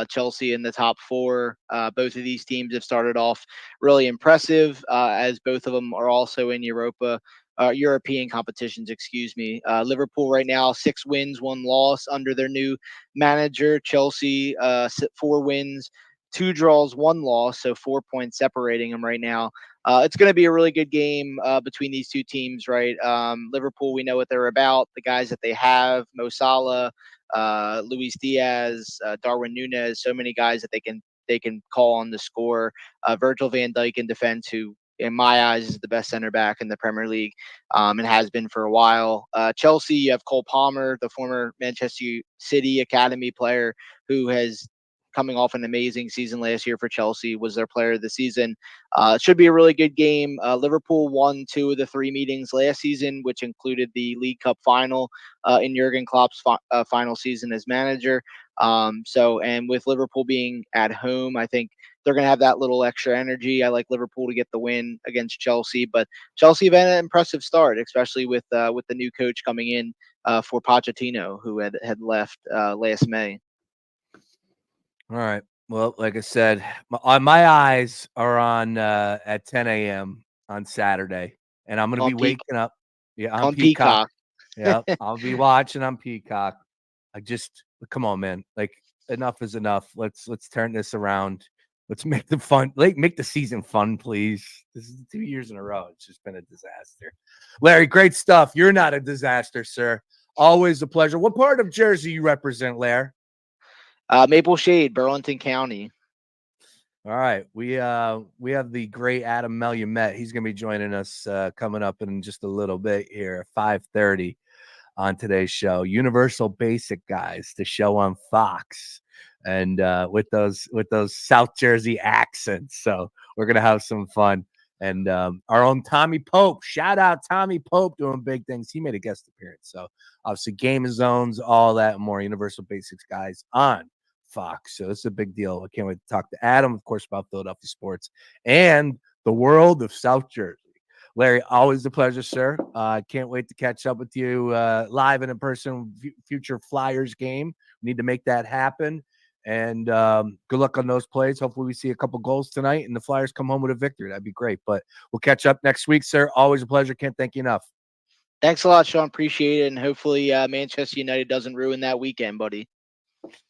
Chelsea in the top 4. Both of these teams have started off really impressive, as both of them are also in European competitions. Excuse me. Liverpool right now 6 wins, 1 loss under their new manager. Chelsea 4 wins, 2 draws, 1 loss, so 4 points separating them right now. It's going to be a really good game between these two teams, right? Liverpool, we know what they're about. The guys that they have, Mo Salah, Luis Diaz, Darwin Núñez, so many guys that they can call on the score. Virgil van Dijk in defense, who in my eyes is the best center back in the Premier League, and has been for a while. Chelsea, you have Cole Palmer, the former Manchester City academy player who has coming off an amazing season last year for Chelsea, was their player of the season. It should be a really good game. Liverpool won 2 of the 3 meetings last season, which included the League Cup final in Jurgen Klopp's final season as manager. And with Liverpool being at home, I think they're going to have that little extra energy. I like Liverpool to get the win against Chelsea, but Chelsea have had an impressive start, especially with the new coach coming in for Pochettino, who had left last May. All right. Well, like I said, my eyes are on at 10 a.m. on Saturday, and I'm going to be waking up. Yeah, on Peacock. Yeah, I'll be watching on Peacock. Come on, man. Like, enough is enough. Let's turn this around. Let's make the fun. Make the season fun, please. This is 2 years in a row. It's just been a disaster. Larry, great stuff. You're not a disaster, sir. Always a pleasure. What part of Jersey you represent, Larry? Maple Shade, Burlington County. All right. We have the great Adam Melumet. He's going to be joining us coming up in just a little bit here at 5:30 on today's show. Universal Basic Guys, the show on Fox, and with those South Jersey accents. So we're going to have some fun. And our own Tommy Pope, shout out Tommy Pope, doing big things. He made a guest appearance. So obviously Game of Zones, all that and more. Universal Basics Guys on Fox. So it's a big deal. I can't wait to talk to Adam, of course, about Philadelphia sports and the world of South Jersey. Larry, always a pleasure, sir. Can't wait to catch up with you live and in person. Future Flyers game. We need to make that happen. And good luck on those plays. Hopefully we see a couple goals tonight and the Flyers come home with a victory. That'd be great. But we'll catch up next week, sir. Always a pleasure. Can't thank you enough. Thanks a lot, Sean. Appreciate it. And hopefully Manchester United doesn't ruin that weekend, buddy.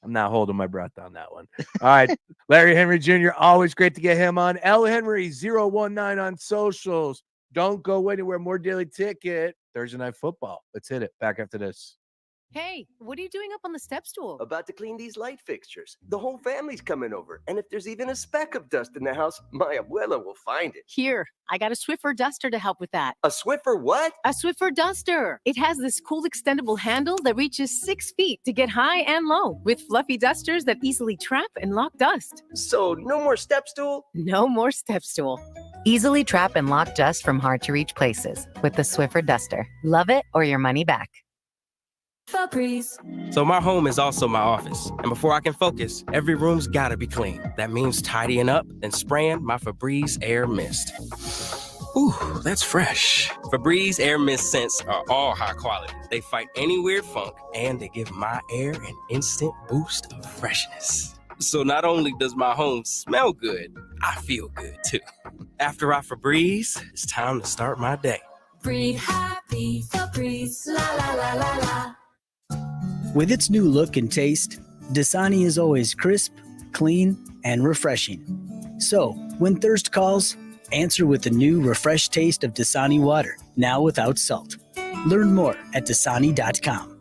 I'm not holding my breath on that one. All right. Larry Henry Jr., always great to get him on. L Henry 019 on socials. Don't go anywhere. More Daily Ticket. Thursday Night Football. Let's hit it. Back after this. Hey, what are you doing up on the step stool? About to clean these light fixtures. The whole family's coming over. And if there's even a speck of dust in the house, my abuela will find it. Here, I got a Swiffer duster to help with that. A Swiffer what? A Swiffer duster. It has this cool extendable handle that reaches 6 feet to get high and low, with fluffy dusters that easily trap and lock dust. So no more step stool? No more step stool. Easily trap and lock dust from hard-to-reach places with the Swiffer duster. Love it or your money back. Febreze. So my home is also my office. And before I can focus, every room's gotta be clean. That means tidying up, then spraying my Febreze Air Mist. Ooh, that's fresh. Febreze Air Mist scents are all high quality. They fight any weird funk, and they give my air an instant boost of freshness. So not only does my home smell good, I feel good too. After I Febreze, it's time to start my day. Breathe happy, Febreze, la la la la la. With its new look and taste, Dasani is always crisp, clean, and refreshing. So, when thirst calls, answer with the new refreshed taste of Dasani water, now without salt. Learn more at Dasani.com.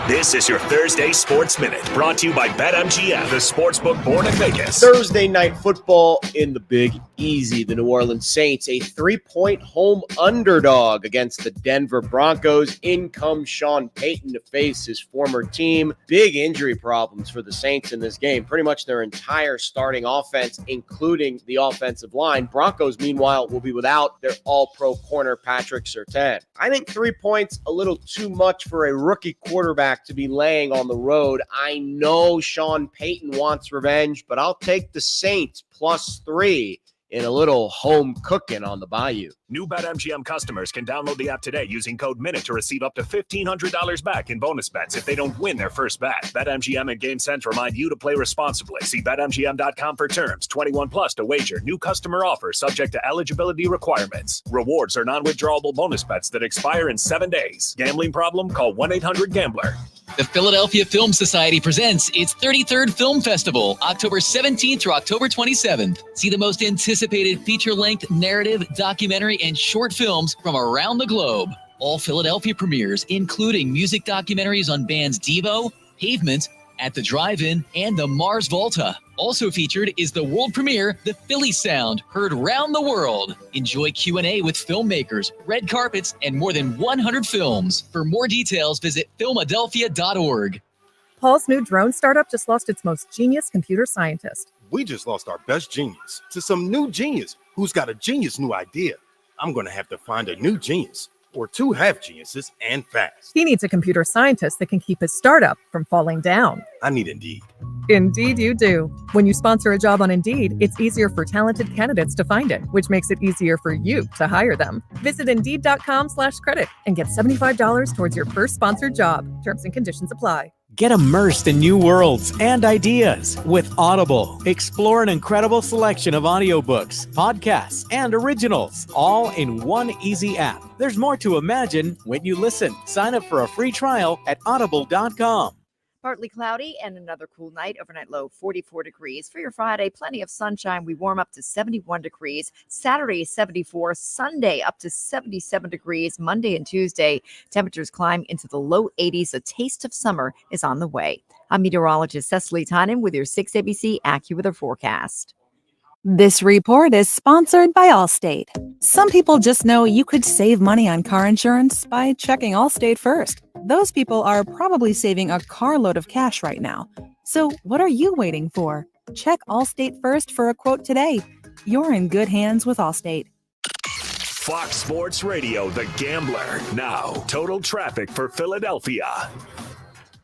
This is your Thursday Sports Minute, brought to you by BetMGM, the sportsbook born in Vegas. Thursday night football in the Big Easy. The New Orleans Saints, a 3-point home underdog against the Denver Broncos. In comes Sean Payton to face his former team. Big injury problems for the Saints in this game. Pretty much their entire starting offense, including the offensive line. Broncos, meanwhile, will be without their all-pro corner, Patrick Surtain. I think 3 points, a little too much for a rookie quarterback to be laying on the road. I know Sean Payton wants revenge, but I'll take the Saints +3 in a little home cooking on the Bayou. New BetMGM customers can download the app today using code MINUTE to receive up to $1,500 back in bonus bets if they don't win their first bet. BetMGM and GameSense remind you to play responsibly. See BetMGM.com for terms. 21 plus to wager. New customer offer subject to eligibility requirements. Rewards are non-withdrawable bonus bets that expire in 7 days. Gambling problem? Call 1-800-GAMBLER. The Philadelphia Film Society presents its 33rd Film Festival, October 17th through October 27th. See the most anticipated feature-length narrative, documentary, and short films from around the globe. All Philadelphia premieres, including music documentaries on bands Devo, Pavement, At the Drive-In, and the Mars Volta. Also featured is the world premiere, The Philly Sound, heard round the world. Enjoy Q&A with filmmakers, red carpets, and more than 100 films. For more details, visit filmadelphia.org. Paul's new drone startup just lost its most genius computer scientist. We just lost our best genius to some new genius who's got a genius new idea. I'm going to have to find a new genius, or two half geniuses, and fast. He needs a computer scientist that can keep his startup from falling down. I need Indeed. Indeed you do. When you sponsor a job on Indeed, it's easier for talented candidates to find it, which makes it easier for you to hire them. Visit Indeed.com/credit and get $75 towards your first sponsored job. Terms and conditions apply. Get immersed in new worlds and ideas with Audible. Explore an incredible selection of audiobooks, podcasts, and originals, all in one easy app. There's more to imagine when you listen. Sign up for a free trial at audible.com. Partly cloudy and another cool night. Overnight low 44 degrees. For your Friday, plenty of sunshine. We warm up to 71 degrees. Saturday, 74. Sunday, up to 77 degrees. Monday and Tuesday, temperatures climb into the low 80s. A taste of summer is on the way. I'm meteorologist Cecily Tynan with your 6 ABC AccuWeather forecast. This report is sponsored by Allstate. Some people just know you could save money on car insurance by checking Allstate first. Those people are probably saving a carload of cash right now. So what are you waiting for? Check Allstate first for a quote today. You're in good hands with Allstate. Fox Sports Radio, The Gambler. Now, total traffic for Philadelphia.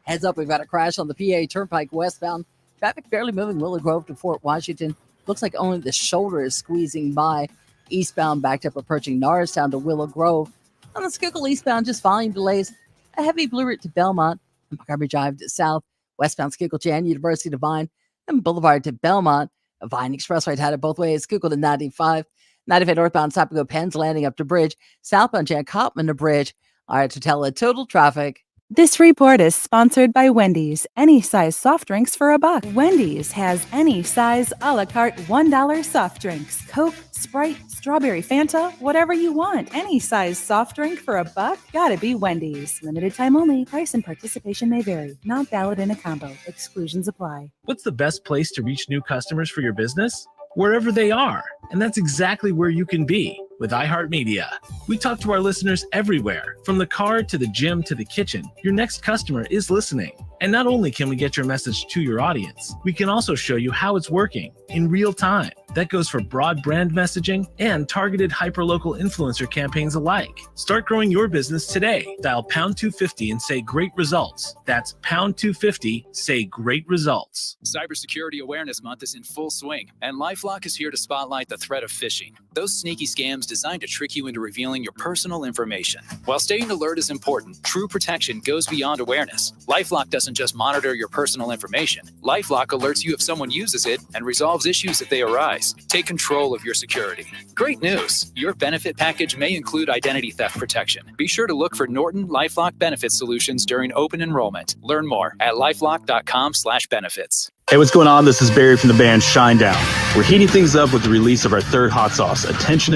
Heads up, we've got a crash on the PA Turnpike westbound. Traffic barely moving Willow Grove to Fort Washington. Looks like only the shoulder is squeezing by. Eastbound backed up approaching Norristown to Willow Grove. On the Schuylkill eastbound, just volume delays. A heavy blue route to Belmont. And Montgomery Drive to south. Westbound Schuylkill Jan, University to Vine. And Boulevard to Belmont. A Vine Expressway had it both ways. Schuylkill to 95. 95 northbound Sapago Penn's Landing up to Bridge. Southbound Jan Copman to Bridge. All right, to tell a total traffic. This report is sponsored by Wendy's. Any size soft drinks for $1. Wendy's has any size a la carte $1 soft drinks. Coke, Sprite, strawberry Fanta, whatever you want. Any size soft drink for $1. Gotta be Wendy's. Limited time only. Price and participation may vary. Not valid in a combo. Exclusions apply. What's the best place to reach new customers for your business? Wherever they are. And that's exactly where you can be with iHeartMedia. We talk to our listeners everywhere, from the car to the gym to the kitchen. Your next customer is listening. And not only can we get your message to your audience, we can also show you how it's working in real time. That goes for broad brand messaging and targeted hyperlocal influencer campaigns alike. Start growing your business today. Dial pound 250 and say great results. That's pound 250, say great results. Cybersecurity Awareness Month is in full swing, and LifeLock is here to spotlight the threat of phishing. Those sneaky scams designed to trick you into revealing your personal information. While staying alert is important, true protection goes beyond awareness. LifeLock doesn't just monitor your personal information. LifeLock alerts you if someone uses it and resolves issues if they arise. Take control of your security. Great news! Your benefit package may include identity theft protection. Be sure to look for Norton LifeLock Benefit Solutions during open enrollment. Learn more at lifelock.com/benefits. Hey, what's going on? This is Barry from the band Shinedown. We're heating things up with the release of our third hot sauce, Attention,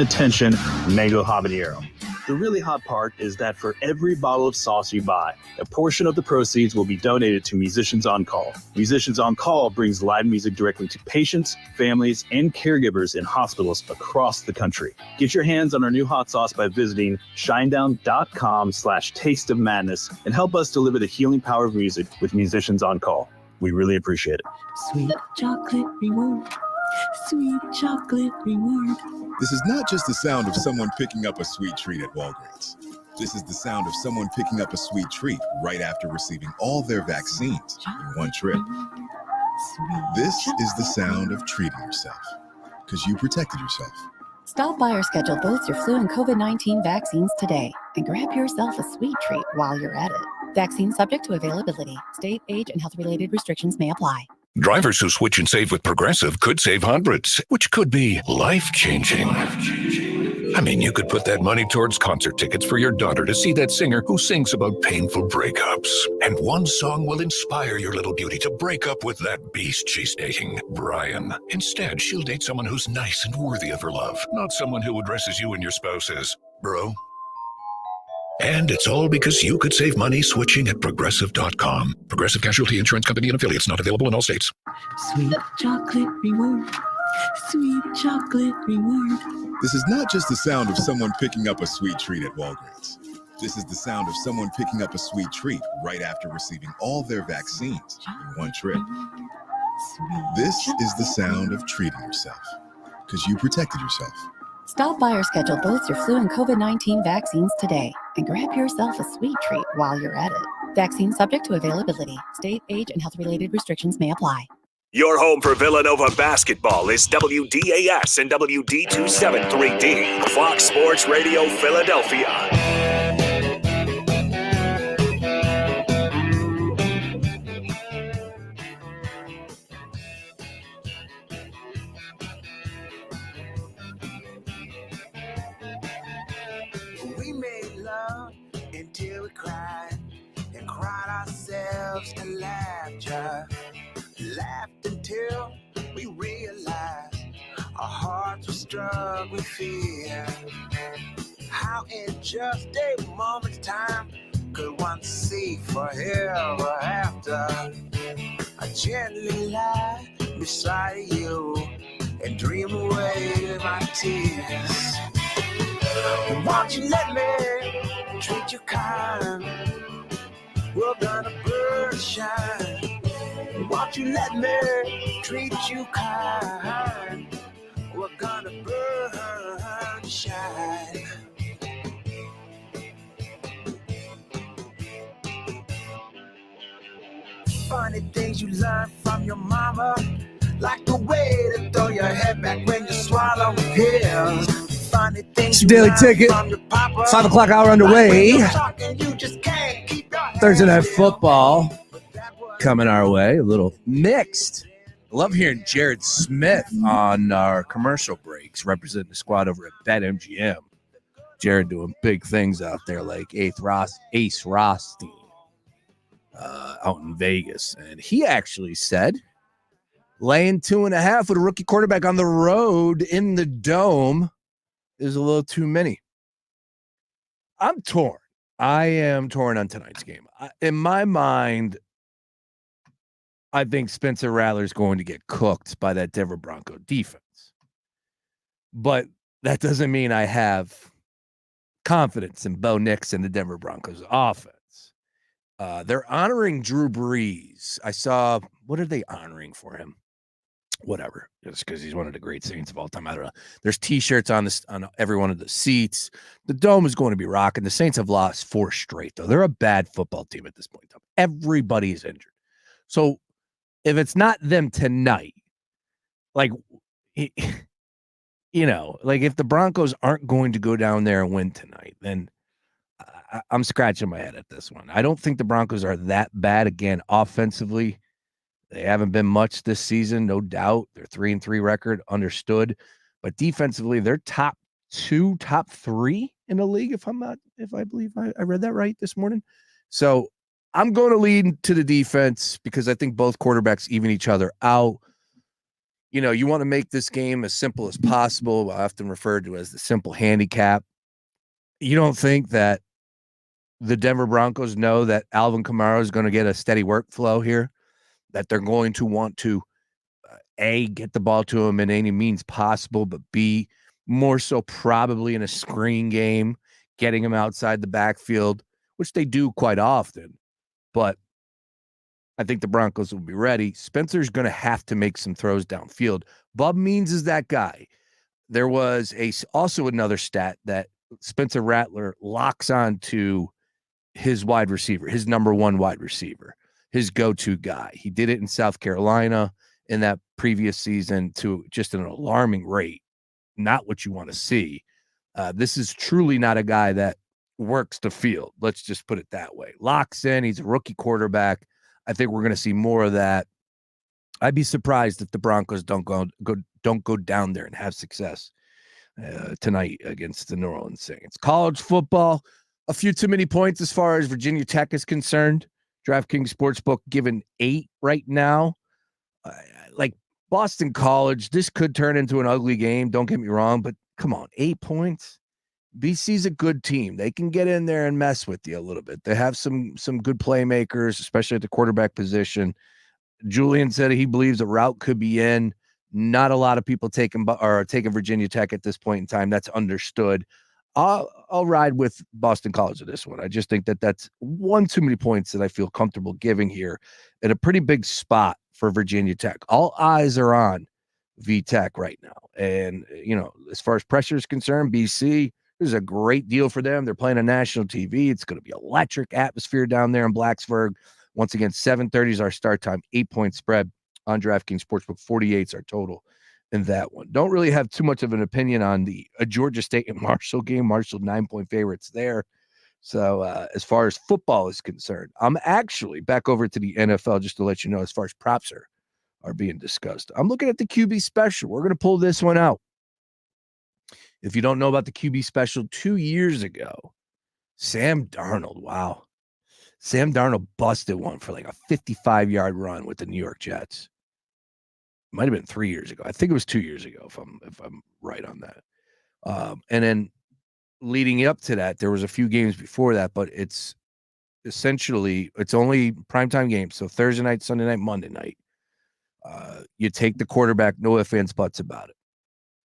Mango Habanero. The really hot part is that for every bottle of sauce you buy, a portion of the proceeds will be donated to Musicians on Call. Musicians on Call brings live music directly to patients, families, and caregivers in hospitals across the country. Get your hands on our new hot sauce by visiting shinedown.com/tasteofmadness and help us deliver the healing power of music with Musicians on Call. We really appreciate it. Sweet chocolate reward. Sweet chocolate reward. This is not just the sound of someone picking up a sweet treat at Walgreens. This is the sound of someone picking up a sweet treat right after receiving all their vaccines in one trip. This is the sound of treating yourself, because you protected yourself. Stop by or schedule both your flu and COVID-19 vaccines today and grab yourself a sweet treat while you're at it. Vaccine subject to availability. State, age, and health-related restrictions may apply. Drivers who switch and save with Progressive could save hundreds, which could be life-changing. I mean, you could put that money towards concert tickets for your daughter to see that singer who sings about painful breakups. And one song will inspire your little beauty to break up with that beast she's dating, Brian. Instead, she'll date someone who's nice and worthy of her love, not someone who addresses you and your spouse as bro. And it's all because you could save money switching at Progressive.com. Progressive Casualty Insurance Company and affiliates, not available in all states. Sweet chocolate reward. Sweet chocolate reward. This is not just the sound of someone picking up a sweet treat at Walgreens. This is the sound of someone picking up a sweet treat right after receiving all their vaccines in one trip. This is the sound of treating yourself, because you protected yourself. Stop by or schedule both your flu and COVID-19 vaccines today and grab yourself a sweet treat while you're at it. Vaccine subject to availability. State, age, and health-related restrictions may apply. Your home for Villanova basketball is WDAS and WD273D, Fox Sports Radio Philadelphia. We made love until we cried and cried ourselves to laughter. Laughed until we realized our hearts were struck with fear. How in just a moment's time could one see forever after? I gently lie beside you and dream away my tears. Won't you let me treat you kind? We're gonna burn shine. Won't you let me treat you kind? We're gonna burn shine. Funny things you learn from your mama, like the way to throw your head back when you swallow pills. Funny things you Daily learn Ticket, from your papa, 5 o'clock hour underway. like when you're talking, you just can't keep your head Thursday Night still. Football coming our way. A little mixed. I love hearing Jared Smith on our commercial breaks, representing the squad over at BetMGM. Jared doing big things out there like Ace Rothstein out in Vegas. And he actually said laying 2.5 with a rookie quarterback on the road in the Dome is a little too many. I'm torn. I am torn on tonight's game. In my mind, I think Spencer Rattler's going to get cooked by that Denver Bronco defense. But that doesn't mean I have confidence in Bo Nix and the Denver Broncos offense. They're honoring Drew Brees. I saw, what are they honoring for him? Whatever, just because he's one of the great Saints of all time. I don't know. There's T-shirts on every one of the seats. The Dome is going to be rocking. The Saints have lost 4 straight, though. They're a bad football team at this point in time. Everybody is injured. So if it's not them tonight, like, you know, like if the Broncos aren't going to go down there and win tonight, then I'm scratching my head at this one. I don't think the Broncos are that bad. Again, offensively, they haven't been much this season, no doubt. They're 3-3 record, understood. But defensively, they're top 2, top 3 in the league, if I believe I read that right this morning. So I'm going to lean to the defense because I think both quarterbacks even each other out. You know, you want to make this game as simple as possible, often referred to as the simple handicap. You don't think that the Denver Broncos know that Alvin Kamara is going to get a steady workflow here, that they're going to want to, A, get the ball to him in any means possible, but B, more so probably in a screen game, getting him outside the backfield, which they do quite often. But I think the Broncos will be ready. Spencer's going to have to make some throws downfield. Bub Means is that guy. There was also another stat that Spencer Rattler locks on to his wide receiver, his number 1 wide receiver, his go-to guy. He did it in South Carolina in that previous season to just an alarming rate. Not what you want to see. This is truly not a guy that works the field. Let's just put it that way. Locks in. He's a rookie quarterback. I think we're going to see more of that. I'd be surprised if the Broncos don't go down there and have success. tonight against the New Orleans Saints. College football, a few too many points as far as Virginia Tech is concerned. DraftKings Sportsbook given 8 right now. Like Boston College, this could turn into an ugly game. Don't get me wrong, but come on, 8 points. BC's a good team. They can get in there and mess with you a little bit. They have some good playmakers, especially at the quarterback position. Julian said he believes a route could be in. Not a lot of people taking Virginia Tech at this point in time. That's understood. I'll ride with Boston College with this one. I just think that's one too many points that I feel comfortable giving here at a pretty big spot for Virginia Tech. All eyes are on VTech right now. And, as far as pressure is concerned, BC, this is a great deal for them. They're playing on national TV. It's going to be electric atmosphere down there in Blacksburg. Once again, 7:30 is our start time, 8-point spread on DraftKings Sportsbook. 48 is our total in that one. Don't really have too much of an opinion on the Georgia State and Marshall game. Marshall 9-point favorites there. So as far as football is concerned, I'm actually back over to the NFL just to let you know as far as props are being discussed. I'm looking at the QB special. We're going to pull this one out. If you don't know about the QB special, 2 years ago, Sam Darnold, wow. Sam Darnold busted one for like a 55-yard run with the New York Jets. Might have been 3 years ago. I think it was 2 years ago, if I'm right on that. And then leading up to that, there was a few games before that, but it's essentially, it's only primetime games. So Thursday night, Sunday night, Monday night. You take the quarterback, no ifs, ands, buts about it.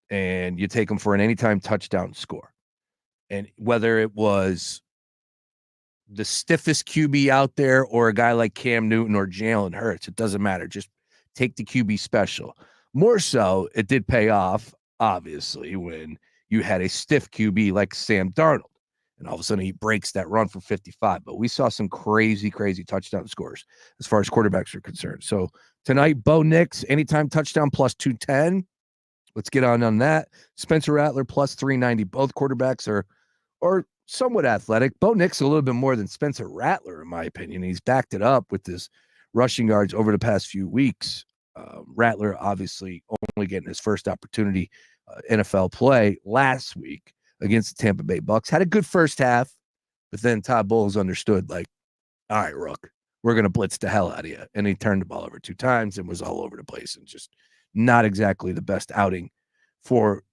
And you take them for an anytime touchdown score. And whether it was the stiffest QB out there or a guy like Cam Newton or Jalen Hurts, it doesn't matter. Just take the QB special. More so, it did pay off, obviously, when you had a stiff QB like Sam Darnold. And all of a sudden, he breaks that run for 55. But we saw some crazy, crazy touchdown scores as far as quarterbacks are concerned. So tonight, Bo Nix, anytime touchdown plus 210. Let's get on that. Spencer Rattler plus 390. Both quarterbacks are somewhat athletic. Bo Nix a little bit more than Spencer Rattler, in my opinion. He's backed it up with his rushing yards over the past few weeks. Rattler obviously only getting his first opportunity NFL play last week against the Tampa Bay Bucks. Had a good first half, but then Todd Bowles understood, like, all right, Rook, we're going to blitz the hell out of you. And he turned the ball over 2 times and was all over the place and just not exactly the best outing for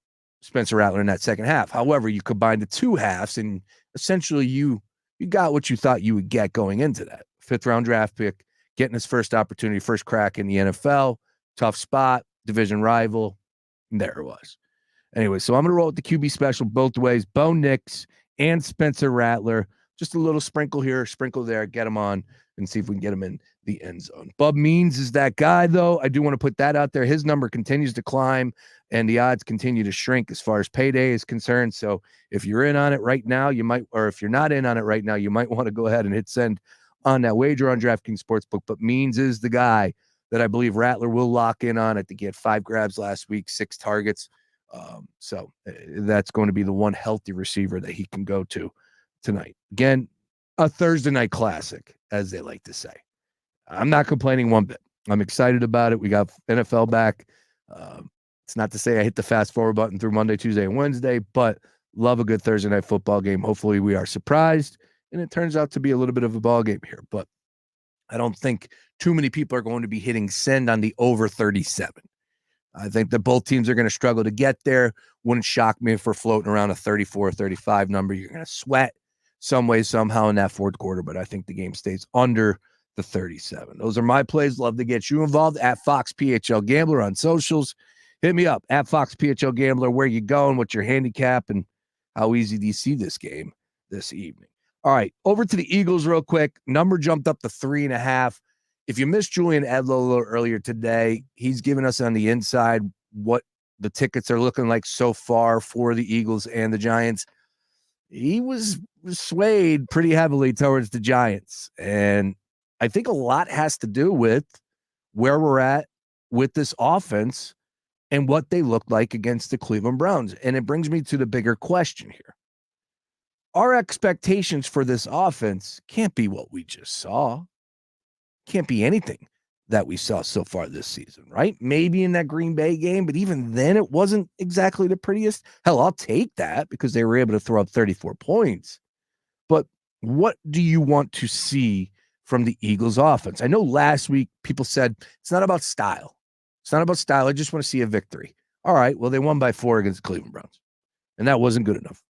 Spencer Rattler in that second half. However, you combine the 2 halves and essentially you got what you thought you would get going into that. 5th-round draft pick, getting his first opportunity, first crack in the NFL, tough spot, division rival, and there it was. Anyway, so I'm going to roll with the QB special both ways, Bo Nix and Spencer Rattler. Just a little sprinkle here, sprinkle there, get him on and see if we can get him in the end zone. Bub Means is that guy, though. I do want to put that out there. His number continues to climb, and the odds continue to shrink as far as payday is concerned. So if you're in on it right now, you might, or if you're not in on it right now, you might want to go ahead and hit send on that wager on DraftKings Sportsbook. But Means is the guy that I believe Rattler will lock in on. I think he had 5 grabs last week, 6 targets. So that's going to be the one healthy receiver that he can go to tonight. Again, a Thursday night classic, as they like to say. I'm not complaining one bit. I'm excited about it. We got NFL back. It's not to say I hit the fast forward button through Monday, Tuesday, and Wednesday, but love a good Thursday night football game. Hopefully we are surprised, and it turns out to be a little bit of a ball game here. But I don't think too many people are going to be hitting send on the over 37. I think that both teams are going to struggle to get there. Wouldn't shock me if we're floating around a 34, 35 number. You're going to sweat some way, somehow in that fourth quarter, but I think the game stays under the 37. Those are my plays. Love to get you involved at Fox PHL Gambler on socials. Hit me up at Fox PHL Gambler. Where you going? What's your handicap? And how easy do you see this game this evening? All right, over to the Eagles real quick. Number jumped up to 3.5. If you missed Julian Edlow a little earlier today, he's giving us on the inside what the tickets are looking like so far for the Eagles and the Giants. He was swayed pretty heavily towards the Giants. And I think a lot has to do with where we're at with this offense and what they looked like against the Cleveland Browns. And it brings me to the bigger question here. Our expectations for this offense can't be what we just saw. Can't be anything that we saw so far this season, right? Maybe in that Green Bay game, but even then it wasn't exactly the prettiest. Hell, I'll take that because they were able to throw up 34 points. But what do you want to see from the Eagles offense? I know last week people said it's not about style. It's not about style. I just want to see a victory. All right, well, they won by 4 against the Cleveland Browns, and that wasn't good enough.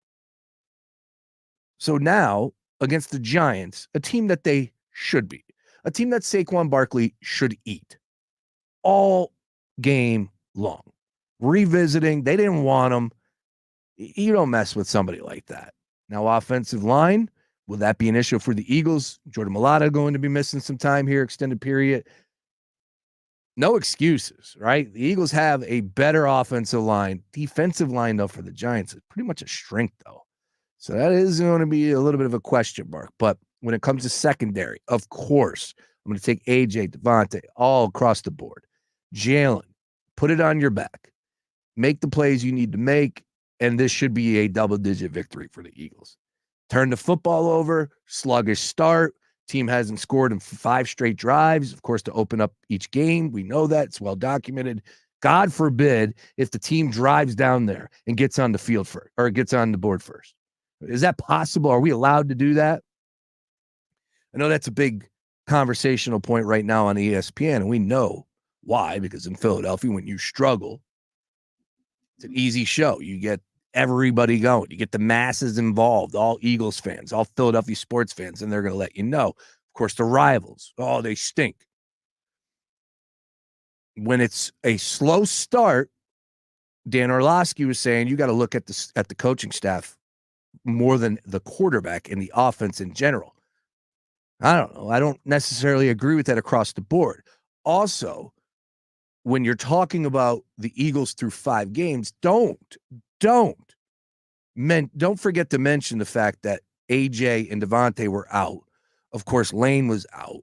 So now against the Giants, a team that they should beat, a team that Saquon Barkley should eat all game long. Revisiting, they didn't want him. You don't mess with somebody like that. Now, offensive line, will that be an issue for the Eagles? Jordan Mailata going to be missing some time here, extended period. No excuses, right? The Eagles have a better offensive line. Defensive line, though, for the Giants is pretty much a strength, though. So that is going to be a little bit of a question mark. But when it comes to secondary, of course, I'm going to take AJ, Devontae, all across the board. Jalen, put it on your back. Make the plays you need to make, and this should be a double-digit victory for the Eagles. Turn the football over, sluggish start. Team hasn't scored in 5 straight drives, of course, to open up each game. We know that. It's well documented. God forbid if the team drives down there and gets on the field first or gets on the board first. Is that possible? Are we allowed to do that? I know that's a big conversational point right now on ESPN, and we know why, because in Philadelphia, when you struggle, it's an easy show. You get everybody going. You get the masses involved, all Eagles fans, all Philadelphia sports fans, and they're going to let you know. Of course, the rivals, oh, they stink. When it's a slow start, Dan Orlovsky was saying you got to look at the coaching staff more than the quarterback and the offense in general. I don't know. I don't necessarily agree with that across the board. Also, when you're talking about the Eagles through 5 games, don't forget to mention the fact that AJ and Devontae were out. Of course, Lane was out.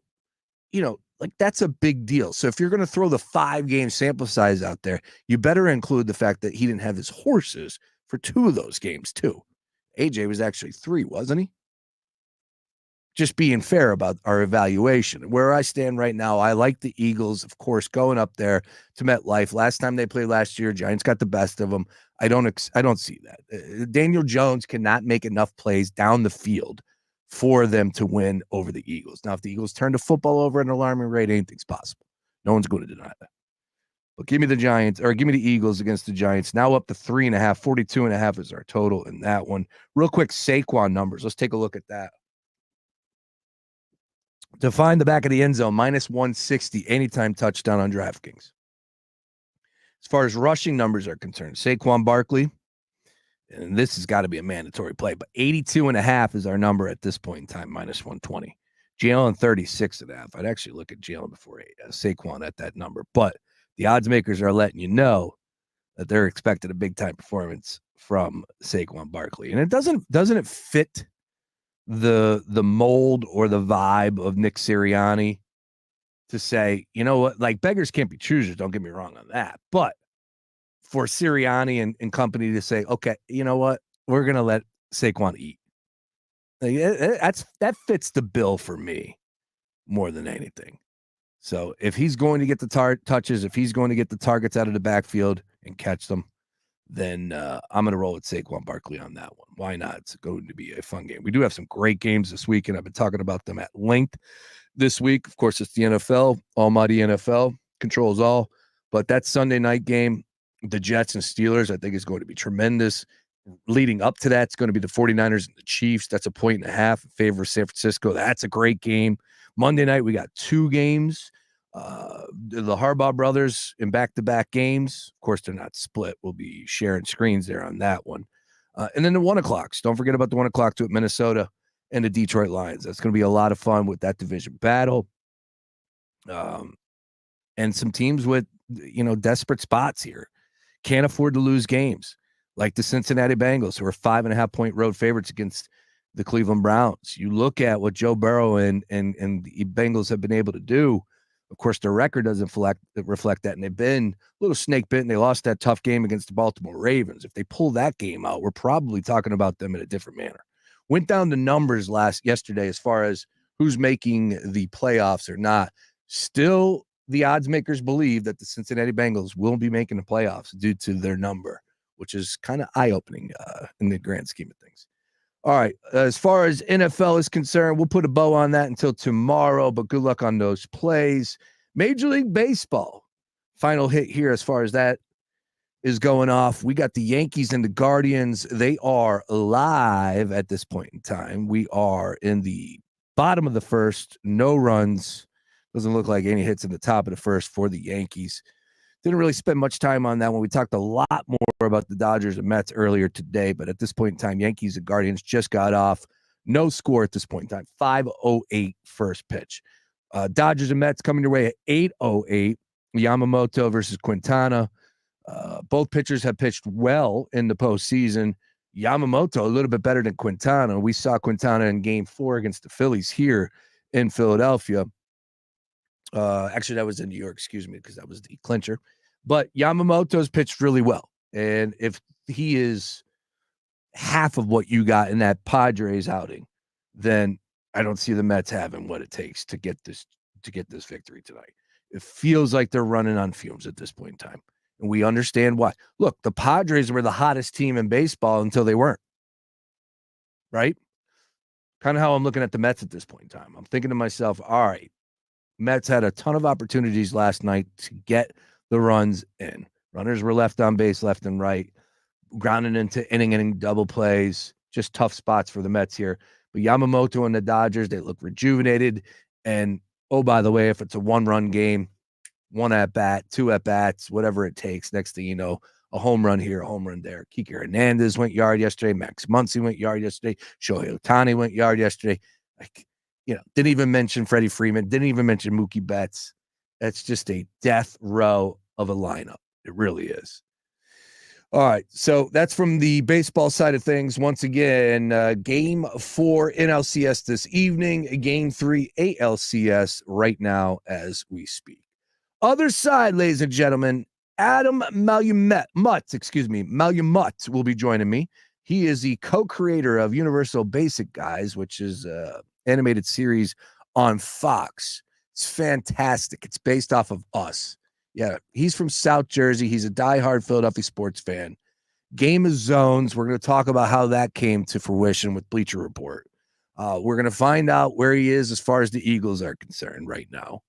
That's a big deal. So if you're going to throw the 5-game sample size out there, you better include the fact that he didn't have his horses for 2 of those games too. AJ was actually 3, wasn't he? Just being fair about our evaluation. Where I stand right now, I like the Eagles, of course, going up there to MetLife. Last time they played last year, Giants got the best of them. I don't see that. Daniel Jones cannot make enough plays down the field for them to win over the Eagles. Now, if the Eagles turn the football over at an alarming rate, anything's possible. No one's going to deny that. But give me the Giants, or give me the Eagles against the Giants. Now up to 3.5, 42.5 is our total in that one. Real quick, Saquon numbers. Let's take a look at that. To find the back of the end zone, -160 anytime touchdown on DraftKings. As far as rushing numbers are concerned, Saquon Barkley, and this has got to be a mandatory play, but 82.5 is our number at this point in time, -120. Jalen 36.5. I'd actually look at Jalen before Saquon at that number, but the odds makers are letting you know that they're expecting a big time performance from Saquon Barkley, and it doesn't it fit the mold or the vibe of Nick Sirianni to say, you know what, like beggars can't be choosers. Don't get me wrong on that. But for Sirianni and company to say, okay, you know what, we're going to let Saquon eat. Like, that fits the bill for me more than anything. So if he's going to get the touches, if he's going to get the targets out of the backfield and catch them, then I'm going to roll with Saquon Barkley on that one. Why not? It's going to be a fun game. We do have some great games this week, and I've been talking about them at length this week. Of course, it's the NFL, almighty NFL, controls all. But that Sunday night game, the Jets and Steelers, I think is going to be tremendous. Leading up to that, it's going to be the 49ers and the Chiefs. That's a 1.5 in favor of San Francisco. That's a great game. Monday night, we got 2 games. The Harbaugh brothers in back-to-back games. Of course, they're not split. We'll be sharing screens there on that one. And then the 1 o'clocks. Don't forget about the 1 o'clock to Minnesota and the Detroit Lions. That's going to be a lot of fun with that division battle. And some teams with, desperate spots here. Can't afford to lose games, like the Cincinnati Bengals, who are 5.5-point road favorites against the Cleveland Browns. You look at what Joe Burrow and the Bengals have been able to do. Of course, their record doesn't reflect that, and they've been a little snake bitten. They lost that tough game against the Baltimore Ravens. If they pull that game out, we're probably talking about them in a different manner. Went down the numbers yesterday as far as who's making the playoffs or not. Still the odds makers believe that the Cincinnati Bengals will be making the playoffs due to their number, which is kind of eye-opening in the grand scheme of things. All right, as far as NFL is concerned, we'll put a bow on that until tomorrow, but good luck on those plays. Major League Baseball, final hit here as far as that is going off. We got the Yankees and the Guardians. They are live at this point in time. We are in the bottom of the first, no runs. Doesn't look like any hits in the top of the first for the Yankees. Didn't really spend much time on that one. We talked a lot more about the Dodgers and Mets earlier today, but at this point in time, Yankees and Guardians just got off. No score at this point in time. 5:08 first pitch. Dodgers and Mets coming your way at 8:08. Yamamoto versus Quintana. Both pitchers have pitched well in the postseason. Yamamoto a little bit better than Quintana. We saw Quintana in Game 4 against the Phillies here in Philadelphia. Actually, that was in New York, excuse me, because that was the clincher. But Yamamoto's pitched really well. And if he is half of what you got in that Padres outing, then I don't see the Mets having what it takes to get this victory tonight. It feels like they're running on fumes at this point in time. And we understand why. Look, the Padres were the hottest team in baseball until they weren't. Right? Kind of how I'm looking at the Mets at this point in time. I'm thinking to myself, all right, Mets had a ton of opportunities last night to get the runs in. Runners were left on base, left and right, grounding into inning double plays. Just tough spots for the Mets here. But Yamamoto and the Dodgers, they look rejuvenated. And, oh, by the way, if it's a one-run game, one at-bat, two at-bats, whatever it takes, next thing you know, a home run here, a home run there. Kike Hernandez went yard yesterday. Max Muncy went yard yesterday. Shohei Ohtani went yard yesterday. Didn't even mention Freddie Freeman. Didn't even mention Mookie Betts. That's just a death row of a lineup. It really is. All right, so that's from the baseball side of things. Once again, Game 4 NLCS this evening, Game 3 ALCS right now as we speak. Other side, ladies and gentlemen, Adam Malamut will be joining me. He is the co-creator of Universal Basic Guys, which is animated series on Fox. It's fantastic. It's based off of Us. Yeah, he's from South Jersey. He's a diehard Philadelphia sports fan. Game of Zones. We're going to talk about how that came to fruition with Bleacher Report. We're going to find out where he is as far as the Eagles are concerned right now.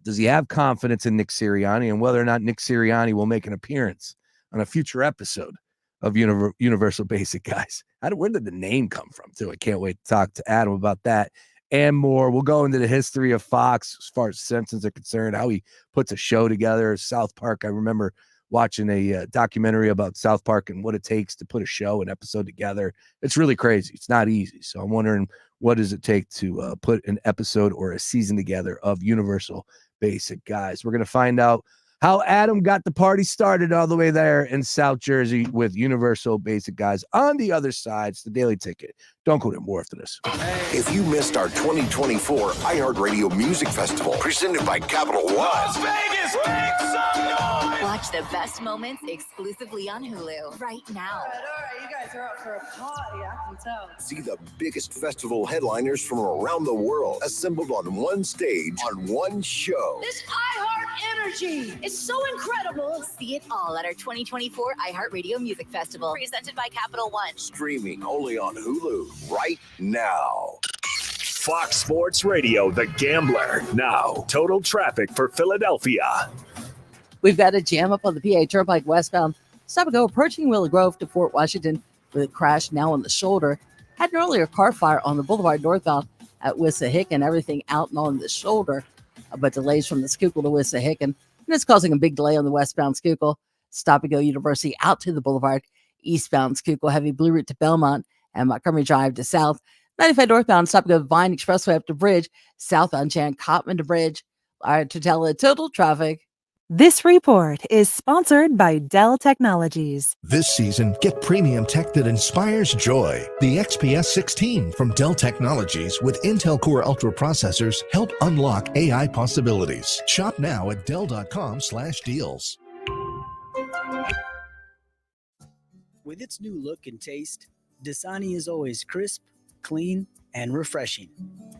Does he have confidence in Nick Sirianni, and whether or not Nick Sirianni will make an appearance on a future episode of Universal Basic Guys? Where did the name come from, too? I can't wait to talk to Adam about that and more. We'll go into the history of Fox as far as Simpsons are concerned, how he puts a show together. South Park, I remember watching a documentary about South Park and what it takes to put a show, an episode together. It's really crazy. It's not easy. So I'm wondering, what does it take to put an episode or a season together of Universal Basic Guys? We're going to find out how Adam got the party started all the way there in South Jersey with Universal Basic Guys. On the other side, it's the Daily Ticket. Don't go to more after this. If you missed our 2024 iHeartRadio Music Festival, presented by Capital One. Las Vegas, make some noise! Watch the best moments exclusively on Hulu right now. All right, you guys are up for a party, I can tell. See the biggest festival headliners from around the world assembled on one stage on one show. This iHeart energy is so incredible. See it all at our 2024 iHeartRadio Music Festival, presented by Capital One. Streaming only on Hulu right now. Fox Sports Radio, The Gambler. Now, total traffic for Philadelphia. We've got a jam up on the PA Turnpike westbound. Stop and go approaching Willow Grove to Fort Washington with a crash now on the shoulder. Had an earlier car fire on the Boulevard northbound at Wissahickon. Everything out and on the shoulder, but delays from the Schuylkill to Wissahickon. And it's causing a big delay on the westbound Schuylkill. Stop and go University out to the Boulevard. Eastbound Schuylkill, heavy Blue Route to Belmont and Montgomery Drive to South. 95 northbound, stop and go Vine Expressway up to Bridge. Southbound Jan Cotman to Bridge. All right, to tell the total traffic. This report is sponsored by Dell Technologies. This season, get premium tech that inspires joy. The XPS 16 from Dell Technologies with Intel Core Ultra processors help unlock AI possibilities. Shop now at Dell.com/deals. With its new look and taste, Dasani is always crisp, clean, and refreshing.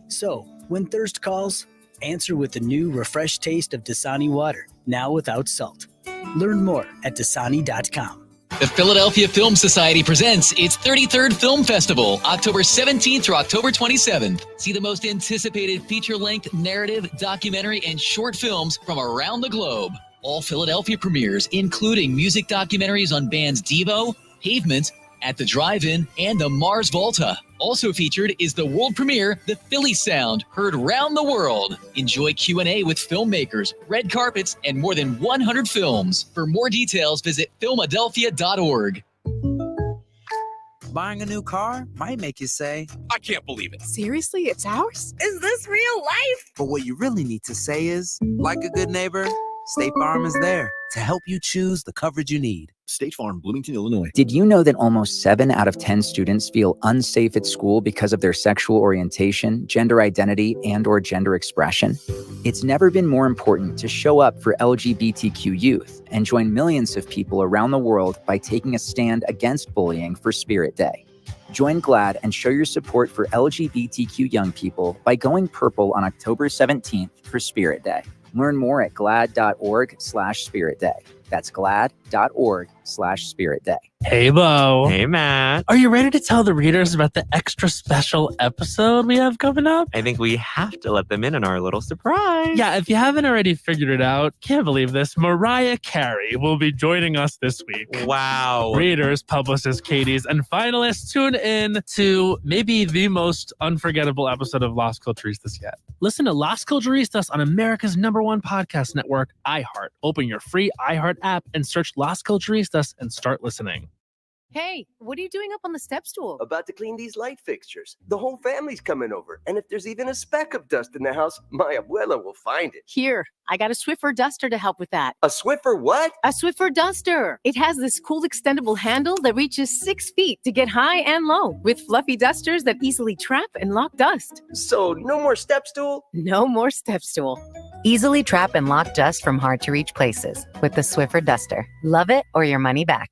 So, when thirst calls, Answer with the new refreshed taste of Dasani water, now without salt. Learn more at Dasani.com. The Philadelphia Film Society presents its 33rd Film Festival, October 17th through October 27th. See the most anticipated feature-length narrative, documentary, and short films from around the globe. All Philadelphia premieres, including music documentaries on bands Devo, Pavement, At the Drive-In, and the Mars Volta. Also featured is the world premiere, The Philly Sound, heard round the world. Enjoy Q&A with filmmakers, red carpets, and more than 100 films. For more details, visit Philadelphia.org. Buying a new car might make you say, I can't believe it. seriously, it's ours? Is this real life? But what you really need to say is, like a good neighbor, State Farm is there to help you choose the coverage you need. State Farm, Bloomington, Illinois. Did you know that almost 7 out of 10 students feel unsafe at school because of their sexual orientation, gender identity, and/or gender expression? It's never been more important to show up for LGBTQ youth and join millions of people around the world by taking a stand against bullying for Spirit Day. Join GLAAD and show your support for LGBTQ young people by going purple on October 17th for Spirit Day. Learn more at glad.org/Spirit Day. That's glad.org/Spirit Day. Hey, Bo. Hey, Matt. Are you ready to tell the readers about the extra special episode we have coming up? I think we have to let them in on our little surprise. Yeah, if you haven't already figured it out, can't believe this, Mariah Carey will be joining us this week. Wow. Readers, publicists, Katie's, and finalists tune in to maybe the most unforgettable episode of Las Culturistas yet. Listen to Las Culturistas on America's #1 podcast network, iHeart. Open your free iHeart app and search Las Culturistas and start listening. Hey, what are you doing up on the step stool? About to clean these light fixtures. The whole family's coming over. And if there's even a speck of dust in the house, my abuela will find it. Here, I got a Swiffer duster to help with that. A Swiffer what? A Swiffer duster. It has this cool extendable handle that reaches 6 feet to get high and low, with fluffy dusters that easily trap and lock dust. So no more step stool? No more step stool. Easily trap and lock dust from hard-to-reach places with the Swiffer duster. Love it or your money back.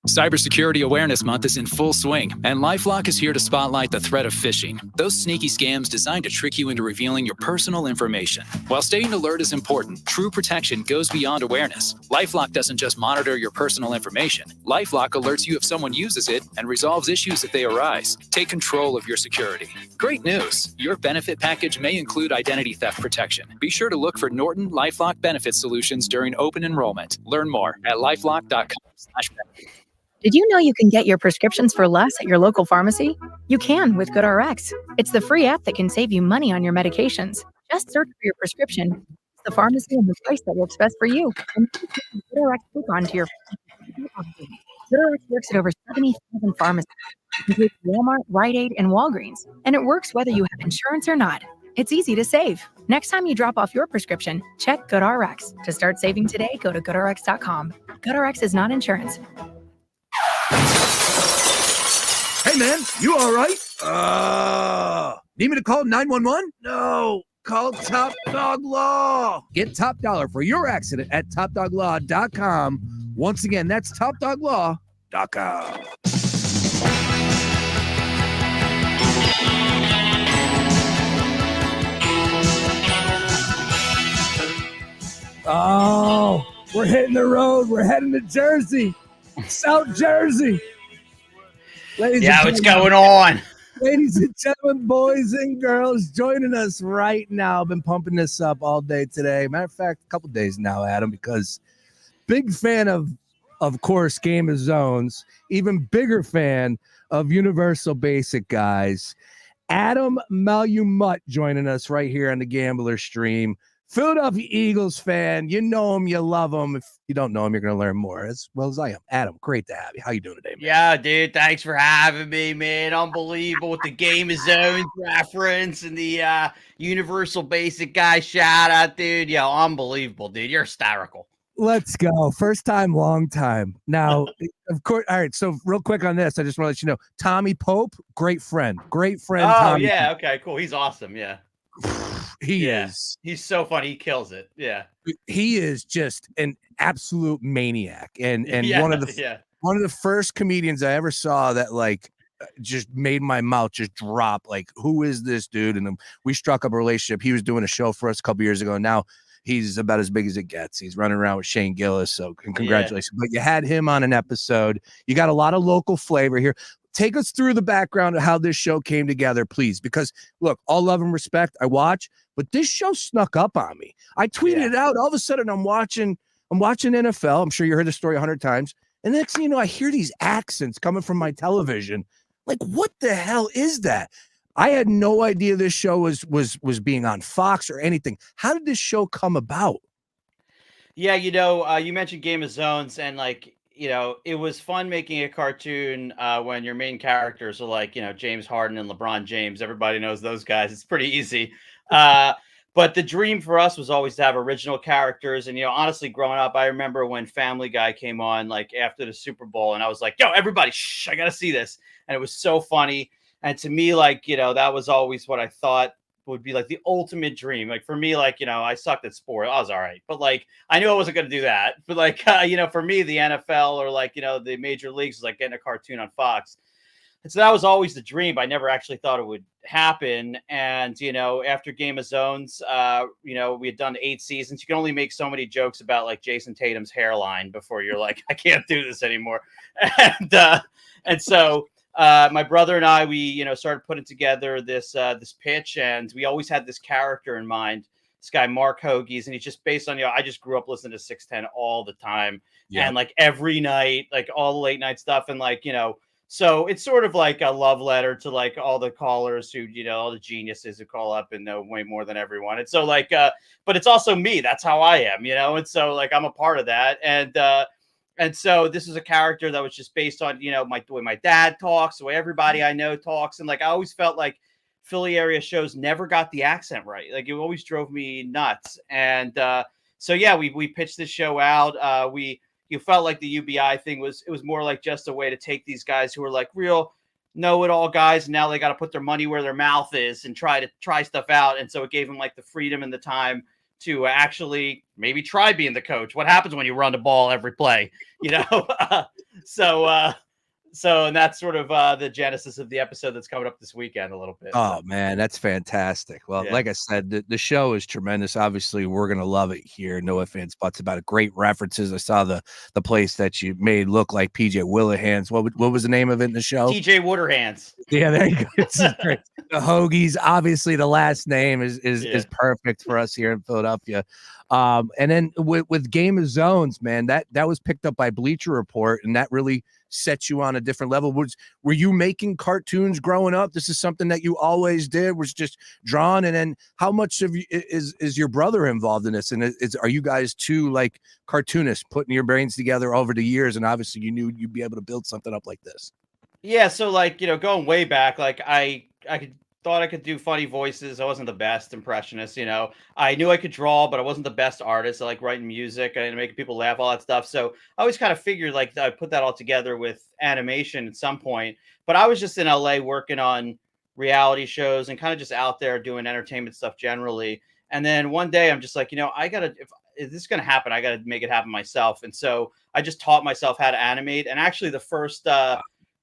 Cybersecurity Awareness Month is in full swing, and LifeLock is here to spotlight the threat of phishing. Those sneaky scams designed to trick you into revealing your personal information. While staying alert is important, true protection goes beyond awareness. LifeLock doesn't just monitor your personal information. LifeLock alerts you if someone uses it and resolves issues if they arise. Take control of your security. Great news! Your benefit package may include identity theft protection. Be sure to look for Norton LifeLock Benefit Solutions during open enrollment. Learn more at lifelock.com/benefit. Did you know you can get your prescriptions for less at your local pharmacy? You can with GoodRx. It's the free app that can save you money on your medications. Just search for your prescription, the pharmacy, and the price that works best for you. And GoodRx coupon to your GoodRx works at over 70,000 pharmacies, including Walmart, Rite Aid, and Walgreens. And it works whether you have insurance or not. It's easy to save. Next time you drop off your prescription, check GoodRx. To start saving today, go to GoodRx.com. GoodRx is not insurance. Hey, man, you all right? Need me to call 911? No, call Top Dog Law. Get top dollar for your accident at topdoglaw.com. Once again, that's topdoglaw.com. Oh, we're hitting the road. We're heading to Jersey, South Jersey. Yeah, what's going on? Ladies and gentlemen, boys and girls, joining us right now. I've been pumping this up all day today. Matter of fact, a couple days now, Adam, because big fan of course, Game of Zones. Even bigger fan of Universal Basic Guys. Adam Malamut joining us right here on the Gambler Stream. Philadelphia Eagles fan. You know him, you love him. If you don't know him, you're going to learn more as well as I am. Adam, great to have you. How you doing today, man? Yeah, dude, thanks for having me, man. Unbelievable with the Game of Zones reference and the Universal Basic Guy shout out, dude. Yo, unbelievable, dude. You're hysterical. Let's go. First time, long time. Now, of course. All right. So real quick on this, I just want to let you know, Tommy Pope, great friend. Great friend. Oh, Tommy yeah. Pope. Okay, cool. He's awesome. Yeah. He is. He's so funny. He kills it. Yeah. He is just an absolute maniac. And Yeah, one of the first comedians I ever saw that like just made my mouth just drop. Like, who is this dude? And then we struck up a relationship. He was doing a show for us a couple years ago. Now he's about as big as it gets. He's running around with Shane Gillis. So congratulations. But you had him on an episode. You got a lot of local flavor here. Take us through the background of how this show came together, please. Because look, all love and respect, I watch, but this show snuck up on me. I tweeted it out. All of a sudden I'm watching NFL. I'm sure you heard the story 100 times. And the next thing you know, I hear these accents coming from my television. Like, what the hell is that? I had no idea this show was being on Fox or anything. How did this show come about? Yeah, you mentioned Game of Zones, and it was fun making a cartoon when your main characters are like, James Harden and LeBron James. Everybody knows those guys. It's pretty easy. But the dream for us was always to have original characters. And, honestly, growing up, I remember when Family Guy came on, like after the Super Bowl, and I was like, yo, everybody, shh, I got to see this. And it was so funny. And to me, that was always what I thought would be like the ultimate dream. Like for me, I sucked at sport. I was all right. But I knew I wasn't going to do that. But for me, the NFL or the major leagues is like getting a cartoon on Fox. And so that was always the dream. I never actually thought it would happen. And, after Game of Zones, we had done 8 seasons. You can only make so many jokes about Jason Tatum's hairline before you're like, I can't do this anymore. And so my brother and I, we, started putting together this pitch, and we always had this character in mind, this guy, Mark Hoagies. And he's just based on, I just grew up listening to 610 all the time. Yeah. And every night, all the late night stuff. And so it's sort of like a love letter to all the callers who, all the geniuses who call up and know way more than everyone. And so but it's also me. That's how I am, And so I'm a part of that. And so this is a character that was just based on, the way my dad talks, the way everybody I know talks. And I always felt like Philly area shows never got the accent right. It always drove me nuts. And so, yeah, we pitched this show out. You felt like the UBI thing was more like just a way to take these guys who were real know-it-all guys. And now they got to put their money where their mouth is and try stuff out. And so it gave them the freedom and the time to actually maybe try being the coach. What happens when you run the ball every play, So that's sort of the genesis of the episode that's coming up this weekend a little bit. Oh, man, that's fantastic. Well, like I said, the show is tremendous. Obviously, we're going to love it here. No ifs, ands, buts about it. Great references. I saw the place that you made look like PJ Willihan's. What was the name of it in the show? TJ Wooderhands. Yeah, there you go. It's great. The Hoagies, obviously, the last name is perfect for us here in Philadelphia. And then with Game of Zones, man, that was picked up by Bleacher Report, and that really set you on a different level. Were you making cartoons growing up? This is something that you always did, was just drawn? And then how much of you is your brother involved in this? And are you guys two cartoonists putting your brains together over the years? And obviously you knew you'd be able to build something up like this. Yeah. So going way back, I thought I could do funny voices. I wasn't the best impressionist, I knew I could draw, but I wasn't the best artist. I like writing music and making people laugh, all that stuff. So I always kind of figured I'd put that all together with animation at some point. But I was just in LA working on reality shows and kind of just out there doing entertainment stuff generally. And then one day I'm just if this is going to happen, I got to make it happen myself. And so I just taught myself how to animate. And actually the first,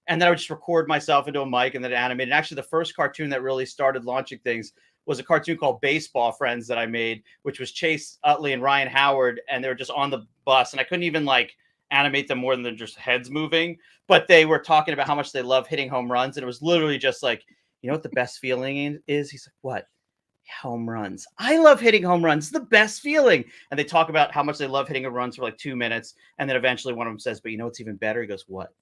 and then I would just record myself into a mic and then animate. And actually the first cartoon that really started launching things was a cartoon called Baseball Friends that I made, which was Chase Utley and Ryan Howard. And they were just on the bus, and I couldn't even animate them more than just heads moving, but they were talking about how much they love hitting home runs. And it was literally just you know what the best feeling is? He's like, what? Home runs. I love hitting home runs. It's the best feeling. And they talk about how much they love hitting runs for 2 minutes. And then eventually one of them says, but you know what's even better? He goes, what?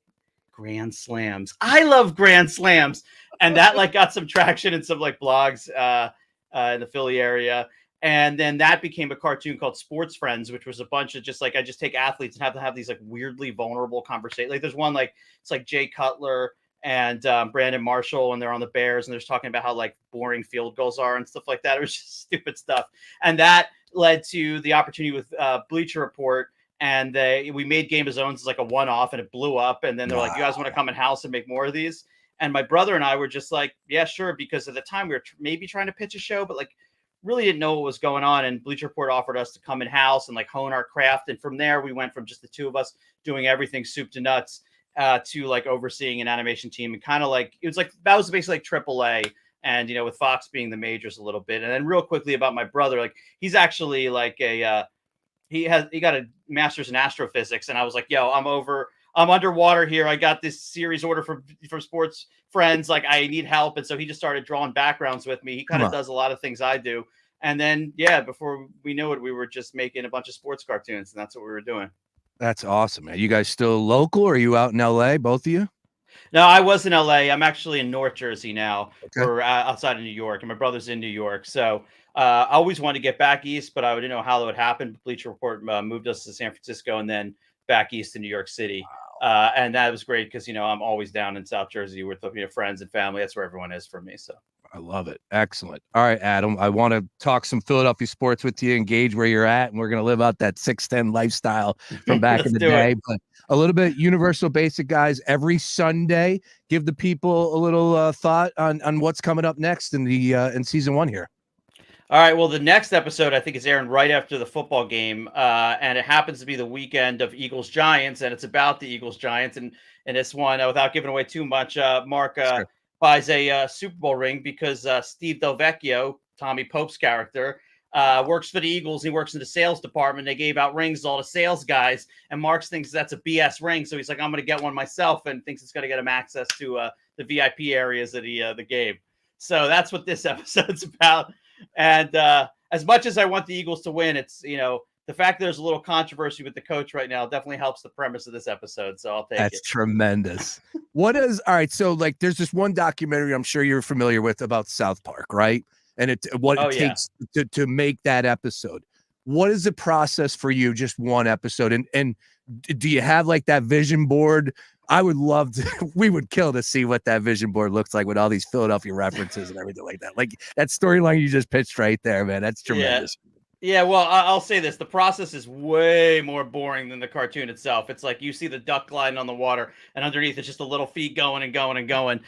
Grand slams. I love grand slams. And that got some traction in some blogs in the Philly area. And then that became a cartoon called Sports Friends, which was a bunch of just I just take athletes and have to have these weirdly vulnerable conversations. There's one it's Jay Cutler and Brandon Marshall, and they're on the Bears, and they're talking about how boring field goals are and stuff like that. It was just stupid stuff. And that led to the opportunity with Bleacher Report. And we made Game of Zones as a one-off, and it blew up. And then they're you guys want to come in house and make more of these? And my brother and I were just yeah, sure. Because at the time we were maybe trying to pitch a show, but really didn't know what was going on. And Bleacher Report offered us to come in house and hone our craft. And from there, we went from just the two of us doing everything soup to nuts. to like overseeing an animation team, and kind of like it was like that was basically like AAA, and with Fox being the majors a little bit. And then real quickly about my brother, like he's actually like he got a master's in astrophysics, and I was like, yo, I'm underwater here. I got this series order from Sports Friends. Like I need help. And so he just started drawing backgrounds with me. He kind of does a lot of things I do. And then, before we knew it, we were just making a bunch of sports cartoons, and that's what we were doing. That's awesome, man. You guys still local, or are you out in LA, both of you? No, I was in LA. I'm actually in North Jersey now. Okay. We're outside of New York, and my brother's in New York. So I always wanted to get back east, but I didn't know how that would happen. Bleacher Report moved us to San Francisco and then back east to New York City. And that was great because, I'm always down in South Jersey with friends and family. That's where everyone is for me. So I love it. Excellent. All right, Adam, I want to talk some Philadelphia sports with you, engage where you're at, and we're going to live out that 6'10" lifestyle from back in the day. But a little bit Universal Basic, guys, every Sunday. Give the people a little thought on what's coming up next in the in season 1 here. All right. Well, the next episode, I think, is airing right after the football game. And it happens to be the weekend of Eagles Giants, and it's about the Eagles Giants. And this one, without giving away too much, Mark buys a Super Bowl ring because Steve Del Vecchio, Tommy Pope's character, works for the Eagles. He works in the sales department. They gave out rings to all the sales guys, and Mark thinks that's a BS ring. So he's like, I'm going to get one myself, and thinks it's going to get him access to the VIP areas of the game. So that's what this episode's about. And as much as I want the Eagles to win, it's, the fact that there's a little controversy with the coach right now definitely helps the premise of this episode. So I'll take it. That's tremendous. All right. So like, there's this one documentary I'm sure you're familiar with about South Park, right? And it takes to make that episode. What is the process for you? Just one episode. And do you have like that vision board? I would love to, we would kill to see what that vision board looks like with all these Philadelphia references and everything like that. Like that storyline you just pitched right there, man. That's tremendous. Yeah, well, I'll say this. The process is way more boring than the cartoon itself. It's like you see the duck gliding on the water, and underneath it's just a little feet going and going and going.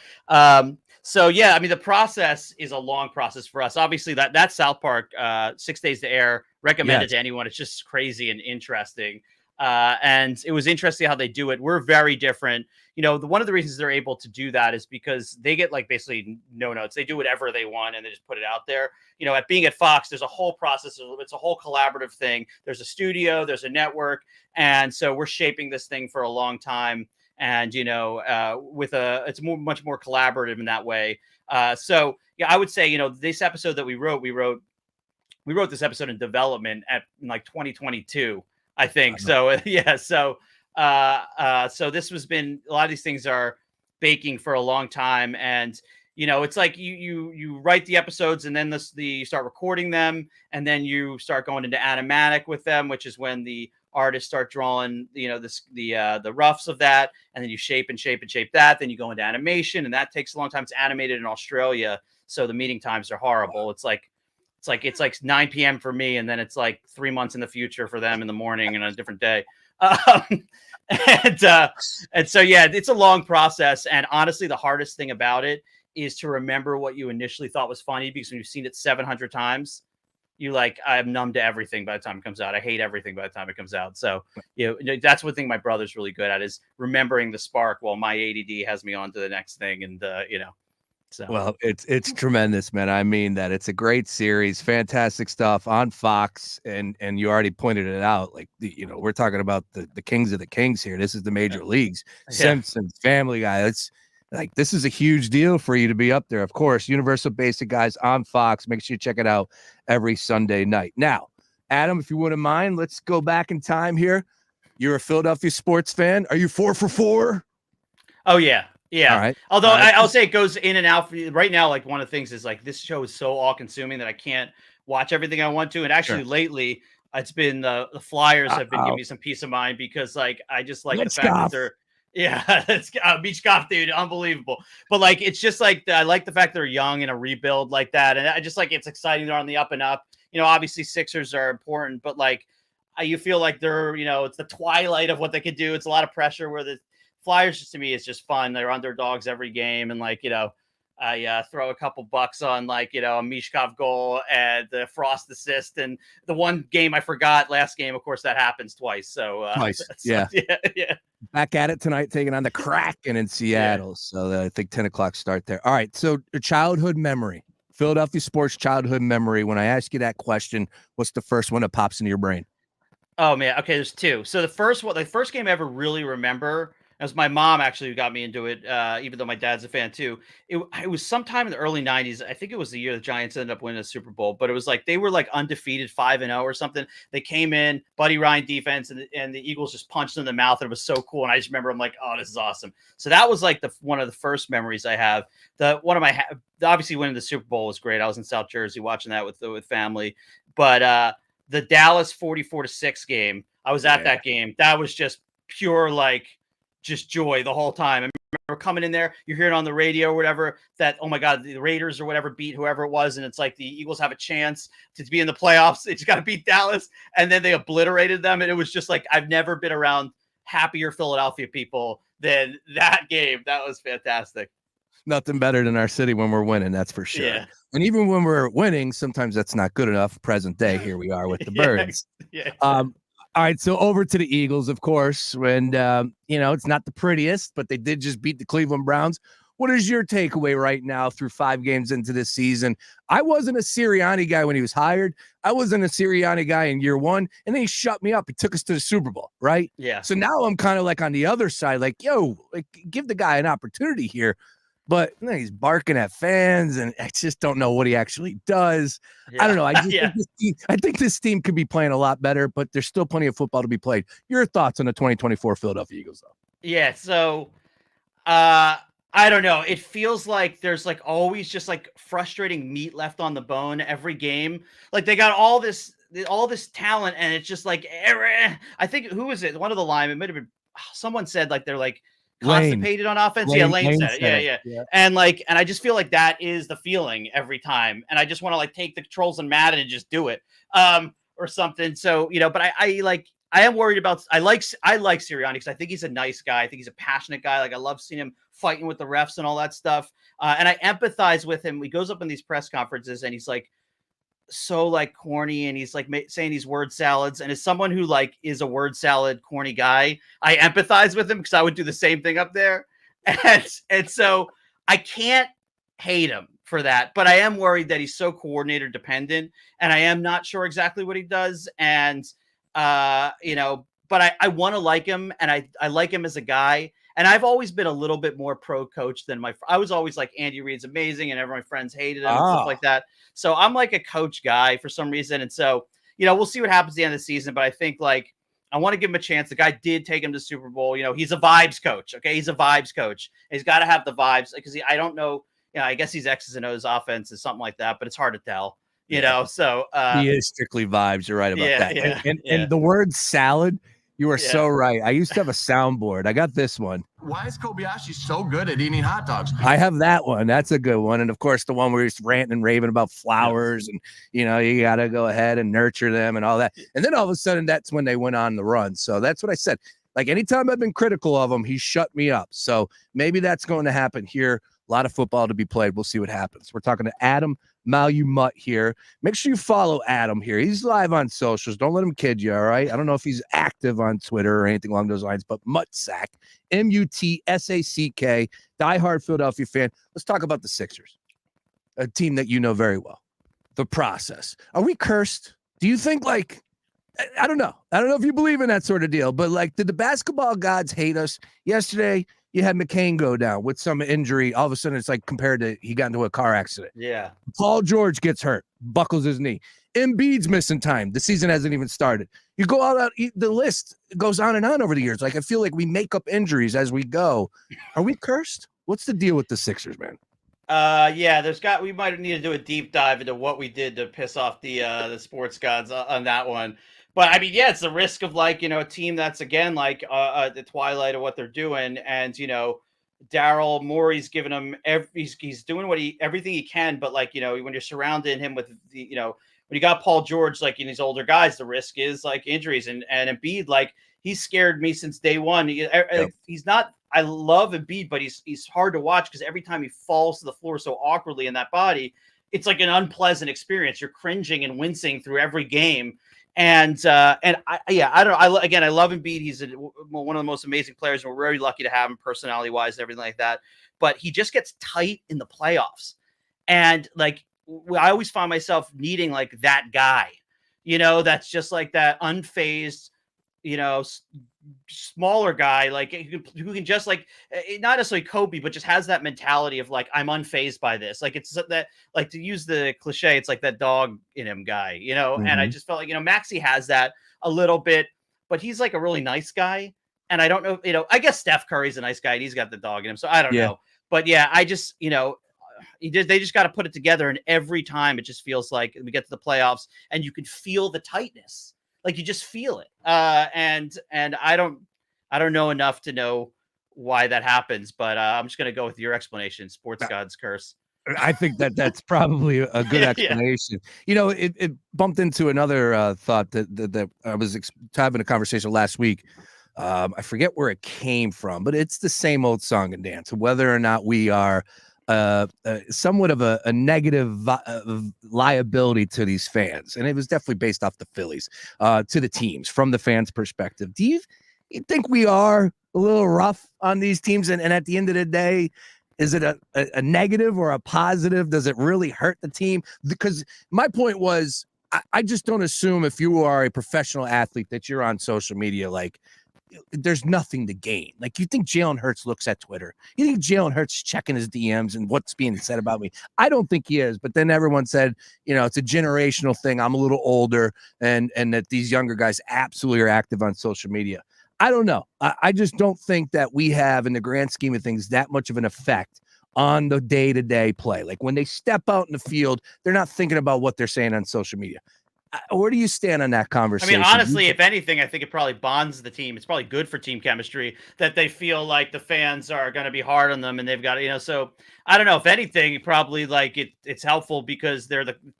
So, yeah, I mean, the process is a long process for us. Obviously, that South Park, 6 days to air, recommended to anyone. It's just crazy and interesting. And it was interesting how they do it. We're very different. One of the reasons they're able to do that is because they get like basically no notes. They do whatever they want and they just put it out there. At being at Fox, there's a whole process. It's a whole collaborative thing. There's a studio, there's a network. And so we're shaping this thing for a long time. And, it's much more collaborative in that way. So I would say, this episode that we wrote this episode in development in like 2022. I think so. Yeah. So this has been, a lot of these things are baking for a long time. And, it's like you write the episodes and then you start recording them. And then you start going into animatic with them, which is when the artists start drawing, the roughs of that. And then you shape that. Then you go into animation, and that takes a long time. It's animated in Australia. So the meeting times are horrible. It's like 9 p.m. for me, and then it's like 3 months in the future for them in the morning and a different day. And so, yeah, it's a long process. And honestly, the hardest thing about it is to remember what you initially thought was funny, because when you've seen it 700 times, I'm numb to everything by the time it comes out. I hate everything by the time it comes out. So, that's one thing my brother's really good at, is remembering the spark, while my ADD has me on to the next thing. And, So. Well, it's tremendous, man. I mean that. It's a great series, fantastic stuff on Fox, and you already pointed it out. Like we're talking about the kings of the kings here. This is the major leagues. Simpsons, Family Guy. It's like, this is a huge deal for you to be up there. Of course, Universal Basic, guys, on Fox. Make sure you check it out every Sunday night. Now, Adam, if you wouldn't mind, let's go back in time here. You're a Philadelphia sports fan. Are you 4 for 4? Oh yeah. Yeah. All right. Although I'll say it goes in and out right now. Like, one of the things is like, this show is so all consuming that I can't watch everything I want to. And actually lately it's been the Flyers have been giving me some peace of mind, because like, I just like the fact that they're, it's Beach Golf, dude. Unbelievable. But like, it's just like, I like the fact they're young in a rebuild like that. And I just like, it's exciting. They're on the up and up, obviously Sixers are important, but like, you feel like they're, it's the twilight of what they could do. It's a lot of pressure, where the Flyers, just to me, is just fun. They're underdogs every game, and like, I throw a couple bucks on like, a Mishkov goal and the Frost assist, and the one game I forgot last game, of course, that happens twice. So twice, yeah. Back at it tonight, taking on the Kraken in Seattle. So I think 10 o'clock start there. All right. So a childhood memory, Philadelphia sports childhood memory. When I ask you that question, what's the first one that pops into your brain? Oh man, okay, there's two. So the first one, the first game I ever really remember, it was my mom actually who got me into it, even though my dad's a fan too. It was sometime in the early 90s. I think it was the year the Giants ended up winning the Super Bowl, but it was like they were like undefeated 5-0 or something. They came in, Buddy Ryan defense, and the Eagles just punched them in the mouth. And it was so cool. And I just remember I'm like, oh, this is awesome. So that was like one of the first memories I have. Obviously winning the Super Bowl was great. I was in South Jersey watching that with family. But the Dallas 44-6 game, I was at that game. That was just pure, like, just joy the whole time. I remember coming in there, you're hearing on the radio or whatever that, oh my God, the Raiders or whatever beat whoever it was. And it's like the Eagles have a chance to be in the playoffs. They just got to beat Dallas. And then they obliterated them. And it was just like, I've never been around happier Philadelphia people than that game. That was fantastic. Nothing better than our city when we're winning, that's for sure. Yeah. And even when we're winning, sometimes that's not good enough. Present day, here we are with the Birds. Yeah. All right, so over to the Eagles, of course. And, it's not the prettiest, but they did just beat the Cleveland Browns. What is your takeaway right now through 5 games into this season? I wasn't a Sirianni guy when he was hired. I wasn't a Sirianni guy in year 1, and then he shut me up. He took us to the Super Bowl, right? Yeah. So now I'm kind of like on the other side, like, give the guy an opportunity here. But he's barking at fans, and I just don't know what he actually does. Yeah. I don't know. I think this team could be playing a lot better, but there's still plenty of football to be played. Your thoughts on the 2024 Philadelphia Eagles, though? Yeah. So, I don't know. It feels like there's like always just like frustrating meat left on the bone every game. Like they got all this talent, and it's just like, I think, who was it? One of the linemen, it might have been someone said like they're like constipated on offense. Lane said it. Yeah. And I just feel like that is the feeling every time. And I just want to like take the controls and Madden and just do it. Or something. So, but I am worried about, I like Sirianni because I think he's a nice guy. I think he's a passionate guy. Like I love seeing him fighting with the refs and all that stuff. And I empathize with him. He goes up in these press conferences and he's like, so like corny, and he's like saying these word salads, and as someone who like is a word salad corny guy, I empathize with him because I would do the same thing up there. And so I can't hate him for that, but I am worried that he's so coordinator dependent, and I am not sure exactly what he does. And but I want to like him, and I like him as a guy. And I've always been a little bit more pro coach than I was always like, Andy Reid's amazing, and everyone, my friends hated him and stuff like that. So I'm like a coach guy for some reason. And so, we'll see what happens at the end of the season, but I think like, I want to give him a chance. The guy did take him to Super Bowl. He's a vibes coach. Okay. He's a vibes coach. He's got to have the vibes because I don't know. I guess he's X's and O's offense is something like that, but it's hard to tell, so he is strictly vibes. You're right about that. Yeah, and the word salad, you are so right. I used to have a soundboard. I got this one. Why is Kobayashi so good at eating hot dogs? I have that one. That's a good one. And of course, the one where he's ranting and raving about flowers and, you got to go ahead and nurture them and all that. And then all of a sudden, that's when they went on the run. So that's what I said. Like anytime I've been critical of him, he shut me up. So maybe that's going to happen here. A lot of football to be played. We'll see what happens. We're talking to Adam Malamut here. Make sure you follow Adam here. He's live on socials. Don't let him kid you, all right? I don't know if he's active on Twitter or anything along those lines, but Mutsack, Mutsack, diehard Philadelphia fan. Let's talk about the Sixers, a team that you know very well. The process. Are we cursed? Do you think like, I don't know. I don't know if you believe in that sort of deal, but like, did the basketball gods hate us? Yesterday, you had McCain go down with some injury. All of a sudden, it's like compared to he got into a car accident. Yeah. Paul George gets hurt, buckles his knee. Embiid's missing time. The season hasn't even started. You go out, the list goes on and on over the years. Like, I feel like we make up injuries as we go. Are we cursed? What's the deal with the Sixers, man? We might need to do a deep dive into what we did to piss off the sports gods on that one. But I mean, it's the risk of like, a team that's again, like the twilight of what they're doing. And, Daryl Morey's giving him he's doing everything he can. But like, when you're surrounding him with when you got Paul George, like in these older guys, the risk is like injuries and Embiid, like he's scared me since day one. He's not, I love Embiid, but he's hard to watch because every time he falls to the floor so awkwardly in that body, it's like an unpleasant experience. You're cringing and wincing through every game. And I don't know. I love Embiid. He's one of the most amazing players. And we're very lucky to have him personality wise and everything like that. But he just gets tight in the playoffs. And like, I always find myself needing like that guy, that's just like that unfazed, smaller guy, like who can just like, not necessarily Kobe, but just has that mentality of like, I'm unfazed by this. Like it's that, like, to use the cliche, it's like that dog in him guy, and I just felt like, Maxey has that a little bit, but he's like a really nice guy. And I don't know, I guess Steph Curry's a nice guy and he's got the dog in him. So I don't know, but yeah, I just, they just got to put it together. And every time it just feels like we get to the playoffs and you can feel the tightness. Like you just feel it. And I don't know enough to know why that happens, but I'm just going to go with your explanation. Sports God's curse. I think that's probably a good explanation. It bumped into another thought that I was having a conversation last week. I forget where it came from, but it's the same old song and dance. Whether or not we are somewhat of a negative liability to these fans. And it was definitely based off the Phillies, to the teams from the fans' perspective. Do you think we are a little rough on these teams? And at the end of the day, is it a negative or a positive? Does it really hurt the team? Because my point was, I just don't assume if you are a professional athlete that you're on social media, like, there's nothing to gain. Like, you think Jalen Hurts looks at Twitter? You think Jalen Hurts checking his DMs and what's being said about me? I don't think he is. But then everyone said, it's a generational thing. I'm a little older, and that these younger guys absolutely are active on social media. I don't know. I just don't think that we have, in the grand scheme of things, that much of an effect on the day-to-day play. Like, when they step out in the field, they're not thinking about what they're saying on social media. Where do you stand on that conversation? I mean, honestly, if anything, I think it probably bonds the team. It's probably good for team chemistry that they feel like the fans are going to be hard on them, and they've got, so I don't know. If anything, probably like it's helpful because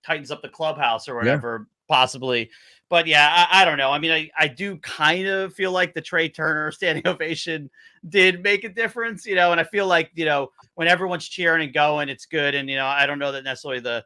tightens up the clubhouse or whatever, possibly. But yeah, I don't know. I mean, I do kind of feel like the Trey Turner standing ovation did make a difference, and I feel like, when everyone's cheering and going, it's good. And, I don't know that necessarily the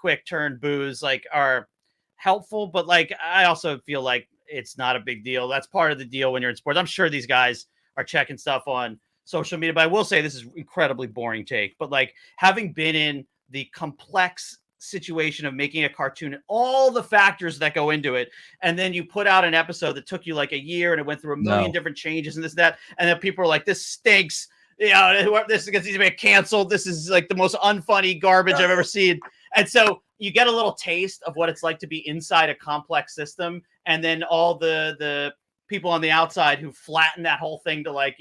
quick turn boos like are helpful, but like, I also feel like it's not a big deal. That's part of the deal when you're in sports. I'm sure these guys are checking stuff on social media, but I will say this is incredibly boring take, but like, having been in the complex situation of making a cartoon and all the factors that go into it, and then you put out an episode that took you like a year and it went through a million different changes and this, that, and then people are like, this stinks. This is going to get canceled. This is like the most unfunny garbage I've ever seen. And so you get a little taste of what it's like to be inside a complex system. And then all the people on the outside who flatten that whole thing to like,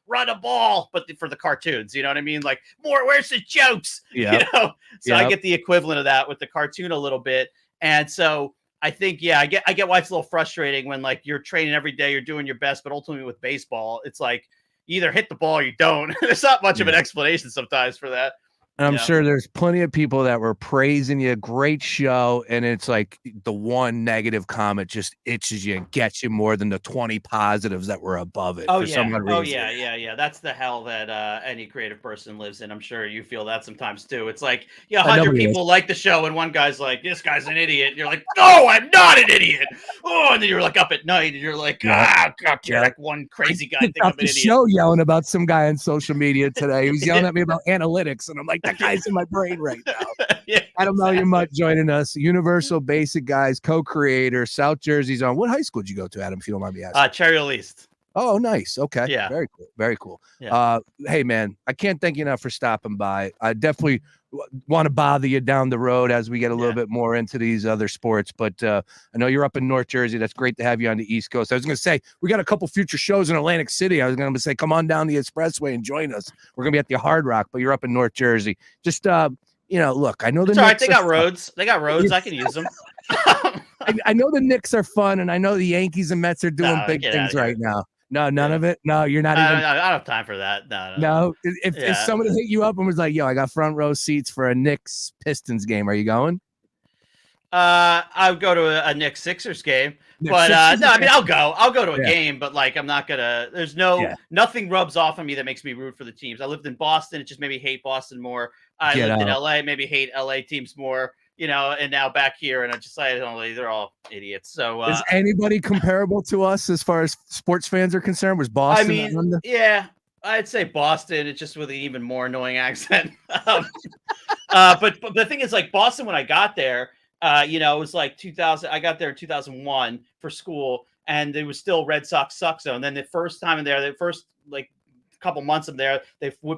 run a ball, but for the cartoons, you know what I mean? Like, where's the jokes? So I get the equivalent of that with the cartoon a little bit. And so I think, I get why it's a little frustrating when like you're training every day, you're doing your best, but ultimately with baseball, it's like, you either hit the ball or you don't. There's not much of an explanation sometimes for that. And I'm sure there's plenty of people that were praising you. Great show. And it's like the one negative comment just itches you and gets you more than the 20 positives that were above it. Some reason. Yeah. That's the hell that any creative person lives in. I'm sure you feel that sometimes too. It's like, 100 people like the show and one guy's like, this guy's an idiot. And you're like, no, I'm not an idiot. Oh, and then you're like up at night and you're like, like one crazy guy think I'm an idiot. Show yelling about some guy on social media today. He was yelling at me about analytics. And I'm like, that guy's in my brain right now. Adam Malamut joining us, Universal Basic Guys co-creator, South Jersey's own. What high school did you go to, Adam, if you don't mind me asking? Cherry Hill East. Oh, nice. Okay. Yeah. Very cool. Very cool. Yeah. Hey, man, I can't thank you enough for stopping by. I definitely want to bother you down the road as we get a little bit more into these other sports. But I know you're up in North Jersey. That's great to have you on the East Coast. I was going to say, we got a couple future shows in Atlantic City. I was going to say, come on down the Expressway and join us. We're going to be at the Hard Rock, but you're up in North Jersey. Just, look, I know the Knicks. They got roads. They got roads. I can use them. I know the Knicks are fun, and I know the Yankees and Mets are doing big things right now. No, none of it. No, you're not even. I don't have time for that. No. If somebody hit you up and was like, "Yo, I got front row seats for a Knicks Pistons game," are you going? I would go to a Knicks Sixers game, but no, I mean, I'll go to a game, but like, I'm not gonna. There's nothing rubs off on me that makes me root for the teams. I lived in Boston. It just made me hate Boston more. I lived in LA, maybe hate LA teams more. and now back here, and I just they're all idiots. So is anybody comparable to us as far as sports fans are concerned? Was Boston? Yeah, I'd say Boston. It's just with an even more annoying accent. But the thing is, like Boston, when I got there, it was like 2000. I got there in 2001 for school, and it was still Red Sox suck zone. Then the first time in there, the first couple months of there,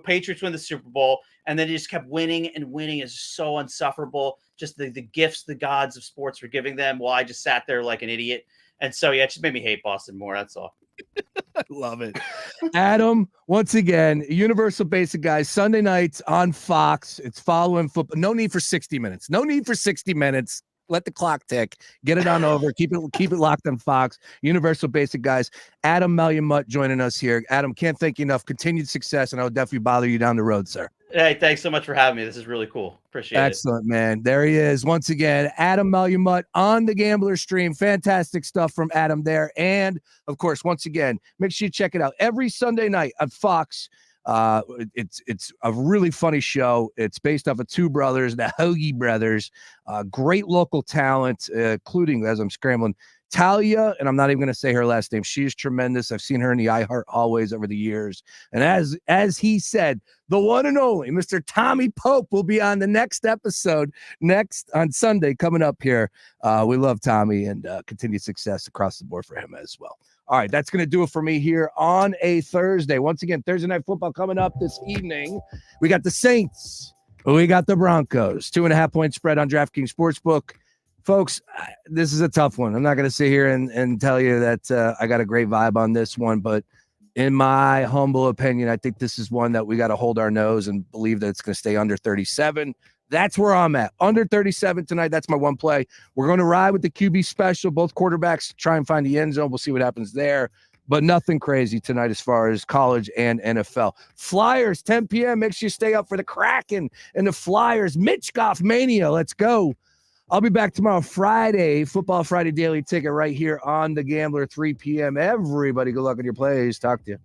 Patriots win the Super Bowl, and then they just kept winning and winning. Is so insufferable. Just the gifts the gods of sports were giving them, while I just sat there like an idiot. And so it just made me hate Boston more. That's all. I love it. Adam, once again, Universal Basic Guys, Sunday nights on Fox. It's following football. No need for 60 minutes. No need for 60 minutes. Let the clock tick. Get it on over. Keep it locked on Fox. Universal Basic Guys. Adam Malamut joining us here. Adam, can't thank you enough. Continued success, and I'll definitely bother you down the road, sir. Hey, thanks so much for having me. This is really cool. Appreciate it. Excellent, man. There he is. Once again, Adam Malamut on the Gambler Stream. Fantastic stuff from Adam there. And, of course, once again, make sure you check it out every Sunday night on Fox. It's a really funny show. It's based off of two brothers, the Hoagie brothers, great local talent, including, as I'm scrambling, Talia, and I'm not even going to say her last name. She is tremendous. I've seen her in the iHeart hallways over the years. And as he said, the one and only Mr. Tommy Pope will be on the next episode next on Sunday coming up here. We love Tommy, and continued success across the board for him as well. All right, that's going to do it for me here on a Thursday. Once again, Thursday Night Football coming up this evening. We got the Saints. We got the Broncos. 2.5-point spread on DraftKings Sportsbook. Folks, this is a tough one. I'm not going to sit here and tell you that I got a great vibe on this one, but in my humble opinion, I think this is one that we got to hold our nose and believe that it's going to stay under 37. That's where I'm at. Under 37 tonight. That's my one play. We're going to ride with the QB special. Both quarterbacks try and find the end zone. We'll see what happens there. But nothing crazy tonight as far as college and NFL. Flyers, 10 p.m. Make sure you stay up for the Kraken and the Flyers. Mitch Goff Mania. Let's go. I'll be back tomorrow, Friday, Football Friday Daily Ticket right here on The Gambler, 3 p.m. Everybody, good luck on your plays. Talk to you.